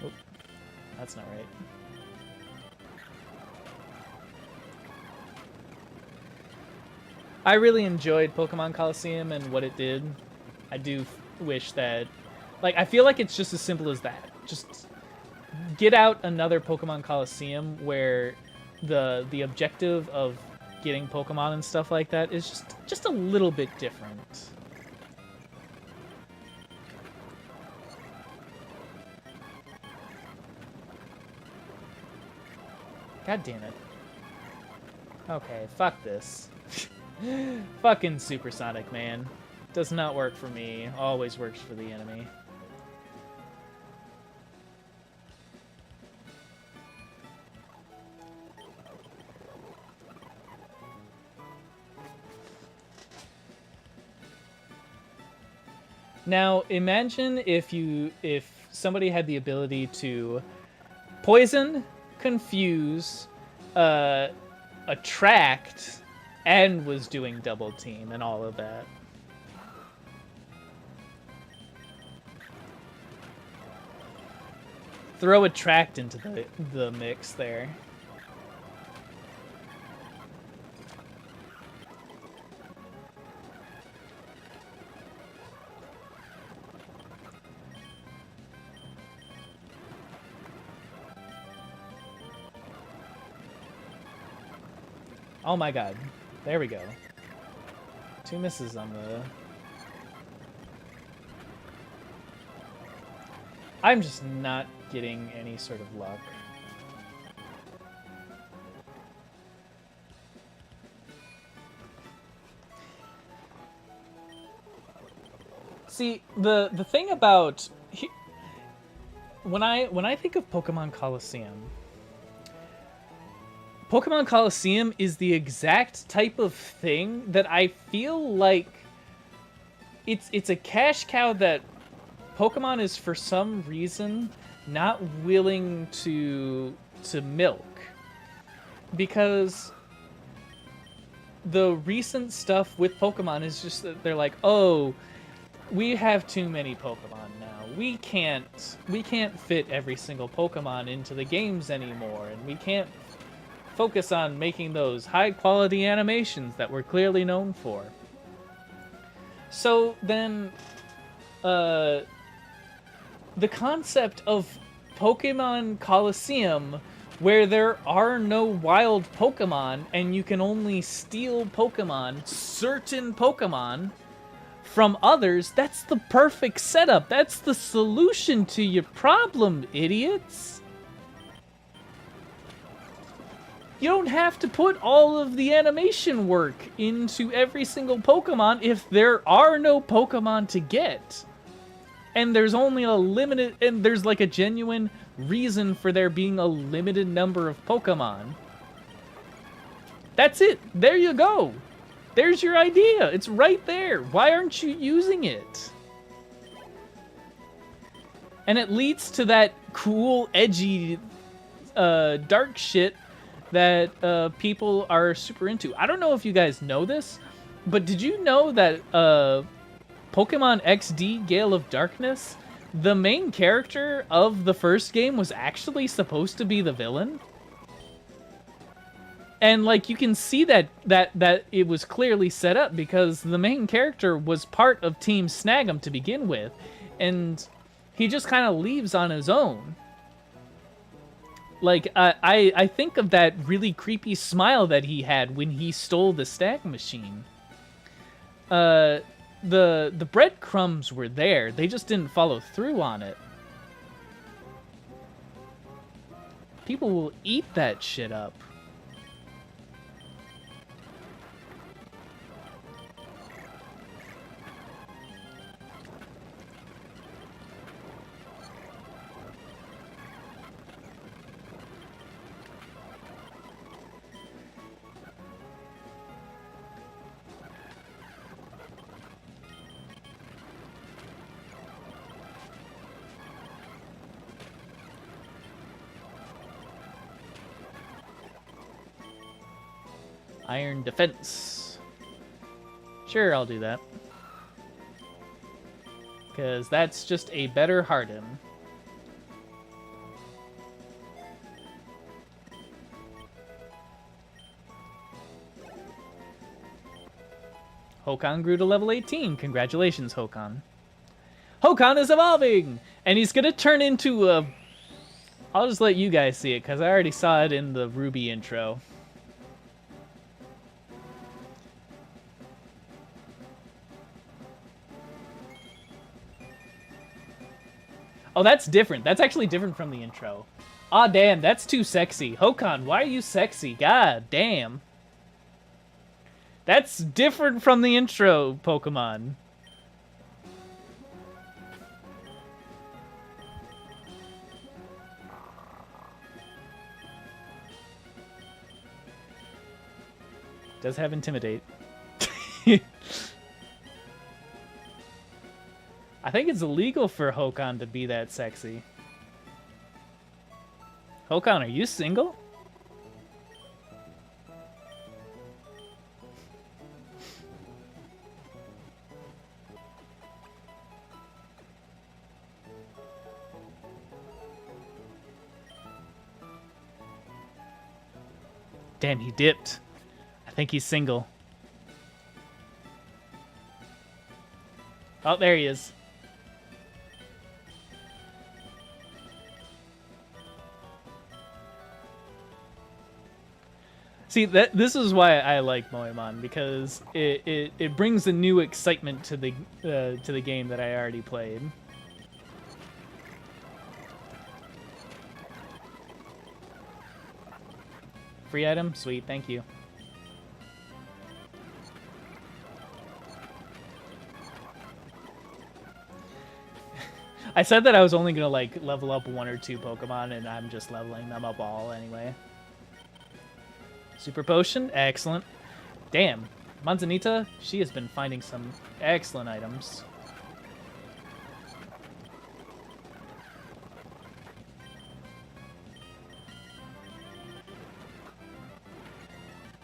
Oh, that's not right. I really enjoyed Pokemon Coliseum and what it did. I do wish that, like, I feel like it's just as simple as that. Just get out another Pokemon Coliseum where the objective of getting Pokemon and stuff like that is just a little bit different. God damn it. Okay, fuck this. Fucking Supersonic, man. Does not work for me. Always works for the enemy. Now, imagine if somebody had the ability to poison, confuse, attract, and was doing double team and all of that. Throw attract into the mix there. Oh my god. There we go. 2 misses on the... I'm just not getting any sort of luck. See, the thing about... When I think of Pokemon Coliseum... Pokemon Coliseum is the exact type of thing that I feel like it's a cash cow that Pokemon is for some reason not willing to milk, because the recent stuff with Pokemon is just that they're like, oh, we have too many Pokemon now. We can't fit every single Pokemon into the games anymore, and we can't focus on making those high quality animations that we're clearly known for. So then the concept of Pokemon Coliseum, where there are no wild Pokemon and you can only steal Pokemon, certain Pokemon, from others, that's the perfect setup. That's the solution to your problem, idiots. You don't have to put all of the animation work into every single Pokemon if there are no Pokemon to get. And there's only a limited, and there's like a genuine reason for there being a limited number of Pokemon. That's it. There you go. There's your idea. It's right there. Why aren't you using it? And it leads to that cool, edgy, dark shit that people are super into. I don't know if you guys know this, but did you know that Pokemon XD Gale of Darkness, the main character of the first game was actually supposed to be the villain? And like you can see that it was clearly set up because the main character was part of Team Snag'em to begin with, and he just kind of leaves on his own. Like I think of that really creepy smile that he had when he stole the Snag machine. The breadcrumbs were there. They just didn't follow through on it. People will eat that shit up. Iron defense. Sure, I'll do that. Because that's just a better Harden. Hokan grew to level 18. Congratulations, Hokan. Hokan is evolving! And he's gonna turn into a... I'll just let you guys see it, because I already saw it in the Ruby intro. Oh, that's different. That's actually different from the intro. Aw, damn, that's too sexy. Hokan, why are you sexy? God damn. That's different from the intro, Pokemon. Does have Intimidate. I think it's illegal for Hokan to be that sexy. Hokan, are you single? Damn, he dipped. I think he's single. Oh, there he is. See, this is why I like Moemon, because it brings a new excitement to the game that I already played. Free item? Sweet, thank you. I said that I was only gonna like level up 1 or 2 Pokemon, and I'm just leveling them up all anyway. Super Potion? Excellent. Damn. Manzanita, she has been finding some excellent items.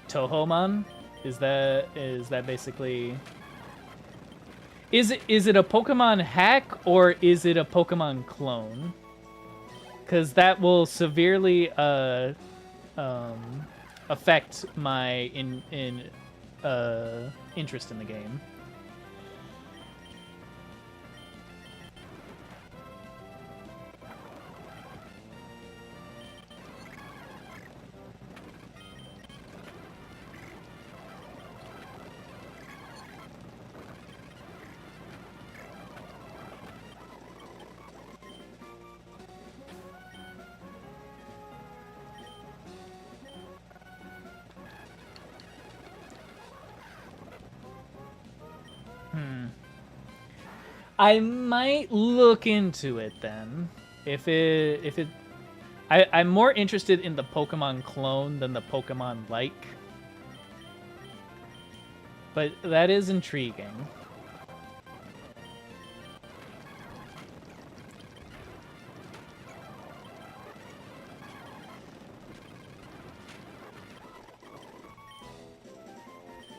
Tohomon? Is that basically... Is it a Pokemon hack or is it a Pokemon clone? Because that will severely affect my interest in the game. I might look into it then. I'm more interested in the Pokemon clone than the Pokemon like. But that is intriguing.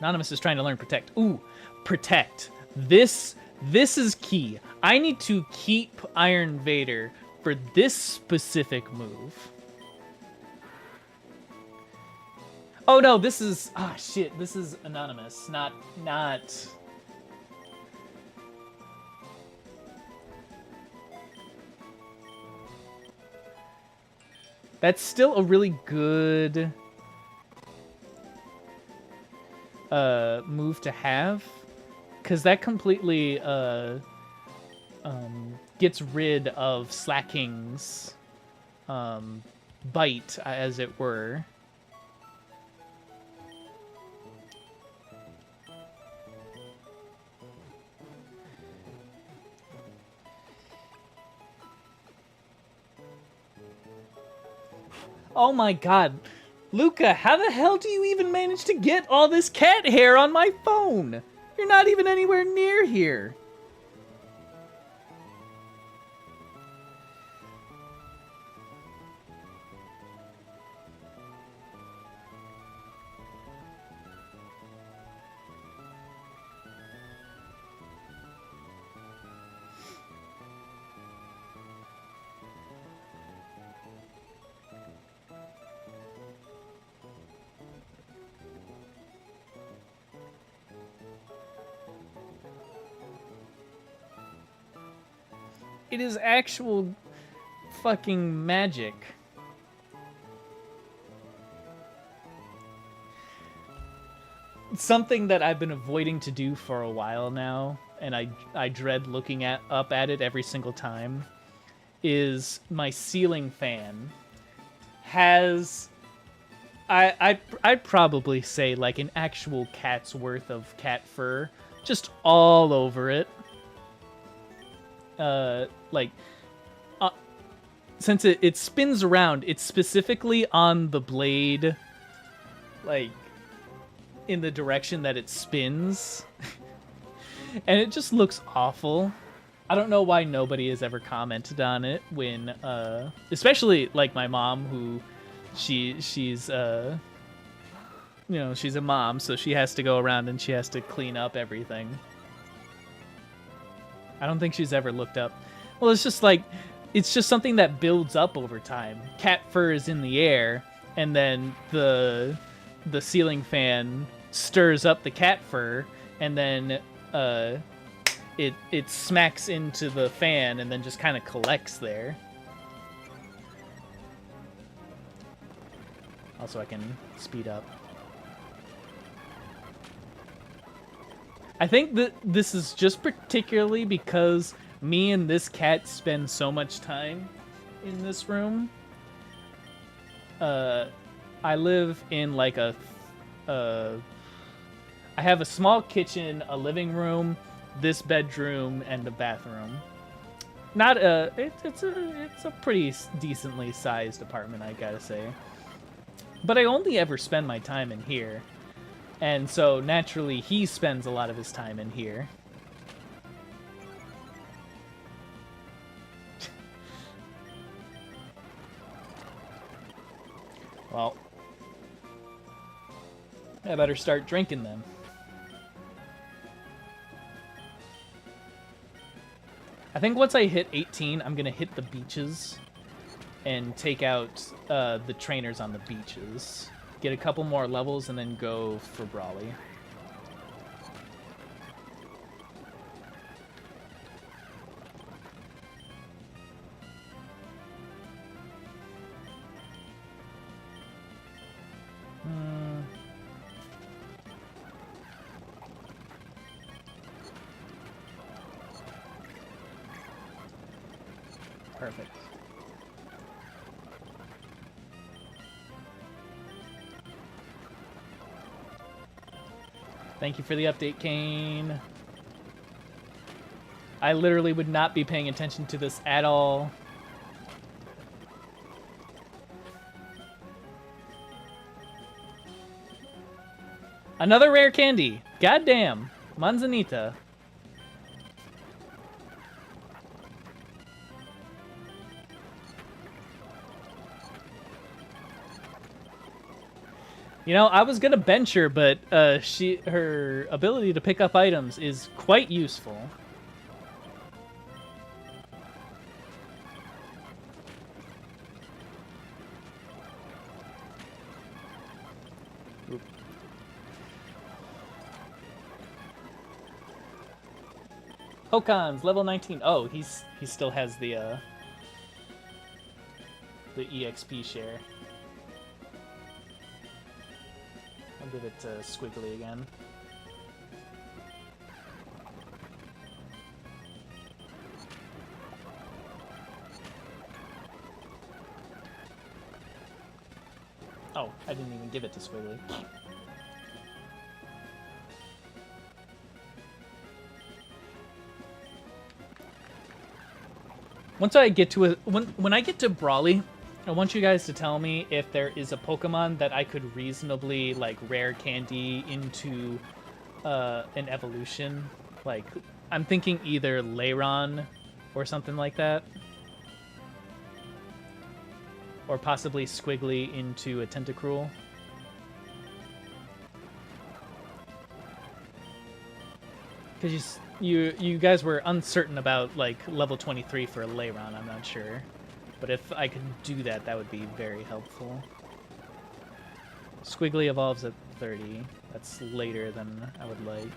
Anonymous is trying to learn Protect. Ooh, Protect. This is key. I need to keep Iron Vader for this specific move. Oh no, this is... Ah, shit. This is Anonymous, not... That's still a really good... move to have. Because that completely gets rid of Slacking's bite, as it were. Oh my god. Luca, how the hell do you even manage to get all this cat hair on my phone? You're not even anywhere near here. It is actual fucking magic. Something that I've been avoiding to do for a while now, and I dread looking up at it every single time, is my ceiling fan has... I'd probably say like an actual cat's worth of cat fur just all over it. Since it spins around, it's specifically on the blade, like, in the direction that it spins. And it just looks awful. I don't know why nobody has ever commented on it when, especially, like, my mom, who, she's, you know, she's a mom, so she has to go around and she has to clean up everything. I don't think she's ever looked up. Well, it's just like, it's just something that builds up over time. Cat fur is in the air, and then the ceiling fan stirs up the cat fur, and then it smacks into the fan, and then just kind of collects there. Also, I can speed up. I think that this is just particularly because me and this cat spend so much time in this room. I live in like I have a small kitchen, a living room, this bedroom, and a bathroom. Not it's a pretty decently sized apartment, I gotta say. But I only ever spend my time in here. And so naturally he spends a lot of his time in here. Well, I better start drinking then. I think once I hit 18, I'm going to hit the beaches and take out the trainers on the beaches. Get a couple more levels and then go for Brawly. Perfect. Thank you for the update, Kane. I literally would not be paying attention to this at all. Another rare candy. Goddamn. Manzanita. You know, I was gonna bench her, but her ability to pick up items is quite useful. Oop. Hokan's level 19. Oh, he still has the EXP share. I'll give it to Squiggly again. Oh, I didn't even give it to Squiggly. Once I get to when I get to Brawly, I want you guys to tell me if there is a Pokemon that I could reasonably, like, rare candy into an evolution. Like, I'm thinking either Lairon or something like that. Or possibly Squiggly into a Tentacruel. Because you guys were uncertain about, like, level 23 for a Lairon, I'm not sure. But if I could do that, that would be very helpful. Squiggly evolves at 30. That's later than I would like.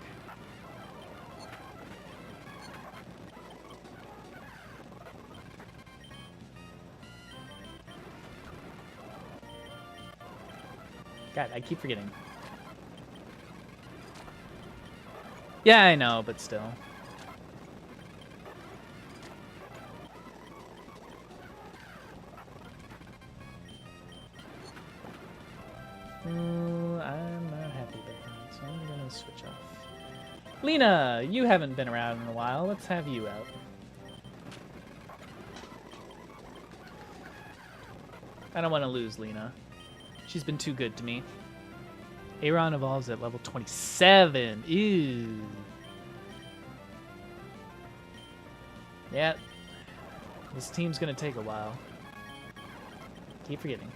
God, I keep forgetting. Yeah, I know, but still. I'm not happy with that, so I'm gonna switch off. Lena, you haven't been around in a while. Let's have you out. I don't want to lose Lena. She's been too good to me. Aron evolves at level 27. Ew. Yeah. This team's gonna take a while. Keep forgetting.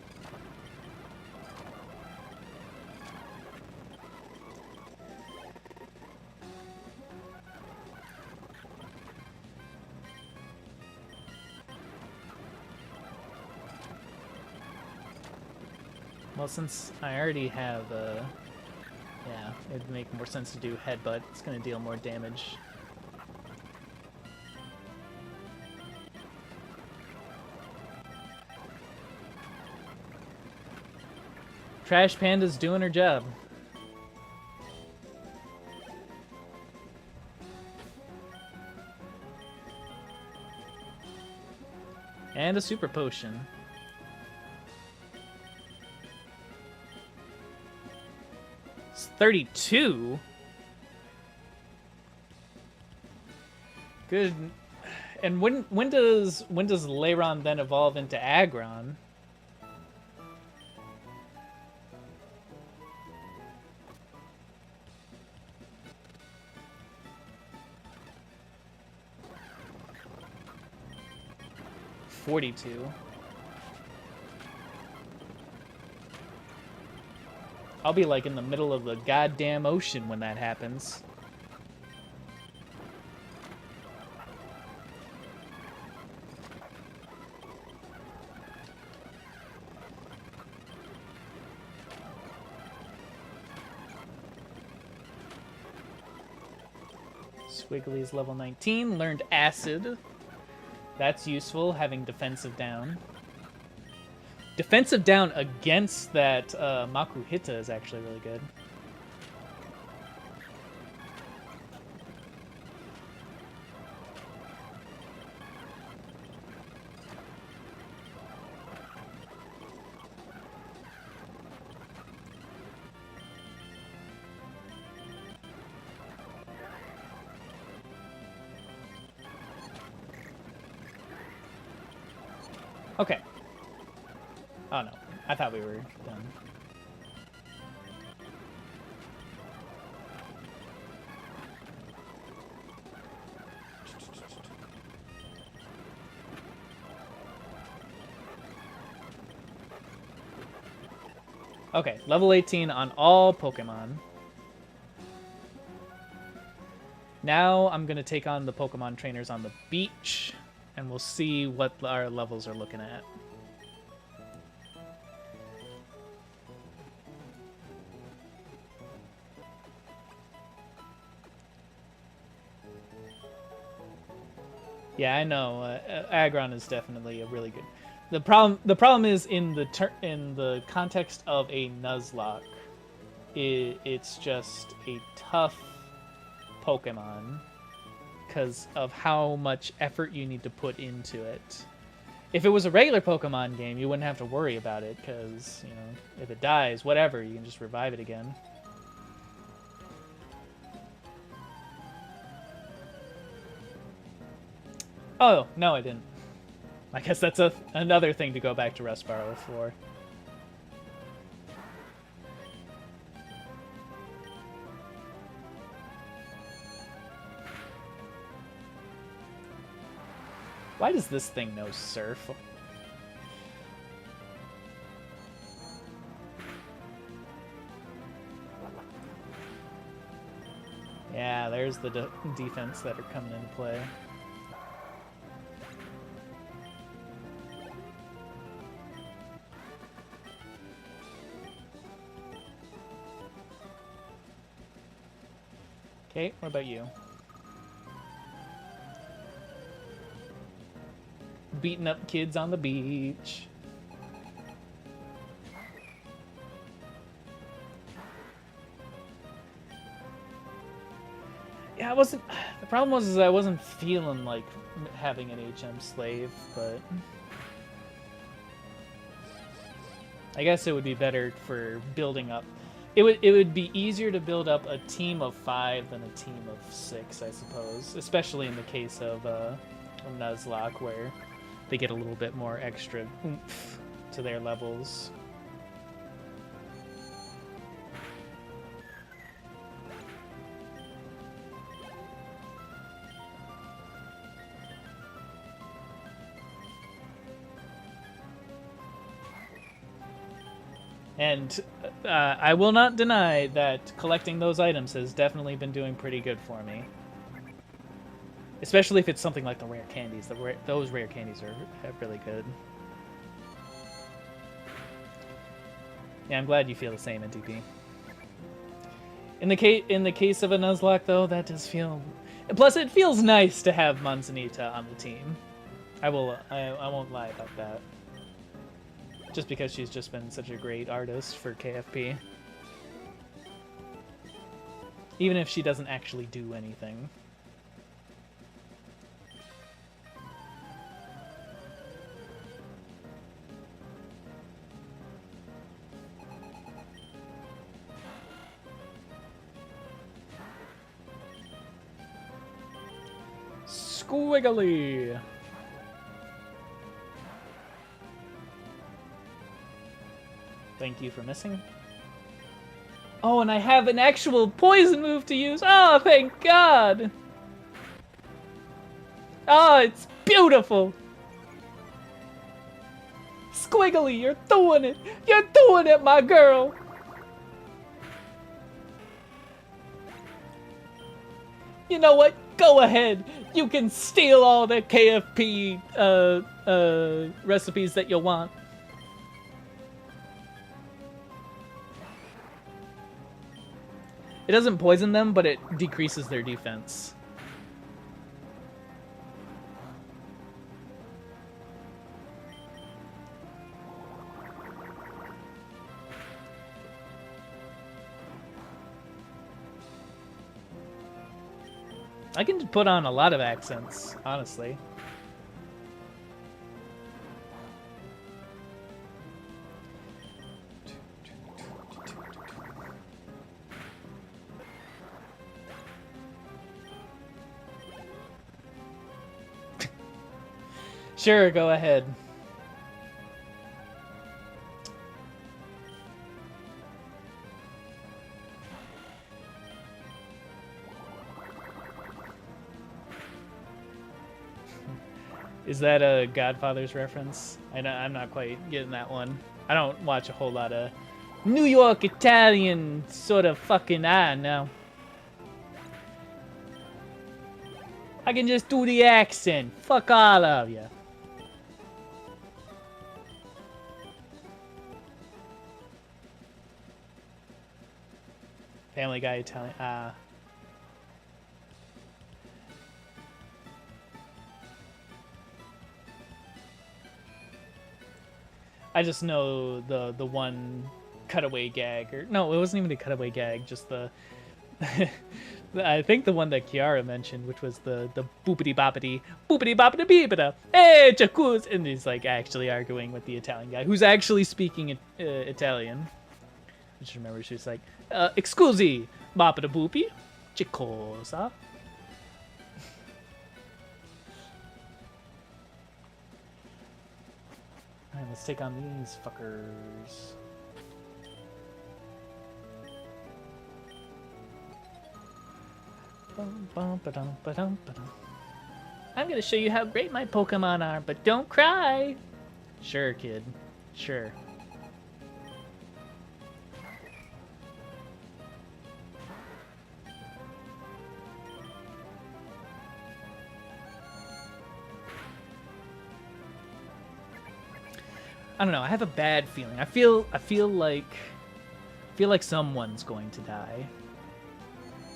Well, since I already have, yeah, it'd make more sense to do Headbutt. It's gonna deal more damage. Trash Panda's doing her job. And a super potion. It's 32? Good. And when does Lairon then evolve into Aggron? 42. I'll be like in the middle of the goddamn ocean when that happens. Squiggly's level 19, learned Acid. That's useful, having defensive down. Defensive down against that Makuhita is actually really good. Okay. Oh no, I thought we were done. Okay, level 18 on all Pokemon. Now I'm going to take on the Pokemon trainers on the beach, and we'll see what our levels are looking at. Yeah, I know. Aggron is definitely a really good. The problem is in the context of a Nuzlocke, it's just a tough Pokemon because of how much effort you need to put into it. If it was a regular Pokemon game, you wouldn't have to worry about it because, you know, if it dies, whatever, you can just revive it again. Oh, no, I didn't. I guess that's another thing to go back to Rustboro for. Why does this thing know Surf? Yeah, there's the defense that are coming into play. Okay, what about you? Beating up kids on the beach. Yeah, I wasn't... The problem was I wasn't feeling like having an HM slave, but... I guess it would be better for building up. It would be easier to build up a team of 5 than a team of 6, I suppose. Especially in the case of Nuzlocke, where they get a little bit more extra oomph to their levels. And I will not deny that collecting those items has definitely been doing pretty good for me. Especially if it's something like the rare candies. Those rare candies are really good. Yeah, I'm glad you feel the same, NTP. In the case of a Nuzlocke, though, that does feel... Plus, it feels nice to have Manzanita on the team. I won't lie about that. Just because she's just been such a great artist for KFP. Even if she doesn't actually do anything. Squiggly! Thank you for missing. Oh, and I have an actual poison move to use. Oh, thank God. Oh, it's beautiful. Squiggly, you're doing it! You're doing it, my girl! You know what? Go ahead. You can steal all the KFP recipes that you want. It doesn't poison them, but it decreases their defense. I can put on a lot of accents, honestly. Sure, go ahead. Is that a Godfather's reference? I'm not quite getting that one. I don't watch a whole lot of New York Italian sort of fucking no. I can just do the accent. Fuck all of you. Family Guy Italian. I just know the one cutaway gag, or no, it wasn't even a cutaway gag, just the I think the one that Kiara mentioned, which was the boopity boppity beepita, hey jacuzzi, and he's like actually arguing with the Italian guy who's actually speaking Italian. I just remember she's like, "Excusi, boppita boopy, che cosa?" Alright, let's take on these fuckers. I'm gonna show you how great my Pokemon are, but don't cry! Sure, kid. Sure. I don't know. I have a bad feeling. I feel like someone's going to die,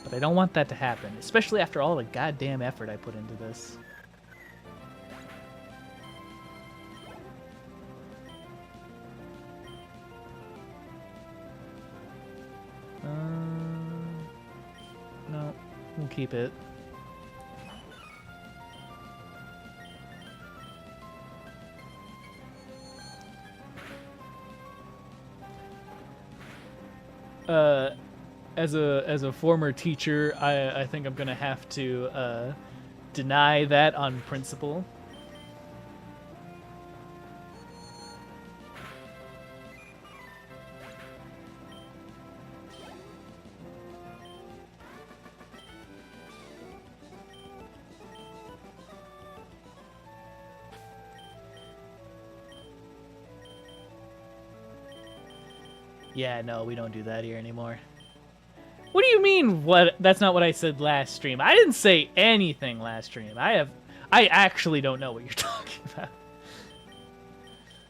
but I don't want that to happen, especially after all the goddamn effort I put into this. No, we'll keep it. As a former teacher, I think I'm gonna have to deny that on principle. Yeah, no, we don't do that here anymore. What do you mean, what? That's not what I said last stream. I didn't say anything last stream. I actually don't know what you're talking about.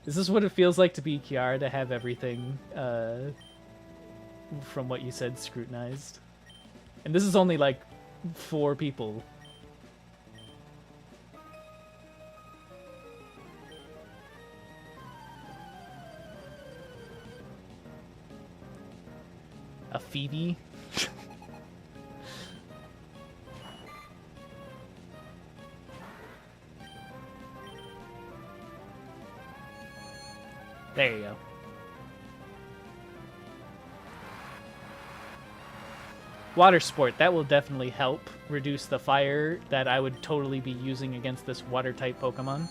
Is this what it feels like to be Kiara, to have everything from what you said scrutinized? And this is only like 4 people. A Phoebe? There you go. Water Sport, that will definitely help reduce the fire that I would totally be using against this water-type Pokemon.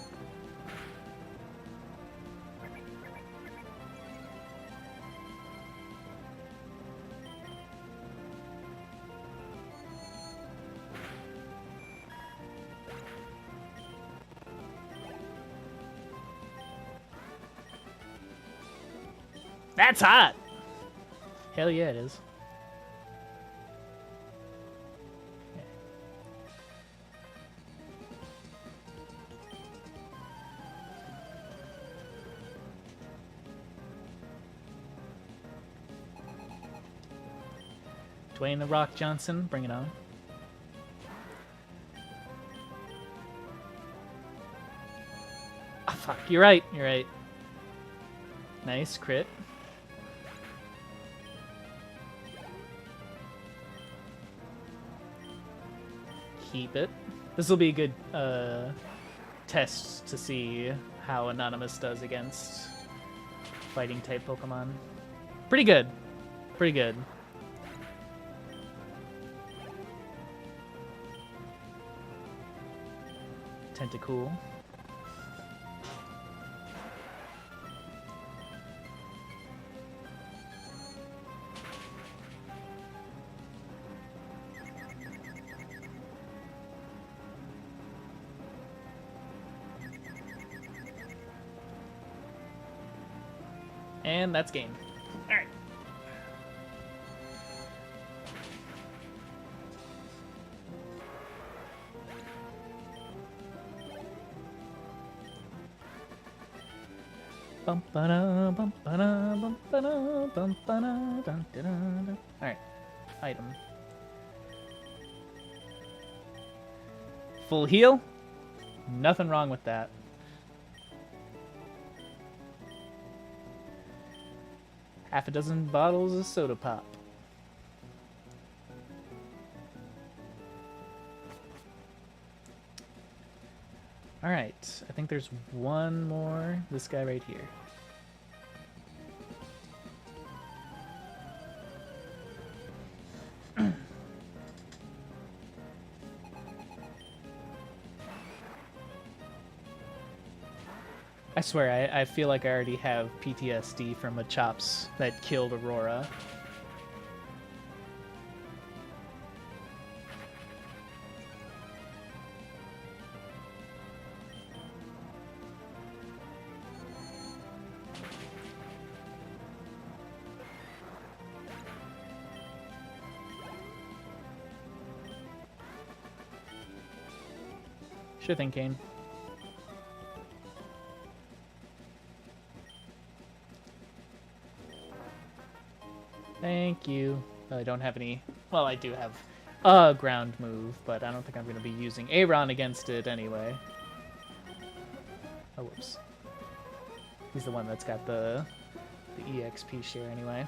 That's hot! Hell yeah, it is. Dwayne "The Rock" Johnson, bring it on. Ah, fuck, you're right, you're right. Nice, crit. Keep it. This will be a good test to see how Anonymous does against fighting type Pokemon. Pretty good. Pretty good. Tentacool. And that's game. All right. Alright. Item. Full heal? Nothing wrong with that. Half a dozen bottles of soda pop. Alright, I think there's one more. This guy right here. I swear, I feel like I already have PTSD from a Chops that killed Aurora. Sure thing, Kane. Thank you. I don't have any... Well, I do have a ground move, but I don't think I'm going to be using Aron against it anyway. Oh, whoops. He's the one that's got the EXP share anyway.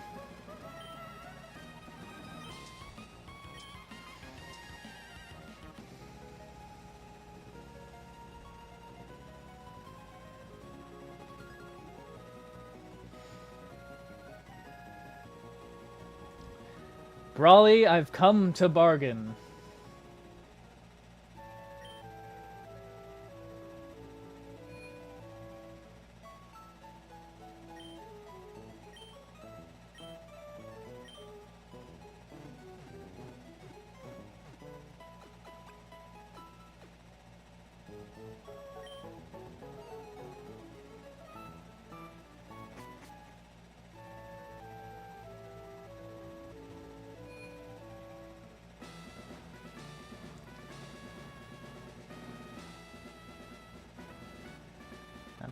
Brawly, I've come to bargain.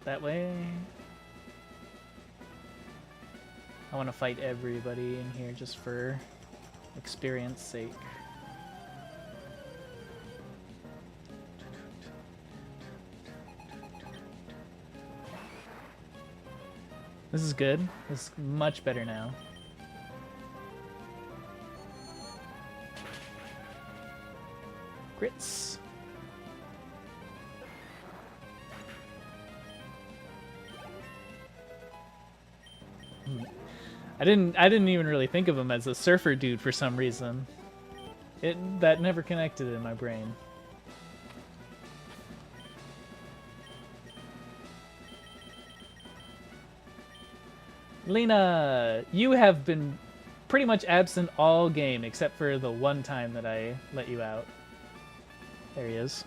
That way. I want to fight everybody in here just for experience sake. This is good. This is much better now. Grits. I didn't even really think of him as a surfer dude for some reason. That never connected in my brain. Lena, you have been pretty much absent all game except for the one time that I let you out. There he is.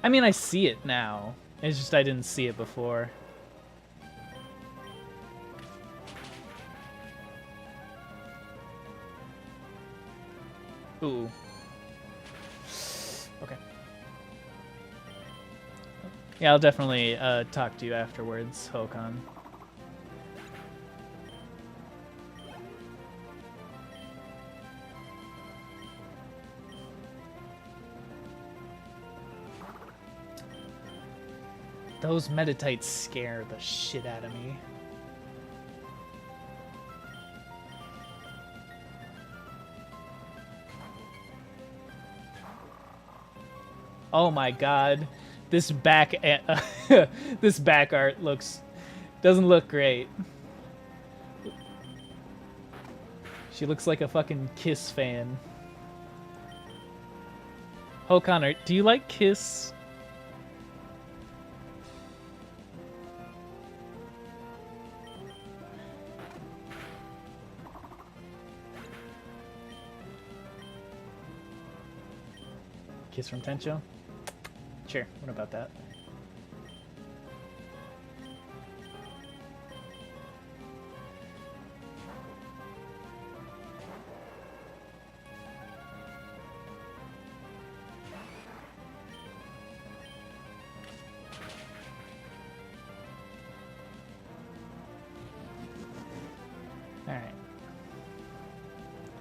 I mean, I see it now. It's just I didn't see it before. Ooh. Okay. Yeah, I'll definitely talk to you afterwards, Hokan. Those Meditites scare the shit out of me. Oh my god. This back this back art doesn't look great. She looks like a fucking Kiss fan. Hokan, do you like Kiss? Kiss from Tencho? Sure, what about that? Alright.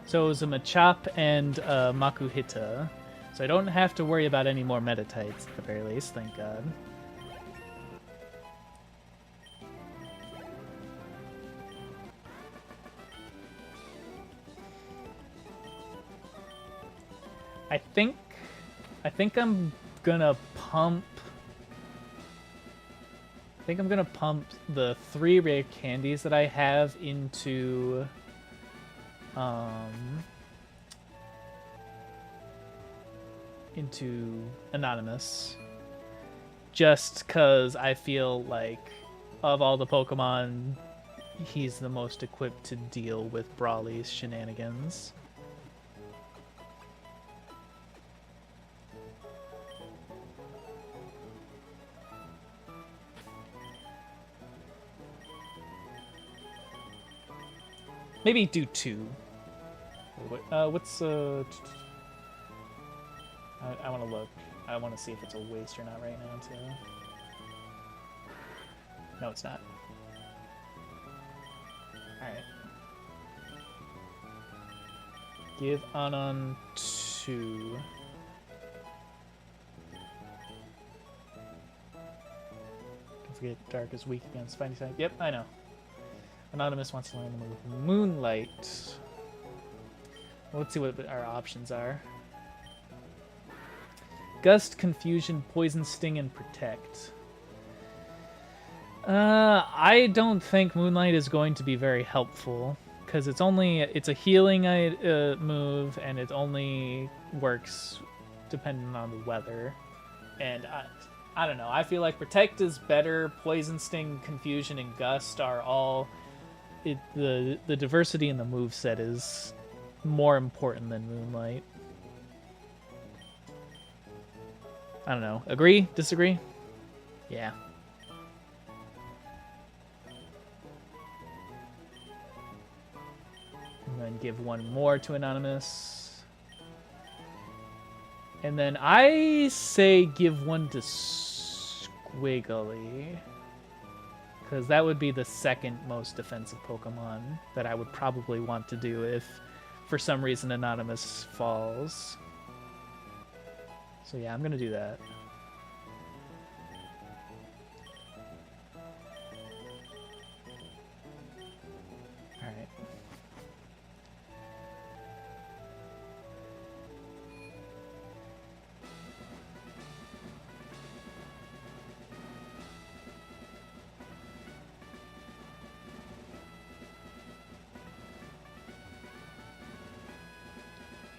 So it was a Machop and a Makuhita. So I don't have to worry about any more Meditites, at the very least, thank God. I think I'm gonna pump... I think I'm gonna pump the 3 rare candies that I have into... into Anonymous, just because I feel like of all the Pokemon, he's the most equipped to deal with Brawly's shenanigans. Maybe do 2. What's I want to look. I want to see if it's a waste or not right now, too. No, it's not. Alright. Give Anon 2. Don't forget Dark is weak against Fighting Type. Yep, I know. Anonymous wants to learn the move Moonlight. Well, let's see what our options are. Gust, Confusion, Poison Sting, and Protect. I don't think Moonlight is going to be very helpful because it's a healing move and it only works depending on the weather. And I don't know. I feel like Protect is better. Poison Sting, Confusion, and Gust are all the diversity in the moveset is more important than Moonlight. I don't know. Agree? Disagree? Yeah. I'm going to give 1 more to Anonymous. And then I say give 1 to Squiggly. Because that would be the 2nd most defensive Pokemon that I would probably want to do if, for some reason, Anonymous falls. So yeah, I'm going to do that. Alright.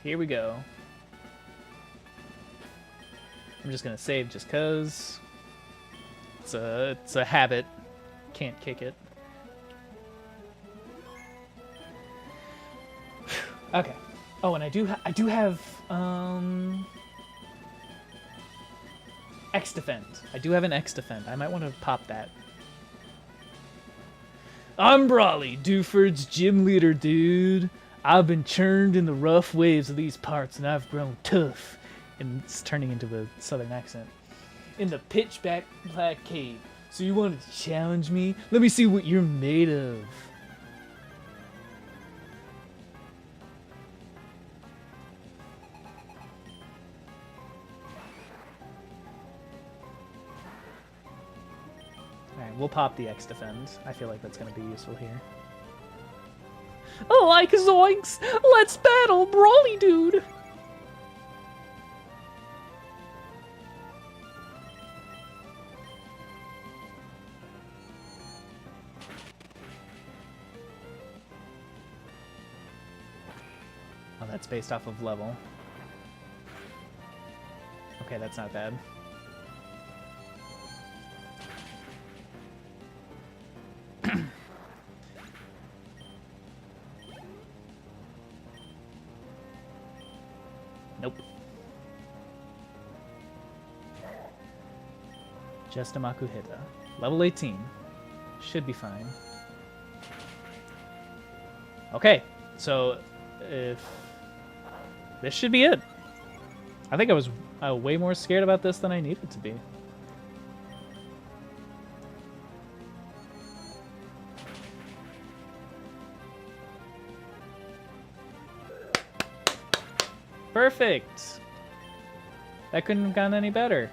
Here we go. I'm just gonna save just cause it's a habit. Can't kick it. Okay. Oh, and I do have X-Defend. I do have an X-Defend. I might want to pop that. I'm Brawly, Dewford's gym leader, dude. I've been churned in the rough waves of these parts, and I've grown tough. And it's turning into a southern accent. In the pitch black cave. So you wanted to challenge me? Let me see what you're made of. Alright, we'll pop the X-Defend. I feel like that's going to be useful here. Like zoinks! Let's battle, Brawly dude! Oh, that's based off of level. Okay, that's not bad. Nope. Just a Makuhita. Level 18. Should be fine. Okay, so if this should be it. I think I was way more scared about this than I needed to be. Perfect! That couldn't have gone any better.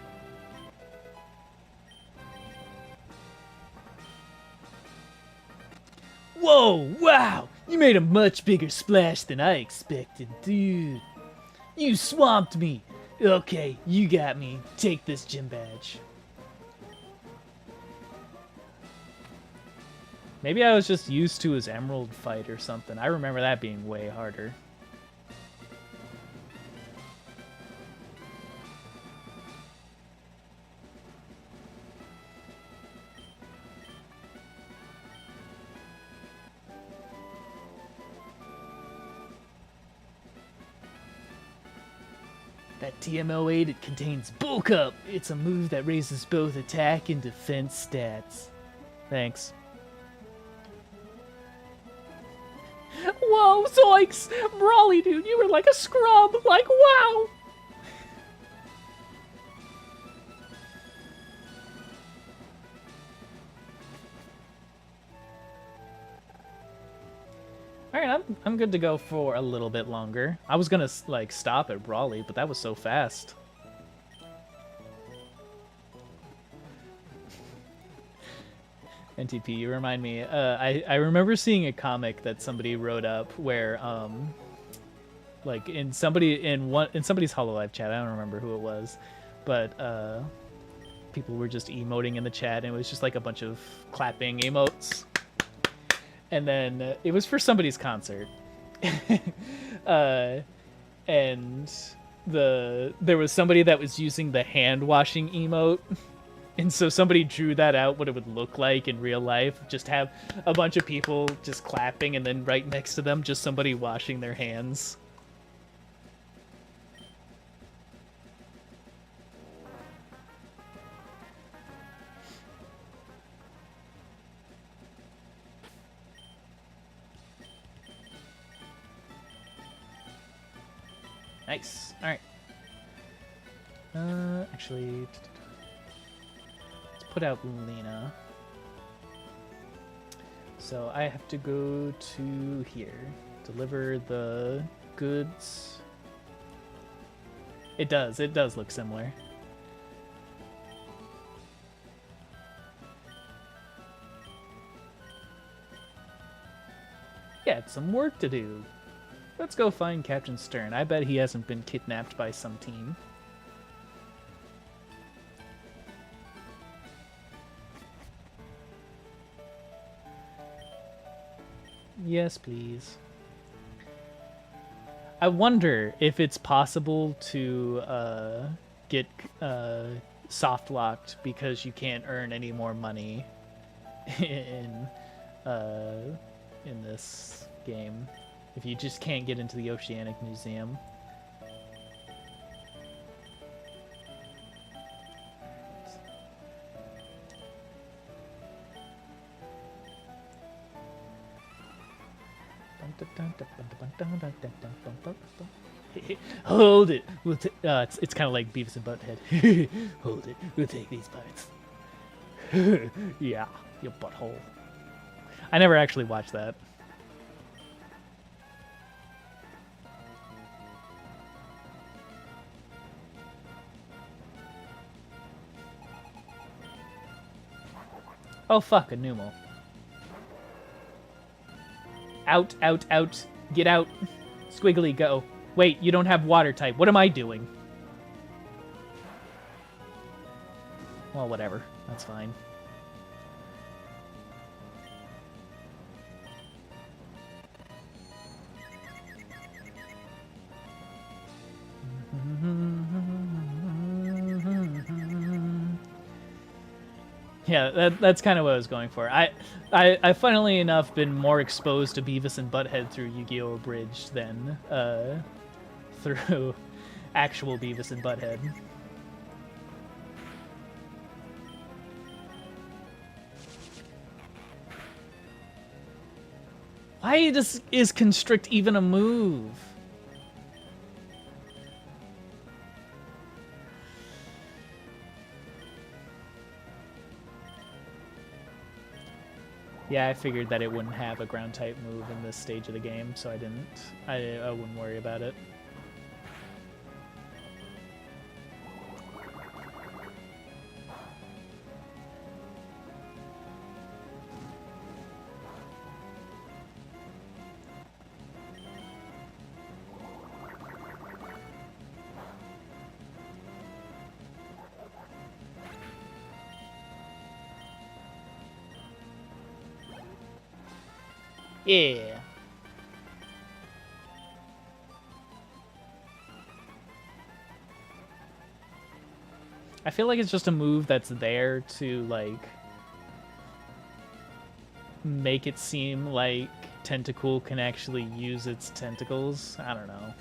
Whoa, wow! You made a much bigger splash than I expected, dude. You swamped me. Okay, you got me. Take this gym badge. Maybe I was just used to his emerald fight or something. I remember that being way harder. That TMO8, it contains Bulk Up. It's a move that raises both attack and defense stats. Thanks. Whoa, zoinks! Brawly, dude, you were like a scrub. Like, wow! Alright, I'm good to go for a little bit longer. I was gonna, like, stop at Brawly, but that was so fast. NTP, you remind me. I remember seeing a comic that somebody wrote up where, like, in somebody's Hololive chat, I don't remember who it was, but, people were just emoting in the chat, and it was just, like, a bunch of clapping emotes. And then it was for somebody's concert, and there was somebody that was using the hand washing emote, and so somebody drew that out what it would look like in real life. Just have a bunch of people just clapping, and then right next to them, just somebody washing their hands. Nice. All right. Actually, let's put out Lena. So I have to go to here. Deliver the goods. It does look similar. Got some work to do. Let's go find Captain Stern. I bet he hasn't been kidnapped by some team. Yes, please. I wonder if it's possible to get soft locked because you can't earn any more money in this game. If you just can't get into the Oceanic Museum. Hold it. It's kind of like Beavis and Butthead. Hold it. We'll take these parts. Yeah, your butthole. I never actually watched that. Oh fuck, a Numo. Out, out, out. Get out. Squiggly, go. Wait, you don't have water type. What am I doing? Well, whatever. That's fine. Yeah, that's kind of what I was going for. I funnily enough been more exposed to Beavis and Butthead through Yu-Gi-Oh! Abridged than through actual Beavis and Butthead. Why is Constrict even a move? Yeah, I figured that it wouldn't have a ground type move in this stage of the game, so I wouldn't worry about it. Yeah. I feel like it's just a move that's there to, like, make it seem like Tentacool can actually use its tentacles. I don't know.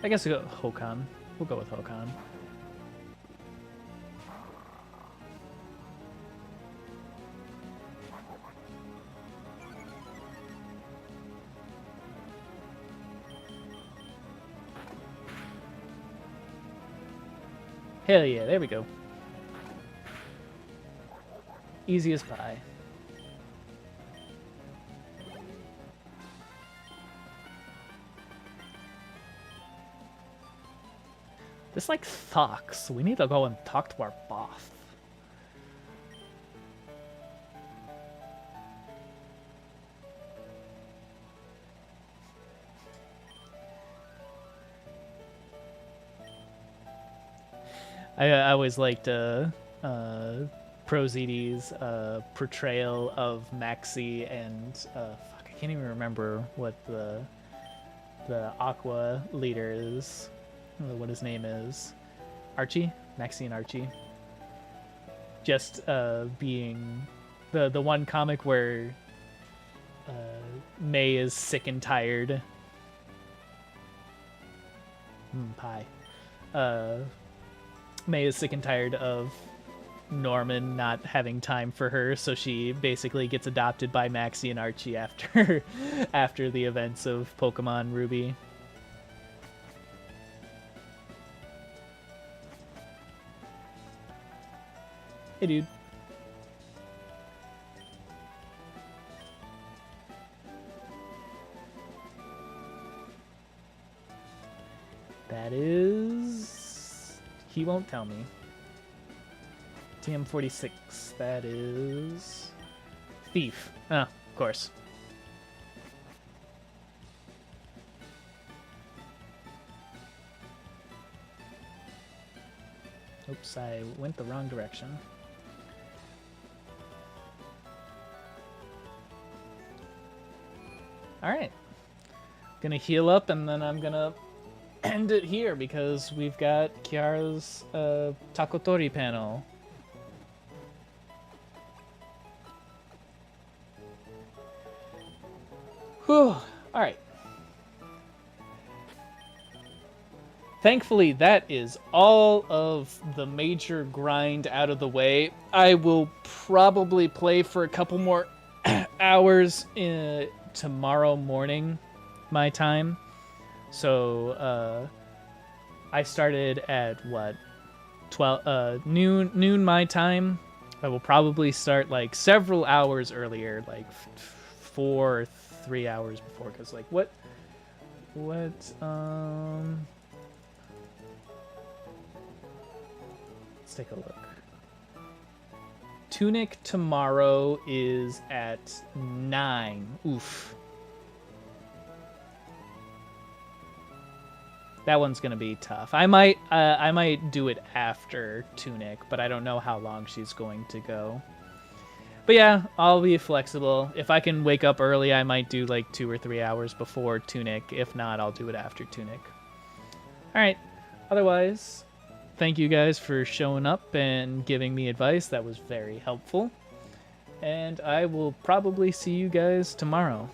I guess we'll go Hokan. We'll go with Hokan. Hell yeah, there we go. Easy as pie. This, like, sucks. We need to go and talk to our boss. I always liked ProZD's portrayal of Maxi and fuck, I can't even remember what the Aqua leader is. What his name is. Archie? Maxi and Archie. Just being the one comic where May is sick and tired. Pie. May is sick and tired of Norman not having time for her, so she basically gets adopted by Maxi and Archie after the events of Pokemon Ruby. Hey, dude. That is... He won't tell me. TM46. That is... Thief. Ah, of course. Oops, I went the wrong direction. Alright. Gonna heal up, and then I'm gonna end it here because we've got Kiara's Takotori panel. Whew. Alright. Thankfully, that is all of the major grind out of the way. I will probably play for a couple more hours tomorrow morning, my time. So, I started at, what, 12, noon my time. I will probably start, like, several hours earlier, like 4 or 3 hours before, because, like, let's take a look. Tunic tomorrow is at 9. Oof. That one's gonna be tough. I might do it after Tunic, but I don't know how long she's going to go. But yeah, I'll be flexible. If I can wake up early, I might do like 2 or 3 hours before Tunic. If not, I'll do it after Tunic. Alright. Otherwise, thank you guys for showing up and giving me advice. That was very helpful. And I will probably see you guys tomorrow.